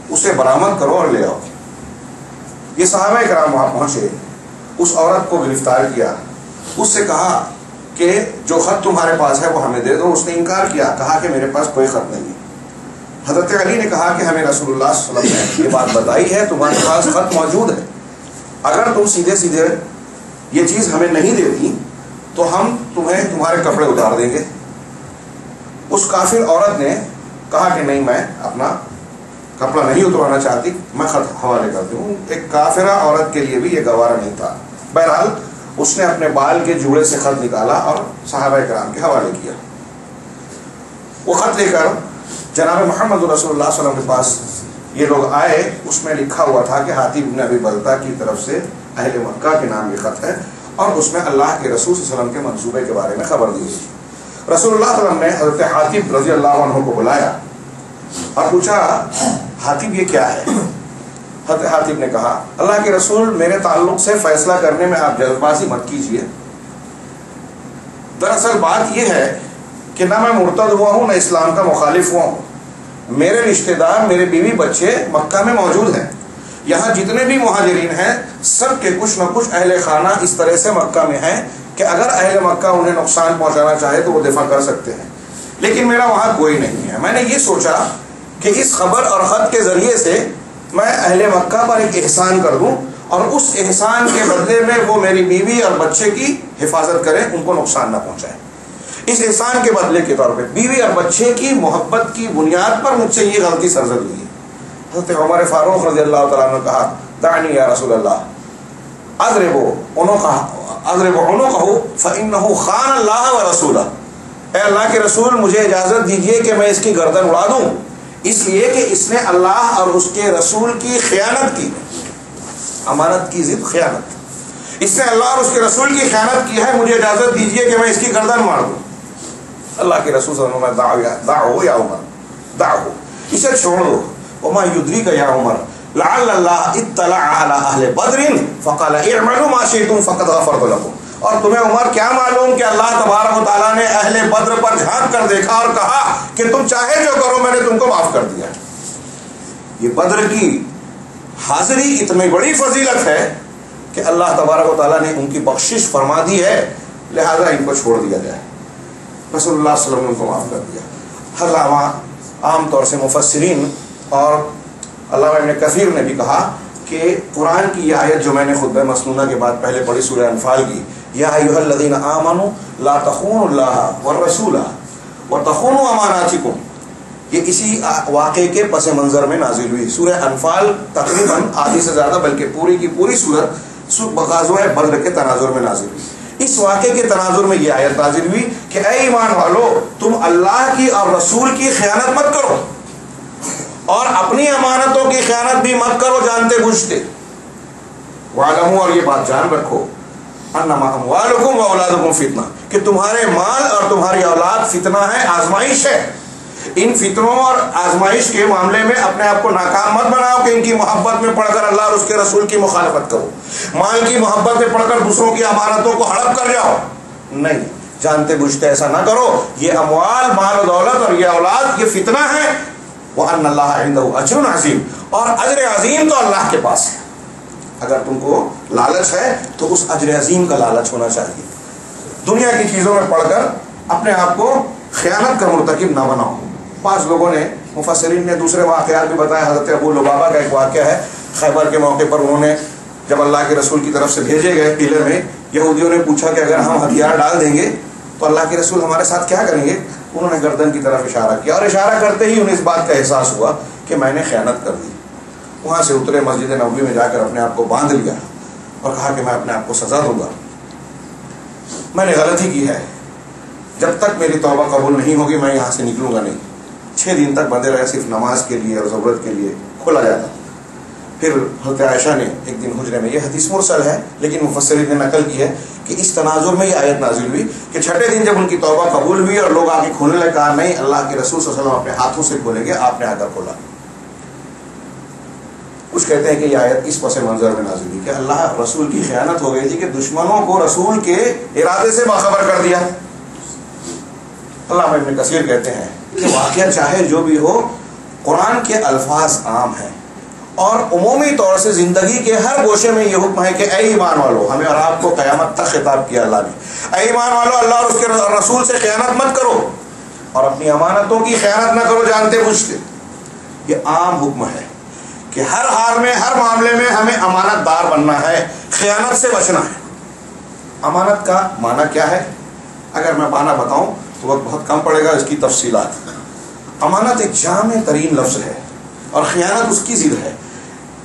اسے برآمد کرو اور لے آؤ. یہ صحابہ کرام وہاں پہنچے، اس عورت کو گرفتار کیا، اس سے کہا کہ جو خط تمہارے پاس ہے وہ ہمیں دے دو. اس نے انکار کیا، کہا کہ میرے پاس کوئی خط نہیں. حضرت علی نے کہا کہ ہمیں رسول اللہ صلی اللہ علیہ وسلم نے یہ بات بتائی ہے، تمہارے پاس خط موجود ہے، اگر تم سیدھے سیدھے یہ چیز ہمیں نہیں دیتی تو ہم تمہیں تمہارے کپڑے اتار دیں گے. اس کافر عورت نے کہا کہ نہیں، میں اپنا کپڑا نہیں اتروانا چاہتی، میں خط حوالے کرتی ہوں. ایک کافرہ عورت کے لیے بھی یہ گوارا نہیں تھا. بہرحال اس نے اپنے بال کے جوڑے سے خط نکالا اور صحابہ کرام کے حوالے کیا. وہ خط لے کر جناب محمد رسول اللہ صلی اللہ علیہ وسلم کے پاس یہ لوگ آئے. اس میں لکھا ہوا تھا کہ حاتب بن ابی بلتع کی طرف سے اہل مکہ کے نام یہ خط ہے اور اس میں اللہ کے رسول صلی اللہ علیہ وسلم کے منصوبے کے بارے میں خبر دی گئی. رسول اللہ صلی اللہ علیہ وسلم نے حضرت حاتب رضی اللہ عنہ کو بلایا اور پوچھا حاتب یہ کیا ہے؟ حضرت حاتب نے کہا اللہ کے رسول میرے تعلق سے فیصلہ کرنے میں آپ جلد بازی مت کیجیے. دراصل بات یہ ہے کہ نہ میں مرتد ہوا ہوں نہ اسلام کا مخالف ہوا ہوں. میرے رشتہ دار، میرے بیوی بچے مکہ میں موجود ہیں. یہاں جتنے بھی مہاجرین ہیں سب کے کچھ نہ کچھ اہل خانہ اس طرح سے مکہ میں ہیں کہ اگر اہل مکہ انہیں نقصان پہنچانا چاہے تو وہ دفاع کر سکتے ہیں، لیکن میرا وہاں کوئی نہیں ہے. میں نے یہ سوچا کہ اس خبر اور خط کے ذریعے سے میں اہل مکہ پر ایک احسان کر دوں اور اس احسان کے بدلے میں وہ میری بیوی اور بچے کی حفاظت کریں، ان کو نقصان نہ پہنچائیں. اس احسان کے بدلے کے طور پہ بیوی اور بچے کی محبت کی بنیاد پر مجھ سے یہ غلطی سرزد ہوئی. حضرت عمر فاروق رضی اللہ تعالیٰ عنہ نے کہا دعنی یا رسول اللہ اضرب عنقہ فإنہ خان اللہ ورسولہ. اے اللہ کے رسول مجھے اجازت دیجئے کہ میں اس کی گردن اڑا دوں، اس لیے کہ اس نے اللہ اور اس کے رسول کی خیانت کی. امانت کی ضد خیانت. اس نے اللہ اور اس کے رسول کی خیانت کی ہے، مجھے اجازت دیجئے کہ میں اس کی گردن مار دوں. اللہ کے رسول صلی اللہ علیہ وسلم دعو یا عمر دعو، اسے چھوڑ دو. وما يدريك يا عمر لعل الله اطلع على اهل بدر فقال اعملوا ما شئتم فقد غفرت لكم. اور تمہیں عمر کیا معلوم کہ اللہ تبارک و تعالیٰ نے اہل بدر پر جھانک کر دیکھا اور کہا کہ تم چاہے جو کرو میں نے تم کو معاف کر دیا. یہ بدر کی حاضری اتنی بڑی فضیلت ہے کہ اللہ تبارک و تعالیٰ نے ان کی بخشش فرما دی ہے، لہذا ان کو چھوڑ دیا جائے. رسول اللہ صلی اللہ علیہ وسلم نے ان کو معاف کر دیا. علامہ عام طور سے مفسرین اور علامہ ابن کثیر نے بھی کہا کہ قرآن کی یہ آیت جو میں نے خطبہ مسنونہ کے بعد پہلے پڑھی سورہ انفال کی، یا ایھا الذین آمنوا لا تخونوا اللہ والرسول وتخونوا اماناتکم، یہ اسی واقعے کے پس منظر میں نازل ہوئی۔ سورہ انفال تقریباً آدھی سے زیادہ بلکہ پوری کی پوری سورت غزوہ بدر کے تناظر میں نازل ہوئی۔ اس واقعے کے تناظر میں یہ آیت نازل ہوئی کہ اے ایمان والو، تم اللہ کی اور رسول کی خیانت مت کرو اور اپنی امانتوں کی خیانت بھی مت کرو جانتے بوجھتے۔ وَاعْلَمُوا، اور یہ بات جان رکھو، انما اموالکم واولادکم فتنہ، کہ تمہارے مال اور تمہاری اولاد فتنہ ہے، آزمائش ہے۔ ان فتنوں اور آزمائش کے معاملے میں اپنے آپ کو ناکام مت بناؤ کہ ان کی محبت میں پڑھ کر اللہ اور اس کے رسول کی مخالفت کرو، مال کی محبت میں پڑھ کر دوسروں کی امانتوں کو ہڑپ کر جاؤ، نہیں، جانتے بوجھتے ایسا نہ کرو۔ یہ اموال، مال و دولت اور یہ اولاد یہ فتنہ ہے۔ وَأَنَّ اللَّهَ عِندَهُ أَجْرٌ عَظِيمٌ، اور اجر عظیم تو اللہ کے پاس ہے۔ اگر تم کو لالچ ہے تو اس اجر عظیم کا لالچ ہونا چاہیے۔ دنیا کی چیزوں میں پڑھ کر اپنے آپ کو خیانت کا مرتکب نہ بناؤ۔ بعض لوگوں نے، مفسرین نے دوسرے واقعات بھی بتایا، حضرت ابو لبابہ کا ایک واقعہ ہے، خیبر کے موقع پر انہوں نے جب اللہ کے رسول کی طرف سے بھیجے گئے قلعے میں، یہودیوں نے پوچھا کہ اگر ہم ہتھیار ڈال دیں گے تو اللہ کے رسول ہمارے ساتھ کیا کریں گے؟ انہوں نے گردن کی طرف اشارہ کیا، اور اشارہ کرتے ہی انہیں اس بات کا احساس ہوا کہ میں نے خیانت کر دی۔ وہاں سے اترے، مسجد نبوی میں جا کر اپنے آپ کو باندھ لیا اور کہا کہ میں اپنے آپ کو سزا دوں گا، میں نے غلطی کی ہے، جب تک میری توبہ قبول نہیں ہوگی میں یہاں سے نکلوں گا نہیں۔ 6 دن تک بندے رہے، صرف نماز کے لیے اور ضرورت کے لیے کھولا جاتا۔ پھر حضرت عائشہ نے ایک دن حجرے میں، یہ حدیث مرسل ہے لیکن مفسرین نے نقل کی ہے کہ اس تناظر میں یہ آیت نازل ہوئی کہ 6 دن جب ان کی توبہ قبول ہوئی اور لوگ آگے کھولنے لگے، کہا نہیں، اللہ کے رسول صلی اللہ علیہ وسلم اپنے ہاتھوں سے کھولیں گے، آپ نے آ کر کھولا۔ کچھ کہتے ہیں کہ یہ آیت اس پس منظر میں نازل ہوئی کہ اللہ رسول کی خیانت ہو گئی تھی کہ دشمنوں کو رسول کے ارادے سے باخبر کر دیا۔ علامہ ابن کثیر کہتے ہیں کہ واقعہ چاہے جو بھی ہو، قرآن کے الفاظ عام ہیں اور عمومی طور سے زندگی کے ہر گوشے میں یہ حکم ہے کہ اے ایمان والو، ہمیں اور آپ کو قیامت تک خطاب کیا اللہ نے، اے ایمان والو، اللہ اور اس کے رسول سے خیانت مت کرو اور اپنی امانتوں کی خیانت نہ کرو جانتے بوجھتے۔ یہ عام حکم ہے کہ ہر حال میں، ہر معاملے میں ہمیں امانت دار بننا ہے، خیانت سے بچنا ہے۔ امانت کا معنی کیا ہے؟ اگر میں معنی بتاؤں تو وقت بہت کم پڑے گا اس کی تفصیلات۔ امانت ایک جامع ترین لفظ ہے اور خیانت اس کی ضد ہے۔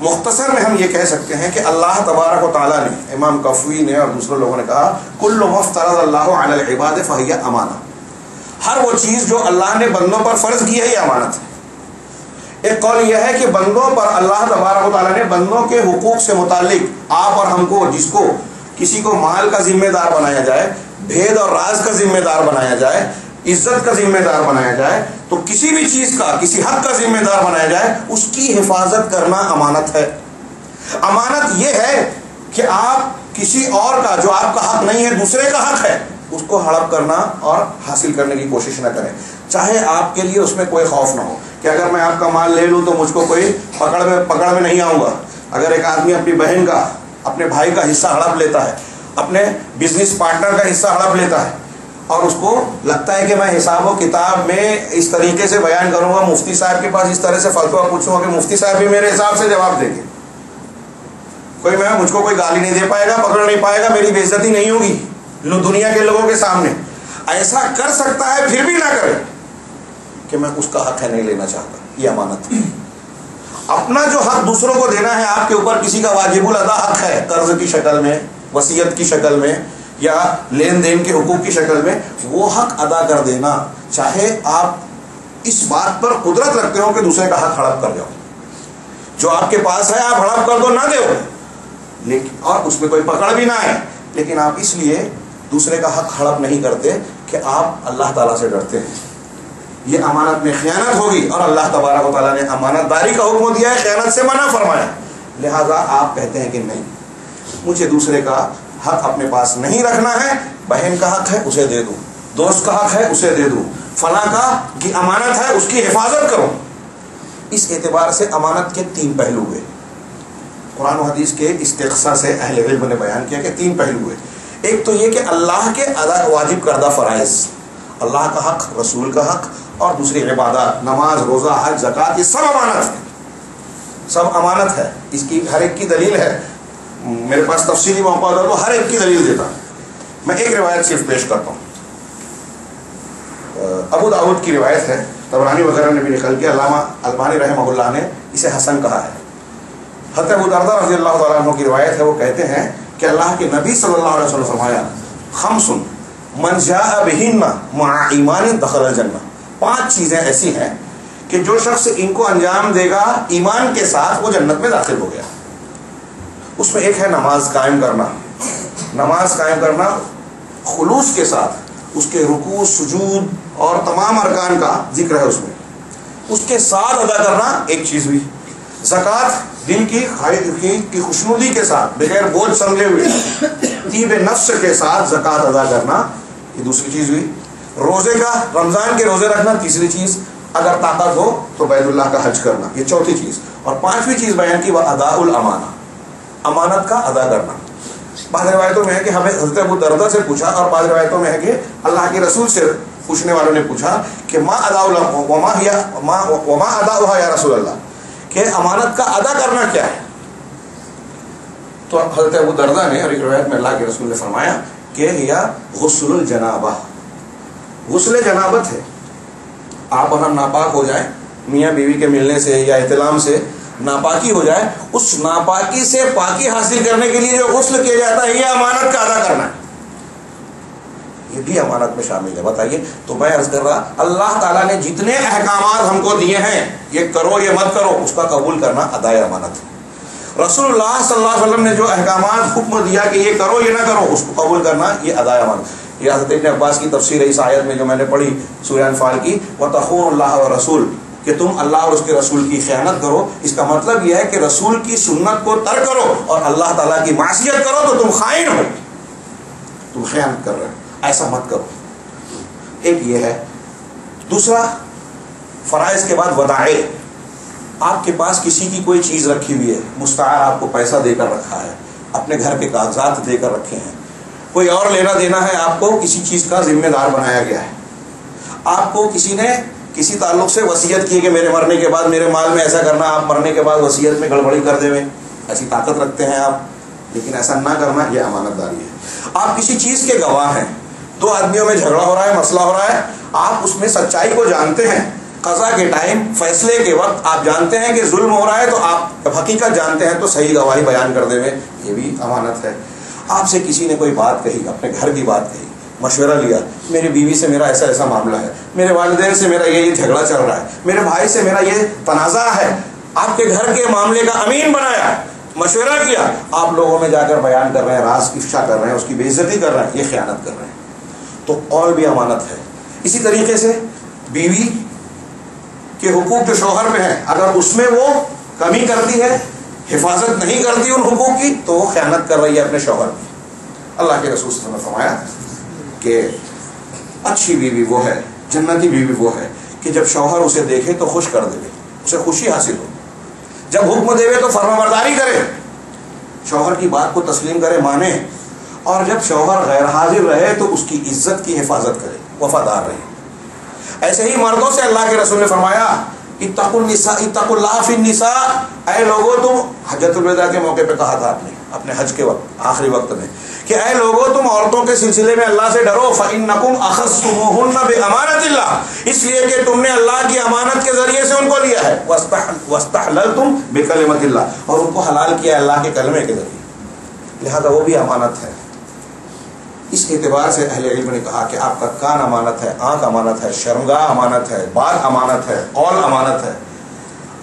مختصر میں ہم یہ کہہ سکتے ہیں کہ اللہ تبارک و تعالیٰ نے، امام کفوی نے اور دوسرے لوگوں نے کہا، کل ما افترض اللہ علی العباد فہی امانہ، ہر وہ چیز جو اللہ نے بندوں پر فرض کی ہے یہ امانت ہے۔ ایک قول یہ ہے کہ بندوں پر اللہ تبارک و تعالیٰ نے بندوں کے حقوق سے متعلق آپ اور ہم کو، جس کو کسی کو مال کا ذمہ دار بنایا جائے، بھید اور راز کا ذمہ دار بنایا جائے، عزت کا ذمہ دار بنایا جائے، تو کسی بھی چیز کا، کسی حق کا ذمہ دار بنایا جائے، اس کی حفاظت کرنا امانت ہے۔ امانت یہ ہے کہ آپ کسی اور کا، جو آپ کا حق نہیں ہے، دوسرے کا حق ہے، اس کو ہڑپ کرنا اور حاصل کرنے کی کوشش نہ کریں، چاہے آپ کے لیے اس میں کوئی خوف نہ ہو کہ اگر میں آپ کا مال لے لوں تو مجھ کو کوئی پکڑ میں نہیں آؤں گا۔ اگر ایک آدمی اپنی بہن کا، اپنے بھائی کا حصہ ہڑپ لیتا ہے، اپنے بزنس پارٹنر کا حصہ ہڑپ لیتا ہے اور اس کو لگتا ہے کہ میں حساب و کتاب میں اس طریقے سے بیان کروں گا، مفتی صاحب کے پاس اس طرح سے فتویٰ پوچھوں گا کہ مفتی صاحب بھی میرے حساب سے جواب دیں گے، مجھ کو کوئی گالی نہیں دے پائے گا، پکڑ نہیں پائے گا، میری بے عزتی نہیں ہوگی دنیا کے لوگوں کے سامنے۔ ایسا کر سکتا ہے پھر بھی نہ کرے کہ میں اس کا حق ہے نہیں لینا چاہتا، یہ امانت ہے۔ اپنا جو حق دوسروں کو دینا ہے، آپ کے اوپر کسی کا واجب الادا حق ہے، قرض کی شکل میں، وصیت کی شکل میں یا لین دین کے حقوق کی شکل میں، وہ حق ادا کر دینا، چاہے آپ اس بات پر قدرت رکھتے ہو کہ دوسرے کا حق ہڑپ کر جاؤ۔ جو آپ کے پاس ہے آپ ہڑپ کر دو، نہ دو، لیکن اور اس میں کوئی پکڑ بھی نہ آئے، لیکن آپ اس لیے دوسرے کا حق ہڑپ نہیں کرتے کہ آپ اللہ تعالیٰ سے ڈرتے ہیں۔ یہ امانت میں خیانت ہوگی اور اللہ تبارک و تعالیٰ نے امانت داری کا حکم دیا ہے، خیانت سے منع فرمایا، لہذا آپ کہتے ہیں کہ نہیں، مجھے دوسرے کا حق اپنے پاس نہیں رکھنا ہے، بہن کا حق ہے اسے دے دوں، دوست کا حق ہے اسے دے دوں، فلاں کا کی امانت ہے اس کی حفاظت کرو۔ اس اعتبار سے امانت کے 3 پہلو ہوئے۔ قرآن و حدیث کے استقصاء سے اہل علم نے بیان کیا کہ 3 پہلو ہوئے۔ ایک تو یہ کہ اللہ کے ادا واجب کردہ فرائض، اللہ کا حق، رسول کا حق اور دوسری عبادات، نماز، روزہ، حج، زکوٰۃ، یہ سب امانت ہے، سب امانت ہے. اس کی ہر ایک کی دلیل ہے. میرے پاس تفصیلی موقع ہوتا تو ہر ایک کی دلیل دیتا. میں ایک روایت صرف پیش کرتا ہوں. ابو داؤد کی روایت ہے, طبرانی وغیرہ نے بھی نکل کے, علامہ البانی رحمہ اللہ نے اسے حسن کہا ہے. حضرت ابو درداء رضی اللہ تعالیٰ عنہ کی روایت ہے, وہ کہتے ہیں کہ اللہ کے نبی صلی اللہ علیہ وسلم فرمایا, خمس من جاء بہن مع ایمان دخل الجنہ. 5 چیزیں ایسی ہیں کہ جو شخص ان کو انجام دے گا ایمان کے ساتھ وہ جنت میں داخل ہو گیا. اس میں ایک ہے نماز قائم کرنا. نماز قائم کرنا خلوص کے ساتھ, اس کے رکوع سجود اور تمام ارکان کا ذکر ہے اس میں, اس کے ساتھ ادا کرنا ایک چیز ہوئی. زکوٰۃ دل کی خوشنودی کے ساتھ بغیر بوجھ سمجھے ہوئے طیب نفس کے ساتھ زکوٰۃ ادا کرنا یہ دوسری چیز ہوئی. روزے کا, رمضان کے روزے رکھنا تیسری چیز. اگر طاقت ہو تو بیت اللہ کا حج کرنا یہ چوتھی چیز. اور 5ویں چیز بیان کی وہ ادا الامانہ, امانت کا ادا کرنا. بعض روایتوں میں ہے کہ ہمیں حضرت ابو درداء سے پوچھا, اور بعض روایتوں میں ہے کہ اللہ کے رسول سے پوچھنے والوں نے پوچھا کہ ما اداؤہا یا رسول اللہ, کہ امانت کا ادا کرنا کیا ہے. تو حضرت ابو درداء نے اور ایک روایت میں اللہ کے رسول نے فرمایا کہ یا غسل الجنابہ, غسل جنابت ہے. آپ اور ہم ناپاک ہو جائیں, میاں بیوی کے ملنے سے یا احتلام سے ناپاکی ہو جائے, اس ناپاکی سے پاکی حاصل کرنے کے لیے جو غسل کیا جاتا ہے یہ امانت کا ادا کرنا ہے. یہ بھی امانت میں شامل ہے. بتائیے, تو میں عرض کر رہا, اللہ تعالیٰ نے جتنے احکامات ہم کو دیے ہیں, یہ کرو یہ مت کرو, اس کا قبول کرنا ادائے امانت ہے. رسول اللہ صلی اللہ علیہ وسلم نے جو احکامات حکم دیا کہ یہ کرو یہ نہ کرو, اس کو قبول کرنا یہ ادائے امانت. یہ حضرت ابن عباس کی تفسیر ہے اس آیت میں جو میں نے پڑھی سورہ انفال کی, وَتَخُونُ اللَّهَ وَرَسُولَهُ, کہ تم اللہ اور اس کے رسول کی خیانت کرو. اس کا مطلب یہ ہے کہ رسول کی سنت کو ترک کرو اور اللہ تعالیٰ کی معصیت کرو تو تم خائن ہو, تم خیانت کر رہے ہو, ایسا مت کرو. ایک یہ ہے. دوسرا, فرائض کے بعد ودائع. آپ کے پاس کسی کی کوئی چیز رکھی ہوئی ہے, مستعار آپ کو پیسہ دے کر رکھا ہے, اپنے گھر کے کاغذات دے کر رکھے ہیں, کوئی اور لینا دینا ہے, آپ کو کسی چیز کا ذمہ دار بنایا گیا ہے, آپ کو کسی نے کسی تعلق سے وصیت کی کہ میرے مرنے کے بعد میرے مال میں ایسا کرنا, آپ مرنے کے بعد وصیت میں گڑبڑی کر دیں, ایسی طاقت رکھتے ہیں آپ, لیکن ایسا نہ کرنا یہ امانت داری ہے. آپ کسی چیز کے گواہ ہیں, 2 آدمیوں میں جھگڑا ہو رہا ہے, مسئلہ ہو رہا ہے, آپ اس میں سچائی کو جانتے ہیں, قضا کے ٹائم فیصلے کے وقت آپ جانتے ہیں کہ ظلم ہو رہا ہے, تو آپ حقیقت جانتے ہیں تو صحیح گواہی بیان کر دے میں, یہ بھی امانت ہے. آپ سے کسی نے کوئی بات کہی, اپنے گھر کی بات کہی, مشورہ لیا, میری بیوی سے میرا ایسا ایسا معاملہ ہے, میرے والدین سے میرا یہ جھگڑا چل رہا ہے, میرے بھائی سے میرا یہ تنازع ہے, آپ کے گھر کے معاملے کا امین بنایا, مشورہ کیا, آپ لوگوں میں جا کر بیان کر رہے ہیں, راز افشا کر رہے ہیں, اس کی بے عزتی کر رہے ہیں, یہ خیانت کر رہے ہیں. تو قول بھی امانت ہے. اسی طریقے سے بیوی کے حقوق جو شوہر میں ہیں, اگر اس میں وہ کمی کرتی ہے, حفاظت نہیں کرتی ان حقوق کی, تو وہ خیانت کر رہی ہے اپنے شوہر کی. اللہ کے رسول صلی اللہ علیہ وسلم نے فرمایا کہ اچھی بیوی وہ ہے, جنتی بیوی وہ ہے کہ جب شوہر اسے دیکھے تو خوش کر دے, اسے خوشی حاصل ہو, جب حکم دے تو فرما برداری کرے, شوہر کی بات کو تسلیم کرے, مانے, اور جب شوہر غیر حاضر رہے تو اس کی عزت کی حفاظت کرے, وفادار رہے. ایسے ہی مردوں سے اللہ کے رسول نے فرمایا اتقوا النساء, اتقوا اللہ فی النساء, اے لوگوں, تم حجۃ الوداع کے موقع پہ کہا تھا آپ نے اپنے حج کے وقت آخری وقت میں کہ اے لوگوں, تم عورتوں کے سلسلے میں اللہ سے ڈرو, فإنکم اخذتموہن بامانۃ اللہ, اس لیے کہ تم نے اللہ کی امانت کے ذریعے سے ان کو لیا ہے, واستحللتم بکلمۃ اللہ, اور ان کو حلال کیا ہے اللہ کے کلمے کے ذریعے, لہذا وہ بھی امانت ہے. اس اعتبار سے اہل علم نے کہا کہ آپ کا کان امانت ہے, آنکھ امانت ہے, شرمگاہ امانت ہے, بال امانت ہے, قول امانت ہے,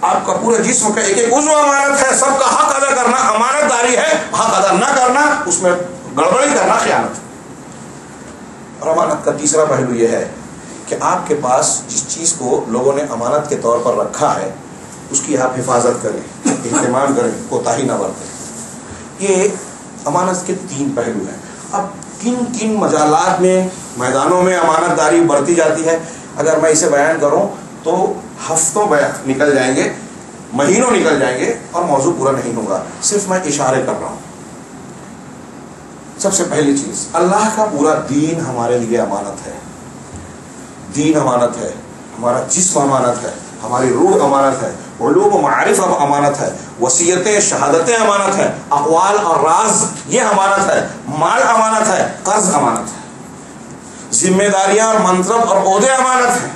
آپ کا پورا جسم کا ایک ایک عضو امانت ہے, سب کا حق ادا کرنا امانت داری ہے, حق ادا نہ کرنا اس میں گڑبڑی کرنا خیانت. اور امانت کا تیسرا پہلو یہ ہے کہ آپ کے پاس جس چیز کو لوگوں نے امانت کے طور پر رکھا ہے اس کی آپ حفاظت کریں, اہتمام کریں, کوتاہی نہ برتیں. یہ امانت کے 3 پہلو ہیں. اب کن کن مجالات میں, میدانوں میں امانت داری برتی جاتی ہے, اگر میں اسے بیان کروں تو ہفتوں نکل جائیں گے, مہینوں نکل جائیں گے اور موضوع پورا نہیں ہوگا. صرف میں اشارے کر رہا ہوں. سب سے پہلی چیز, اللہ کا پورا دین ہمارے لیے امانت ہے. دین امانت ہے, ہمارا جسم امانت ہے, ہماری روح امانت ہے, علوم و معارف اب امانت ہے، وصیتیں شہادتیں امانت ہے، اقوال اور راز یہ امانت ہے، مال امانت ہے، قرض امانت ہے، ذمہ داریاں اور منصب اور عہدے امانت ہیں.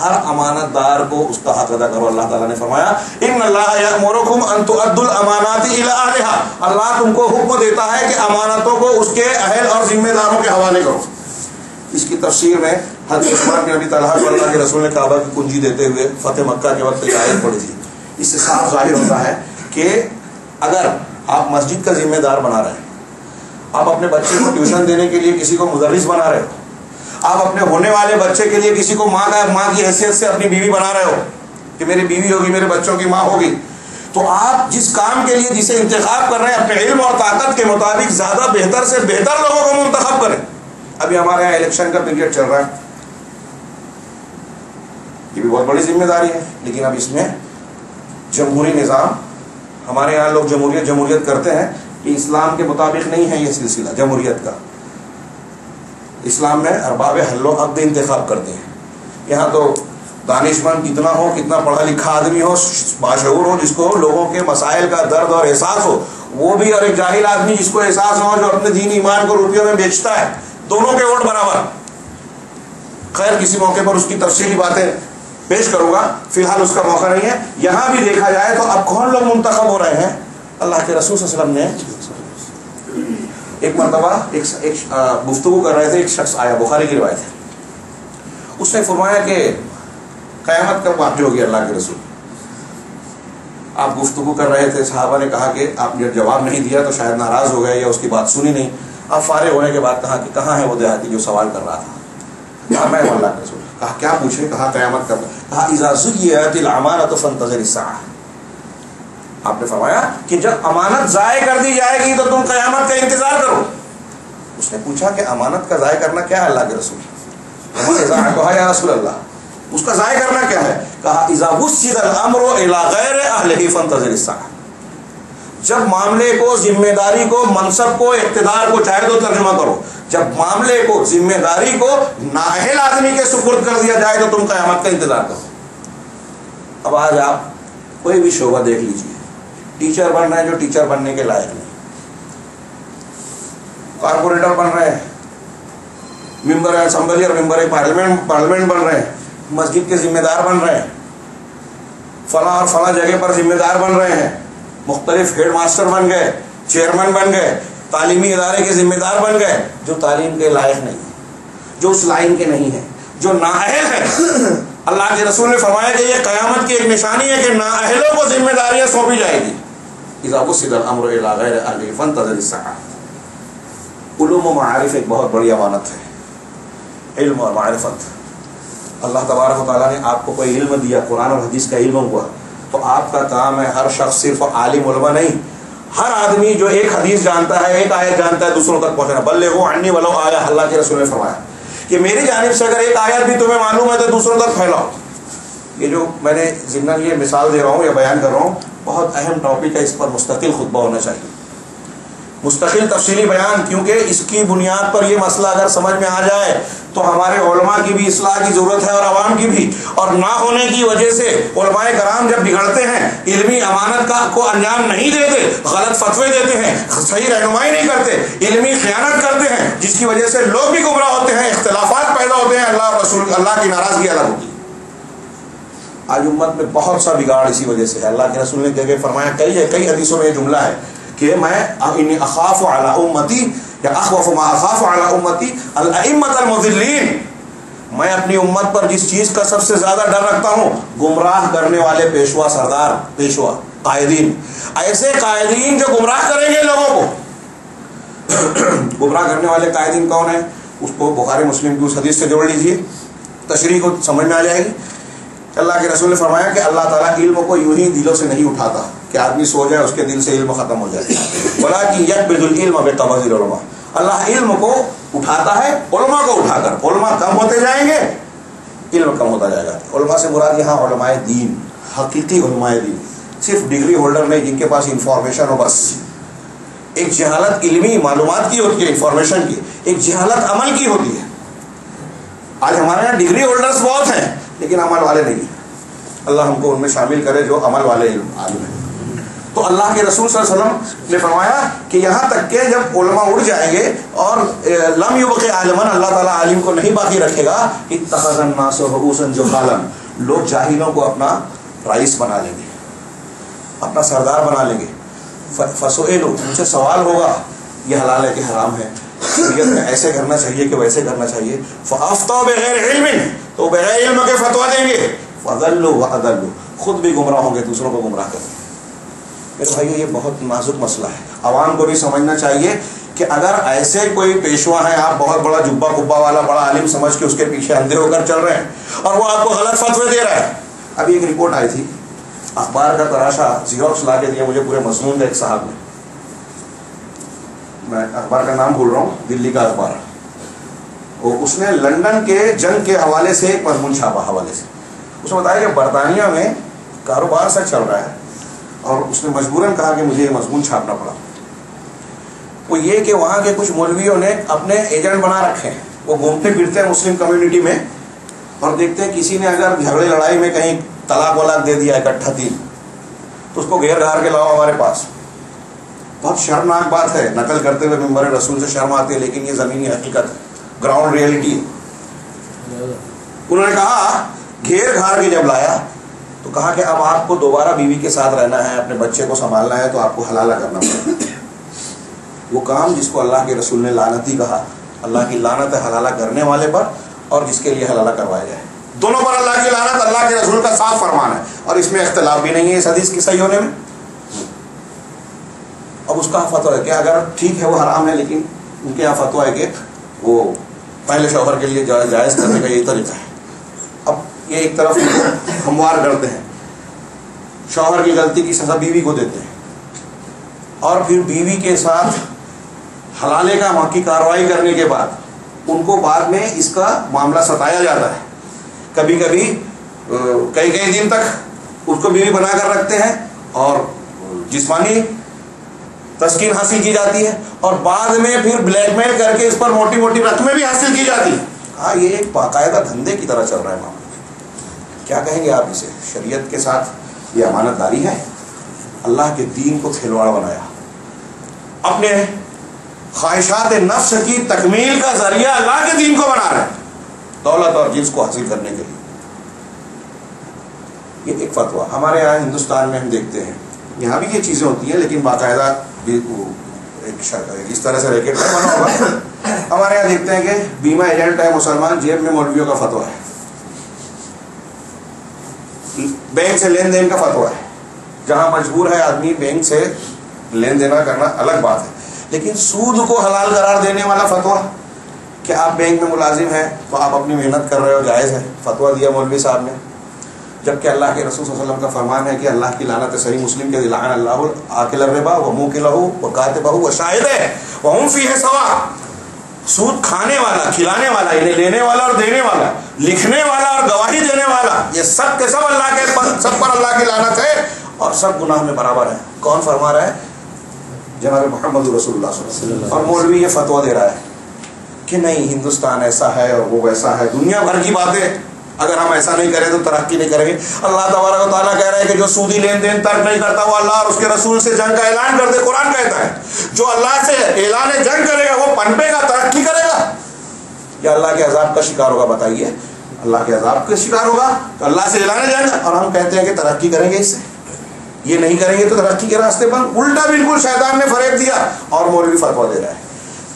ہر امانت دار کو اس کا حق ادا کرو. اللہ تعالیٰ نے فرمایا ان اللہ یأمرکم ان تؤدوا الامانات الی اہلها، اللہ تم کو حکم دیتا ہے کہ امانتوں کو اس کے اہل اور ذمہ داروں کے حوالے کرو. اس کی تفسیر میں حضرت عثمان بن ابی طلحہ کو اللہ کے رسول نے کعبہ کی کنجی دیتے ہوئے فتح مکہ کے وقت ایک آیت پڑھی تھی. اس سے صاف ظاہر ہوتا ہے کہ اگر آپ مسجد کا ذمہ دار بنا رہے ہیں، آپ اپنے بچے کو ٹیوشن دینے کے لیے کسی کو مدرس بنا رہے ہو، آپ اپنے ہونے والے بچے کے لیے کسی کو ماں کی حیثیت سے اپنی بیوی بنا رہے ہو کہ میری بیوی ہوگی، میرے بچوں کی ماں ہوگی، تو آپ جس کام کے لیے جسے انتخاب کر رہے ہیں اپنے علم اور طاقت کے مطابق زیادہ بہتر سے بہتر لوگوں کو منتخب کریں. ابھی ہمارے یہاں الیکشن کا پیریڈ چل رہا ہے، یہ بھی بہت بڑی ذمہ داری ہے، لیکن اب اس میں جمہوری نظام، ہمارے یہاں لوگ جمہوریت کرتے ہیں، کہ اسلام کے مطابق نہیں ہے یہ سلسلہ جمہوریت کا. اسلام میں ارباب حل و عقد انتخاب کرتے ہیں. یہاں تو دانش مند کتنا ہو، کتنا پڑھا لکھا آدمی ہو، باشعور ہو، جس کو لوگوں کے مسائل کا درد اور احساس ہو، وہ بھی، اور ایک جاہل آدمی جس کو احساس ہو، جو اپنے دین ایمان کو روپیوں میں بیچتا ہے، دونوں کے ووٹ برابر. خیر کسی موقع پر اس کی تفصیلی باتیں پیش کروں گا، فی الحال اس کا موقع نہیں ہے. یہاں بھی دیکھا جائے تو اب کون لوگ منتخب ہو رہے ہیں؟ اللہ کے رسول صلی اللہ علیہ وسلم نے ایک مرتبہ ایک گفتگو کر رہے تھے، ایک شخص آیا، بخاری کی روایت ہے، اس نے فرمایا کہ قیامت کب واقع ہوگی اللہ کے رسول؟ آپ گفتگو کر رہے تھے، صحابہ نے کہا کہ آپ نے جواب نہیں دیا تو شاید ناراض ہو گئے یا اس کی بات سنی نہیں. آپ فارغ ہونے کے بعد کہا کہ کہاں ہے وہ دیہاتی جو سوال کر رہا تھا؟ کہا میں اللہ کے رسول. کہا کیا پوچھے؟ کہا قیامت کب؟ کہا اذا زیت الامانۃ فانتظر الساعۃ. آپ نے فرمایا کہ جب امانت ضائع کر دی جائے گی تو تم قیامت کا انتظار کرو. اس نے پوچھا کہ امانت کا ضائع کرنا کیا ہے اللہ کے رسول؟ کہا یا رسول اللہ اس کا ضائع کرنا کیا ہے؟ کہا اذا وسد الامر الى غیر اہلہ فانتظر الساعۃ. جب معاملے کو، ذمہ داری کو، منصب کو، اقتدار کو، چاہے تو ترجمہ کرو، جب معاملے کو، ذمہ داری کو نااہل آدمی کے سپرد کر دیا جائے تو تم قیامت کا انتظار کرو. اب آج آپ کوئی بھی شعبہ دیکھ لیجیے، ٹیچر بن رہے ہیں جو ٹیچر بننے کے لائق نہیں، کارپوریٹر بن رہے ہیں، ممبر اسمبلی اور ممبر پارلیمنٹ بن رہے ہیں، مسجد کے ذمہ دار بن رہے ہیں، فلاں اور فلاں جگہ پر ذمہ دار بن رہے ہیں، مختلف ہیڈ ماسٹر بن گئے، چیئرمین بن گئے، تعلیمی ادارے کے ذمہ دار بن گئے، جو تعلیم کے لائق نہیں ہیں، جو اس لائن کے نہیں ہیں، جو نااہل ہیں. اللہ کے رسول نے فرمایا کہ یہ قیامت کی ایک نشانی ہے کہ نااہلوں کو ذمہ داریاں سونپی جائے گی. اذا وسد الامر الى غیر اہلہ فانتظر الساعۃ. علوم و معارف ایک بہت بڑی امانت ہے، علم اور معرفت. اللہ تبارک و تعالیٰ نے آپ کو کوئی علم دیا، قرآن اور حدیث کا علم ہوا، تو آپ کا کام ہے، ہر شخص صرف عالم علماء نہیں، ہر آدمی جو ایک حدیث جانتا ہے، ایک آیت جانتا ہے، دوسروں تک پہنچانا. بلغوا عنی ولو آیہ. اللہ کے رسول نے فرمایا کہ میری جانب سے اگر ایک آیت بھی تمہیں معلوم ہے تو دوسروں تک پھیلاؤ. یہ جو میں نے ضمن یہ مثال دے رہا ہوں یا بیان کر رہا ہوں، بہت اہم ٹاپک ہے، اس پر مستقل خطبہ ہونا چاہیے، مستقل تفصیلی بیان، کیونکہ اس کی بنیاد پر یہ مسئلہ اگر سمجھ میں آ جائے تو ہمارے علماء کی بھی اصلاح کی ضرورت ہے اور عوام کی بھی. اور نہ ہونے کی وجہ سے علماء کرام جب بگڑتے ہیں، علمی امانت کا کو انجام نہیں دیتے، غلط فتوے دیتے ہیں، صحیح رہنمائی نہیں کرتے، علمی خیانت کرتے ہیں، جس کی وجہ سے لوگ بھی گمراہ ہوتے ہیں، اختلافات پیدا ہوتے ہیں، اللہ کی ناراضگی الگ ہوتی ہے. آج امت میں بہت سا بگاڑ اسی وجہ سے ہے. اللہ کے رسول نے فرمایا، کئی حدیثوں میں یہ جملہ ہے کہ میں انی اخاف علی امتی یا اخوف ما اخاف علی امتی الائمۃ المضلین. میں اپنی امت پر جس چیز کا سب سے زیادہ ڈر رکھتا ہوں، گمراہ کرنے والے پیشوا سردار، پیشوا قائدین، ایسے قائدین جو گمراہ کریں گے لوگوں کو. گمراہ کرنے والے قائدین کون ہیں؟ اس کو بخاری مسلم کی اس حدیث سے جوڑ لیجئے، تشریح کو سمجھ میں آ جائے گی. اللہ کے رسول نے فرمایا کہ اللہ تعالیٰ علم کو یوں ہی دلوں سے نہیں اٹھاتا کہ آدمی سو جائے اس کے دل سے علم ختم ہو جائے، ولکن یقبض العلم بقبض العلماء. اللہ علم کو اٹھاتا ہے علماء کو اٹھا کر. علماء کم ہوتے جائیں گے، علم کم ہوتا جائے گا. علماء سے مراد یہاں علماء دین، حقیقی علماء دین، صرف ڈگری ہولڈر نہیں جن کے پاس انفارمیشن ہو بس. ایک جہالت علمی معلومات کی ہوتی ہے، انفارمیشن کی، ایک جہالت عمل کی ہوتی ہے. آج ہمارے یہاں ڈگری ہولڈرز بہت ہیں لیکن عمل والے نہیں ہیں. اللہ ہم کو ان میں شامل کرے جو عمل والے عالم ہیں. تو اللہ کے رسول صلی اللہ علیہ وسلم نے فرمایا کہ یہاں تک کہ جب علماء اڑ جائیں گے اور لم یبق عالما، اللہ تعالیٰ عالم کو نہیں باقی رکھے گا، اتخذ الناس رؤوسا جہالا، لوگ جاہلوں کو اپنا رئیس بنا لیں گے، اپنا سردار بنا لیں گے. فسئلوا، ان سے سوال ہوگا یہ حلال ہے کہ حرام ہے، شریعت میں ایسے کرنا چاہیے کہ ویسے کرنا چاہیے. فافتوا بغیر علم، تو بغیر علم کے فتوا دیں گے. فضلوا واضلوا، خود بھی گمراہ ہوں گے، دوسروں کو گمراہ کریں گے. میرے بھائیو یہ بہت نازک مسئلہ ہے. عوام کو بھی سمجھنا چاہیے کہ اگر ایسے کوئی پیشوا ہیں، آپ بہت بڑا جبہ کبا والا بڑا عالم سمجھ کے اس کے پیچھے اندھے ہو کر چل رہے ہیں اور وہ آپ کو غلط فتوے دے رہا ہے. ابھی ایک رپورٹ آئی تھی، اخبار کا تراشا زیروکس لا کے دیا مجھے پورے مضمون ایک صاحب نے، میں اخبار کا نام بھول رہا ہوں، دلی کا اخبار. اس نے لندن کے جنگ کے حوالے سے ایک مضمون چھاپا، حوالے سے اس نے بتایا کہ برطانیہ میں کاروبار سا چل رہا ہے اور اس نے مجبوراً کہا کہ مجھے یہ مضمون چھاپنا پڑا. وہ یہ کہ وہاں کے کچھ مولویوں نے اپنے ایجنٹ بنا رکھے ہیں، وہ گھومتے پھرتے ہیں مسلم کمیونٹی میں اور دیکھتے ہیں کسی نے اگر جھگڑے لڑائی میں کہیں طلاق ولاق دے دیا اکٹھا 3 تو اس کو گھیر گھار کے لاؤ ہمارے پاس. بہت شرمناک بات ہے، نقل کرتے ہوئے ممبر رسول سے شرم آتی ہے، لیکن یہ زمینی حقیقت ہے، گراؤنڈ ریئلٹی ہے. انہوں نے کہا گھیر گھار کے جب لایا تو کہا کہ اب آپ کو دوبارہ بیوی کے ساتھ رہنا ہے، اپنے بچے کو سنبھالنا ہے، تو آپ کو حلالہ کرنا پڑے گا. وہ کام جس کو اللہ کے رسول نے لعنتی کہا، اللہ کی لعنت ہے حلالہ کرنے والے پر اور جس کے لیے حلالہ کروایا جائے، دونوں پر اللہ کی لعنت. اللہ کے رسول کا صاف فرمان ہے اور اس میں اختلاف بھی نہیں ہے اس حدیث کی صحیح ہونے میں. اب اس کا فتویٰ ہے کہ اگر ٹھیک ہے وہ حرام ہے، لیکن ان کے یہاں فتویٰ ہے کہ وہ پہلے شوہر کے لیے جائز کرنے کا یہی طریقہ ہے. اب یہ ایک طرف ہموار کرتے ہیں، شوہر کی غلطی کی سزا بیوی کو دیتے ہیں اور پھر بیوی کے ساتھ حلالے کا کی کارروائی کرنے کے بعد ان کو بعد میں اس کا معاملہ ستایا جاتا ہے. کبھی کبھی کئی دن تک اس کو بیوی بنا کر رکھتے ہیں اور جسمانی تسکین حاصل کی جاتی ہے اور بعد میں پھر بلیک میل کر کے اس پر موٹی موٹی رقمیں بھی حاصل کی جاتی ہیں. ہاں یہ ایک باقاعدہ دھندے کی طرح چل رہا ہے معاملہ. کیا کہیں گے آپ اسے؟ شریعت کے ساتھ یہ امانت داری ہے. اللہ کے دین کو کھلواڑ بنایا، اپنے خواہشات نفس کی تکمیل کا ذریعہ اللہ کے دین کو بنا رہے ہیں، دولت اور جنس کو حاصل کرنے کے لیے. یہ ایک فتویٰ. ہمارے یہاں ہندوستان میں ہم دیکھتے ہیں، یہاں بھی یہ چیزیں ہوتی ہیں لیکن باقاعدہ اس طرح سے ریکٹ میں بنا ہوگا. ہمارے یہاں دیکھتے ہیں کہ بیمہ ایجنٹ ہے مسلمان، جیب میں مولویوں کا فتویٰ ہے، بینک سے لین دین کا فتویٰ ہے. جہاں مجبور ہے آدمی بینک سے لین دینا کرنا الگ بات ہے، لیکن سود کو حلال قرار دینے والا فتویٰ کہ آپ بینک میں ملازم ہیں تو آپ اپنی محنت کر رہے ہو، جائز ہے، فتویٰ دیا مولوی صاحب نے. جبکہ اللہ کے رسول صلی اللہ علیہ وسلم کا فرمان ہے کہ اللہ کی لعنت ہے. صحیح مسلم کے لعن اللہ آکل الربا وموکلہ وکاتبہ وشاہدہ وہم فیہ سواء. سود کھانے والا، کھلانے والا، انہیں لینے والا اور دینے والا، لکھنے والا اور گواہی دینے والا، یہ سب کے سب اللہ کے سب پر اللہ کی لعنت ہے اور سب گناہ میں برابر ہے. کون فرما رہا ہے؟ جناب محمد رسول اللہ صلی اللہ علیہ وسلم. اور مولوی یہ فتویٰ دے رہا ہے کہ نہیں ہندوستان ایسا ہے اور وہ ویسا ہے، دنیا بھر کی باتیں، اگر ہم ایسا نہیں کریں تو ترقی نہیں کریں گے. اللہ تبارک و تعالیٰ کہہ رہے ہیں کہ جو سودی لین دین ترک نہیں کرتا وہ اللہ اور اس کے رسول سے جنگ کا اعلان کر دے. قرآن کہتا ہے جو اللہ سے اعلان جنگ کرے گا وہ پنپے گا، ترقی کرے گا یا اللہ کے عذاب کا شکار ہوگا. بتائیے، اللہ کے عذاب کا شکار ہوگا تو اللہ سے اعلان جنگ، اور ہم کہتے ہیں کہ ترقی کریں گے اس سے. یہ نہیں کریں گے تو ترقی کے راستے پر الٹا بالکل شیطان نے فریب دیا اور مولوی فتویٰ دے رہا ہے.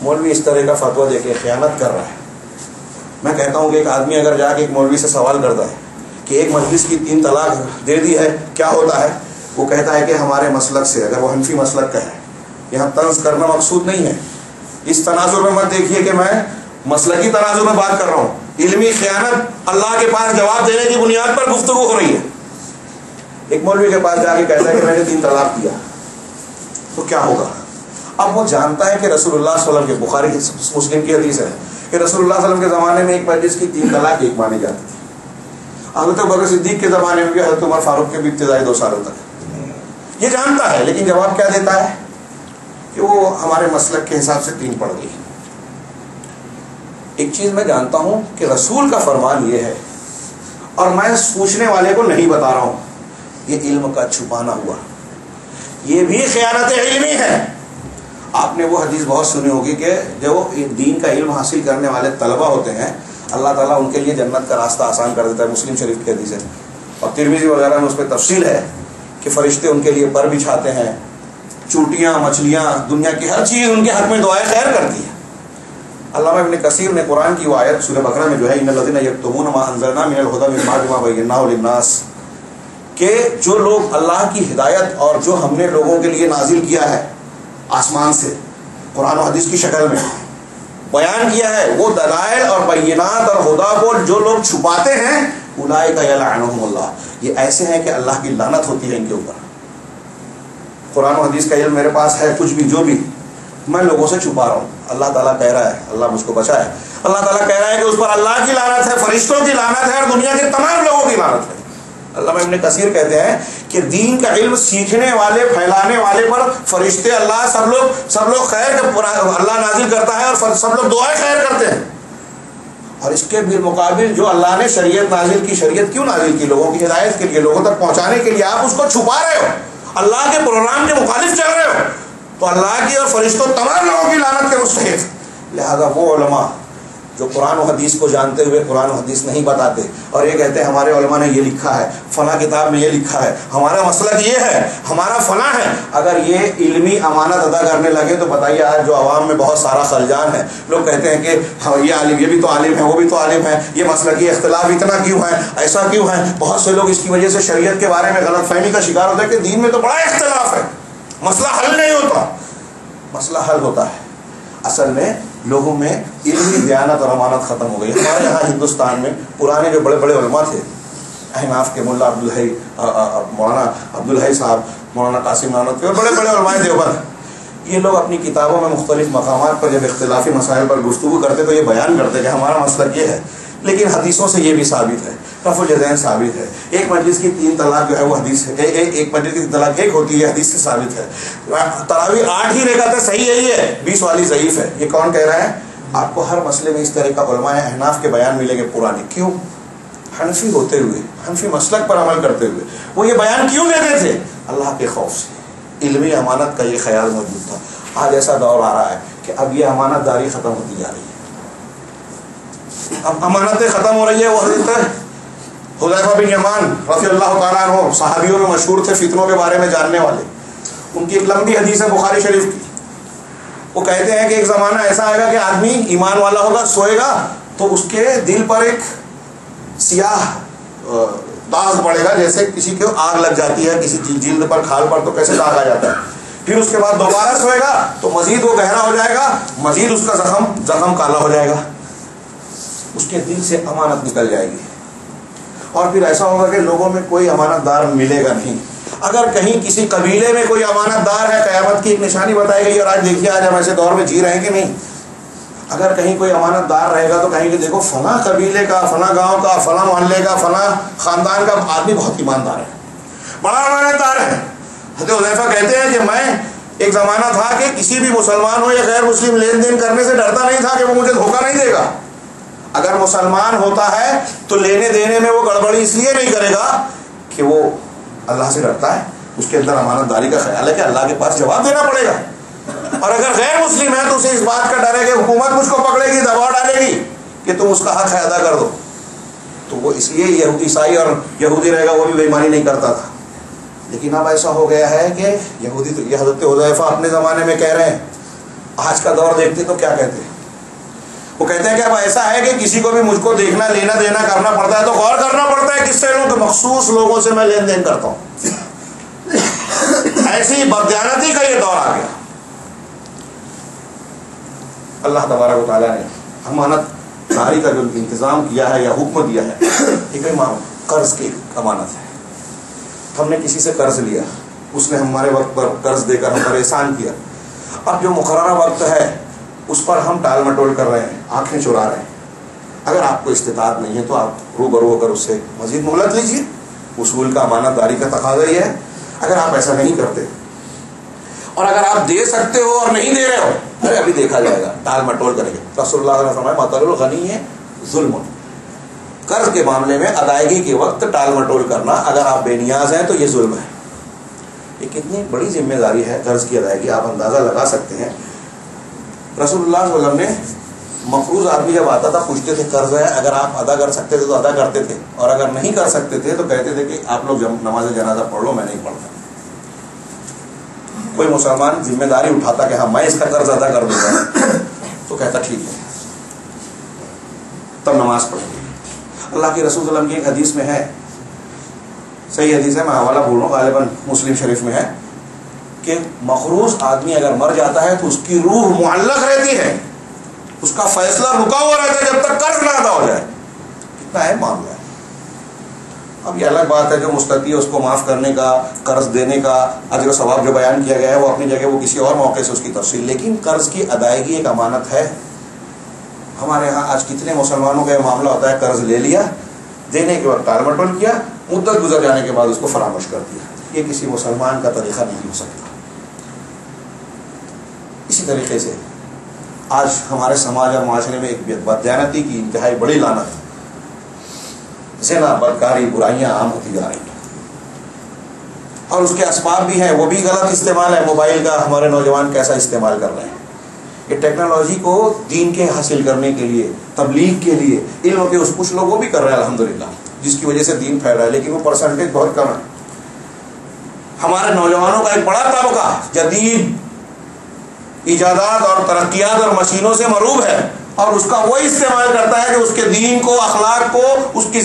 مولوی اس طرح کا فتویٰ دے کے خیانت کر رہا ہے. میں کہتا ہوں کہ ایک آدمی اگر جا کے ایک مولوی سے سوال کرتا ہے کہ ایک مجلس کی 3 طلاق دے دی ہے کیا ہوتا ہے، وہ کہتا ہے کہ ہمارے مسلک سے، اگر وہ حنفی مسلک کا ہے، یہاں طنز کرنا مقصود نہیں ہے، اس تناظر میں مت دیکھیے کہ میں مسلکی تناظر میں بات کر رہا ہوں. علمی خیانت اللہ کے پاس جواب دینے کی بنیاد پر گفتگو ہو رہی ہے. ایک مولوی کے پاس جا کے کہتا ہے کہ میں نے 3 طلاق دیا تو کیا ہوگا. اب وہ جانتا ہے کہ رسول اللہ صلی اللہ علیہ وسلم کے بخاری مسلم کی حدیث ہے کہ رسول اللہ صلی اللہ علیہ وسلم کے زمانے میں ایک مجلس کی 3 طلاق ایک مانی جاتی تھی. حضرت بکر صدیق کے زمانے میں بھی، حضرت عمر فاروق کے بھی ابتدائی 2 سالوں تک. یہ جانتا ہے لیکن جواب کیا دیتا ہے کہ وہ ہمارے مسلک کے حساب سے 3 پڑ گئی. ایک چیز میں جانتا ہوں کہ رسول کا فرمان یہ ہے اور میں پوچھنے والے کو نہیں بتا رہا ہوں. یہ علم کا چھپانا ہوا, یہ بھی خیانت علمی ہے. آپ نے وہ حدیث بہت سنی ہوگی کہ جو دین کا علم حاصل کرنے والے طلبہ ہوتے ہیں اللہ تعالیٰ ان کے لیے جنت کا راستہ آسان کر دیتا ہے. مسلم شریف کی حدیث ہے اور ترمذی وغیرہ میں اس پہ تفصیل ہے کہ فرشتے ان کے لیے پر بچھاتے ہیں, چوٹیاں, مچھلیاں, دنیا کی ہر چیز ان کے حق میں دعائیں خیر کرتی ہے. علامہ ابن کثیر نے قرآن کی وہ آیت سورہ بقرہ میں جو ہے ان الذین یکتمون ما انزلنا من الہدی من بعد ما بیناہ للناس, کہ جو لوگ اللہ کی ہدایت اور جو ہم نے لوگوں کے لیے نازل کیا ہے آسمان سے قرآن و حدیث کی شکل میں بیان کیا ہے, وہ دلائل اور بینات اور ہدا کو جو لوگ چھپاتے ہیں اولئک یلعنہم اللہ, یہ ایسے ہیں کہ اللہ کی لعنت ہوتی ہے ان کے اوپر. قرآن و حدیث کا علم میرے پاس ہے, کچھ بھی جو بھی میں لوگوں سے چھپا رہا ہوں. اللہ تعالیٰ کہہ رہا ہے, اللہ مجھ کو بچائے, اللہ تعالیٰ کہہ رہا ہے کہ اس پر اللہ کی لعنت ہے, فرشتوں کی لعنت ہے اور دنیا کے تمام لوگوں کی لعنت ہے. علامہ ابن کثیر کہتے ہیں کہ دین کا علم سیکھنے والے, پھیلانے والے پر فرشتے, اللہ سب لوگ خیر کا اللہ نازل کرتا ہے اور سب لوگ دعائیں خیر کرتے ہیں. اور اس کے بالمقابل جو اللہ نے شریعت نازل کی, شریعت کیوں نازل کی؟ لوگوں کی ہدایت کے لیے, لوگوں تک پہنچانے کے لیے. آپ اس کو چھپا رہے ہو, اللہ کے پروگرام کے مخالف چل رہے ہو, تو اللہ کی اور فرشتوں تمام لوگوں کی لعنت کے مستحق. لہذا وہ علماء جو قرآن و حدیث کو جانتے ہوئے قرآن و حدیث نہیں بتاتے اور یہ کہتے ہیں ہمارے علماء نے یہ لکھا ہے, فلاں کتاب میں یہ لکھا ہے, ہمارا مسلک یہ ہے, ہمارا فلاں ہے, اگر یہ علمی امانت ادا کرنے لگے تو بتائیے آج جو عوام میں بہت سارا خلجان ہے, لوگ کہتے ہیں کہ یہ عالم, یہ بھی تو عالم ہے, وہ بھی تو عالم ہے, یہ مسلکی اختلاف اتنا کیوں ہے, ایسا کیوں ہے. بہت سے لوگ اس کی وجہ سے شریعت کے بارے میں غلط فہمی کا شکار ہوتے ہیں کہ دین میں تو بڑا اختلاف ہے, مسئلہ حل نہیں ہوتا. مسئلہ حل ہوتا ہے. اصل میں لوگوں میں علمی دیانت اور امانت ختم ہو گئی. ہمارے یہاں ہندوستان میں پرانے جو بڑے بڑے علماء تھے, احناف کے ملا عبدالحی, مولانا عبدالحی صاحب, مولانا قاسم نانوتوی اور بڑے بڑے علماء دیوبند, یہ لوگ اپنی کتابوں میں مختلف مقامات پر جب اختلافی مسائل پر گفتگو کرتے تو یہ بیان کرتے کہ ہمارا مسئلہ یہ ہے, لیکن حدیثوں سے یہ بھی ثابت ہے, رفع الیدین ثابت ہے, ایک مجلس کی 3 طلاق جو ہے وہ حدیث ہے, ایک مجلس کی طلاق 1 ہوتی ہے, حدیث سے ثابت ہے. تراویح 8 ہی رکعتیں صحیح ہے, یہ 20 والی ضعیف ہے. یہ کون کہہ رہا ہے؟ آپ کو ہر مسئلے میں اس طرح کا علماء احناف کے بیان ملیں گے پرانے. کیوں؟ حنفی ہوتے ہوئے, حنفی مسلک پر عمل کرتے ہوئے وہ یہ بیان کیوں دیتے تھے؟ اللہ کے خوف سے. علمی امانت کا یہ خیال موجود تھا. آج ایسا دور آ رہا ہے کہ اب یہ امانت داری ختم ہوتی جا رہی ہے, اب امانتیں ختم ہو رہی ہے. وہ حضرت حذیفہ بن یمان رضی اللہ تعالیٰ عنہ صحابیوں میں مشہور تھے, فتنوں کے بارے میں جاننے والے. ان کی ایک لمبی حدیث ہے بخاری شریف کی. وہ کہتے ہیں کہ ایک زمانہ ایسا آئے گا کہ آدمی ایمان والا ہوگا, سوئے گا تو اس کے دل پر ایک سیاہ داغ پڑے گا, جیسے کسی کو آگ لگ جاتی ہے کسی جلد پر, کھال پر, تو کیسے داغ آ جاتا ہے. پھر اس کے بعد دوبارہ سوئے گا تو مزید وہ گہرا ہو جائے گا, مزید اس کا زخم کالا ہو جائے گا, اس کے دل سے امانت نکل جائے گی. اور پھر ایسا ہوگا کہ لوگوں میں کوئی امانت دار ملے گا نہیں. اگر کہیں کسی قبیلے میں کوئی امانت دار ہے, قیامت کی ایک نشانی بتائی گئی, اور آج دیکھیے آج ہم ایسے دور میں جی رہے ہیں کہ نہیں. اگر کہیں کوئی امانت دار رہے گا تو کہیں کہ دیکھو فلاں قبیلے کا, فلاں گاؤں کا, فلاں محلے کا, فلاں خاندان کا آدمی بہت ایماندار ہے, بڑا امانت دار ہے. حضرت حذیفہ کہتے ہیں کہ میں ایک زمانہ تھا کہ کسی بھی مسلمان ہو یا غیر مسلم لین دین کرنے سے ڈرتا نہیں تھا کہ وہ مجھے دھوکہ نہیں دے گا. اگر مسلمان ہوتا ہے تو لینے دینے میں وہ گڑبڑی اس لیے نہیں کرے گا کہ وہ اللہ سے ڈرتا ہے, اس کے اندر امانت داری کا خیال ہے کہ اللہ کے پاس جواب دینا پڑے گا. اور اگر غیر مسلم ہے تو اسے اس بات کا ڈر ہے کہ حکومت مجھ کو پکڑے گی, دباؤ ڈالے گی کہ تم اس کا حق ہے ادا کر دو. تو وہ اس لیے یہودی عیسائی اور یہودی رہے گا, وہ بھی بے ایمانی نہیں کرتا تھا. لیکن اب ایسا ہو گیا ہے کہ یہودی, تو یہ حضرت حذیفہ اپنے زمانے میں کہہ رہے ہیں, آج کا دور دیکھتے تو کیا کہتے ہیں. وہ کہتے ہیں کہ اب ایسا ہے کہ کسی کو بھی مجھ کو دیکھنا, لینا دینا کرنا پڑتا ہے تو غور کرنا پڑتا ہے کس سے لوں, کہ مخصوص لوگوں سے میں لین دین کرتا ہوں. ایسی بددیانتی کا یہ دور آ گیا. اللہ تبارک و تعالیٰ نے امانت داری کا جو انتظام کیا ہے یا حکم دیا ہے, ایک قرض کی امانت ہے. ہم نے کسی سے قرض لیا, اس نے ہمارے وقت پر قرض دے کر ہم پر احسان کیا. اب جو مقررہ وقت ہے اس پر ہم ٹال مٹول کر رہے ہیں, آنکھیں چرا رہے ہیں. اگر آپ کو استطاعت نہیں ہے تو آپ روبرو ہو کر اس سے مزید مہلت لیجیے. اصول کا امانت داری کا تقاضا یہ ہے. اگر آپ ایسا نہیں کرتے اور اگر آپ دے سکتے ہو اور نہیں دے رہے ہو, ارے ابھی دیکھا جائے گا, ٹال مٹول کریں گے. رسول اللہ علیہ وسلم مثل الغنی ہے ظلم, قرض کے معاملے میں ادائیگی کے وقت ٹال مٹول کرنا، اگر آپ بے نیاز ہیں تو یہ ظلم ہے۔ یہ کتنی بڑی ذمہ داری ہے قرض کی ادائیگی، آپ اندازہ لگا سکتے ہیں۔ رسول اللہ صلی اللہ علیہ وسلم نے مقروض آدمی جب آتا تھا پوچھتے تھے قرض ہے، اگر آپ ادا کر سکتے تھے تو ادا کرتے تھے، اور اگر نہیں کر سکتے تھے تو کہتے تھے کہ آپ لوگ نماز جنازہ پڑھ لو، میں نہیں پڑھتا۔ کوئی مسلمان ذمہ داری اٹھاتا کہ ہاں میں اس کا قرض ادا کر دوں گا تو کہتا ٹھیک ہے، تب نماز پڑھیں گے۔ اللہ کے رسول صلی اللہ علیہ وسلم کی ایک حدیث میں ہے، صحیح حدیث ہے، میں حوالہ بھول رہا ہوں، غالباً مسلم شریف میں ہے کہ مقروض آدمی اگر مر جاتا ہے تو اس کی روح معلق رہتی ہے، اس کا فیصلہ رکا ہوا رہتا ہے جب تک قرض نہ ادا ہو جائے۔ کتنا اہم معاملہ ہے۔ اب یہ الگ بات ہے جو مستطیع ہے اس کو معاف کرنے کا، قرض دینے کا اجر و ثواب جو بیان کیا گیا ہے وہ اپنی جگہ، وہ کسی اور موقع سے اس کی تفصیل، لیکن قرض کی ادائیگی ایک امانت ہے۔ ہمارے ہاں آج کتنے مسلمانوں کا یہ معاملہ ہوتا ہے، قرض لے لیا، دینے کے وقت ٹال مٹول کیا، مدت گزر جانے کے بعد اس کو فراموش کر دیا۔ یہ کسی مسلمان کا طریقہ نہیں ہو سکتا۔ اسی طریقے سے آج ہمارے سماج اور معاشرے میں ایک بددیانتی کی انتہائی بڑی لعنت ہے، زنا، بدکاری، برائیاں عام ہوتی جا رہی ہیں، اور اس کے اسباب بھی ہیں، وہ بھی غلط استعمال ہے۔ موبائل کا ہمارے نوجوان کیسا استعمال کر رہے ہیں، یہ ٹیکنالوجی کو دین کے حاصل کرنے کے لیے، تبلیغ کے لیے، علم کے کچھ لوگ وہ بھی کر رہے ہیں الحمدللہ، جس کی وجہ سے دین پھیل رہا ہے، لیکن وہ پرسنٹیج بہت کم ہے۔ ہمارے نوجوانوں کا ایک بڑا طبقہ جدید ایجادات اور ترقیات اور مشینوں سے مروب ہے، اور اس کا وہ استعمال کرتا ہے جو اس کے دین کو، اخلاق کو، اس کی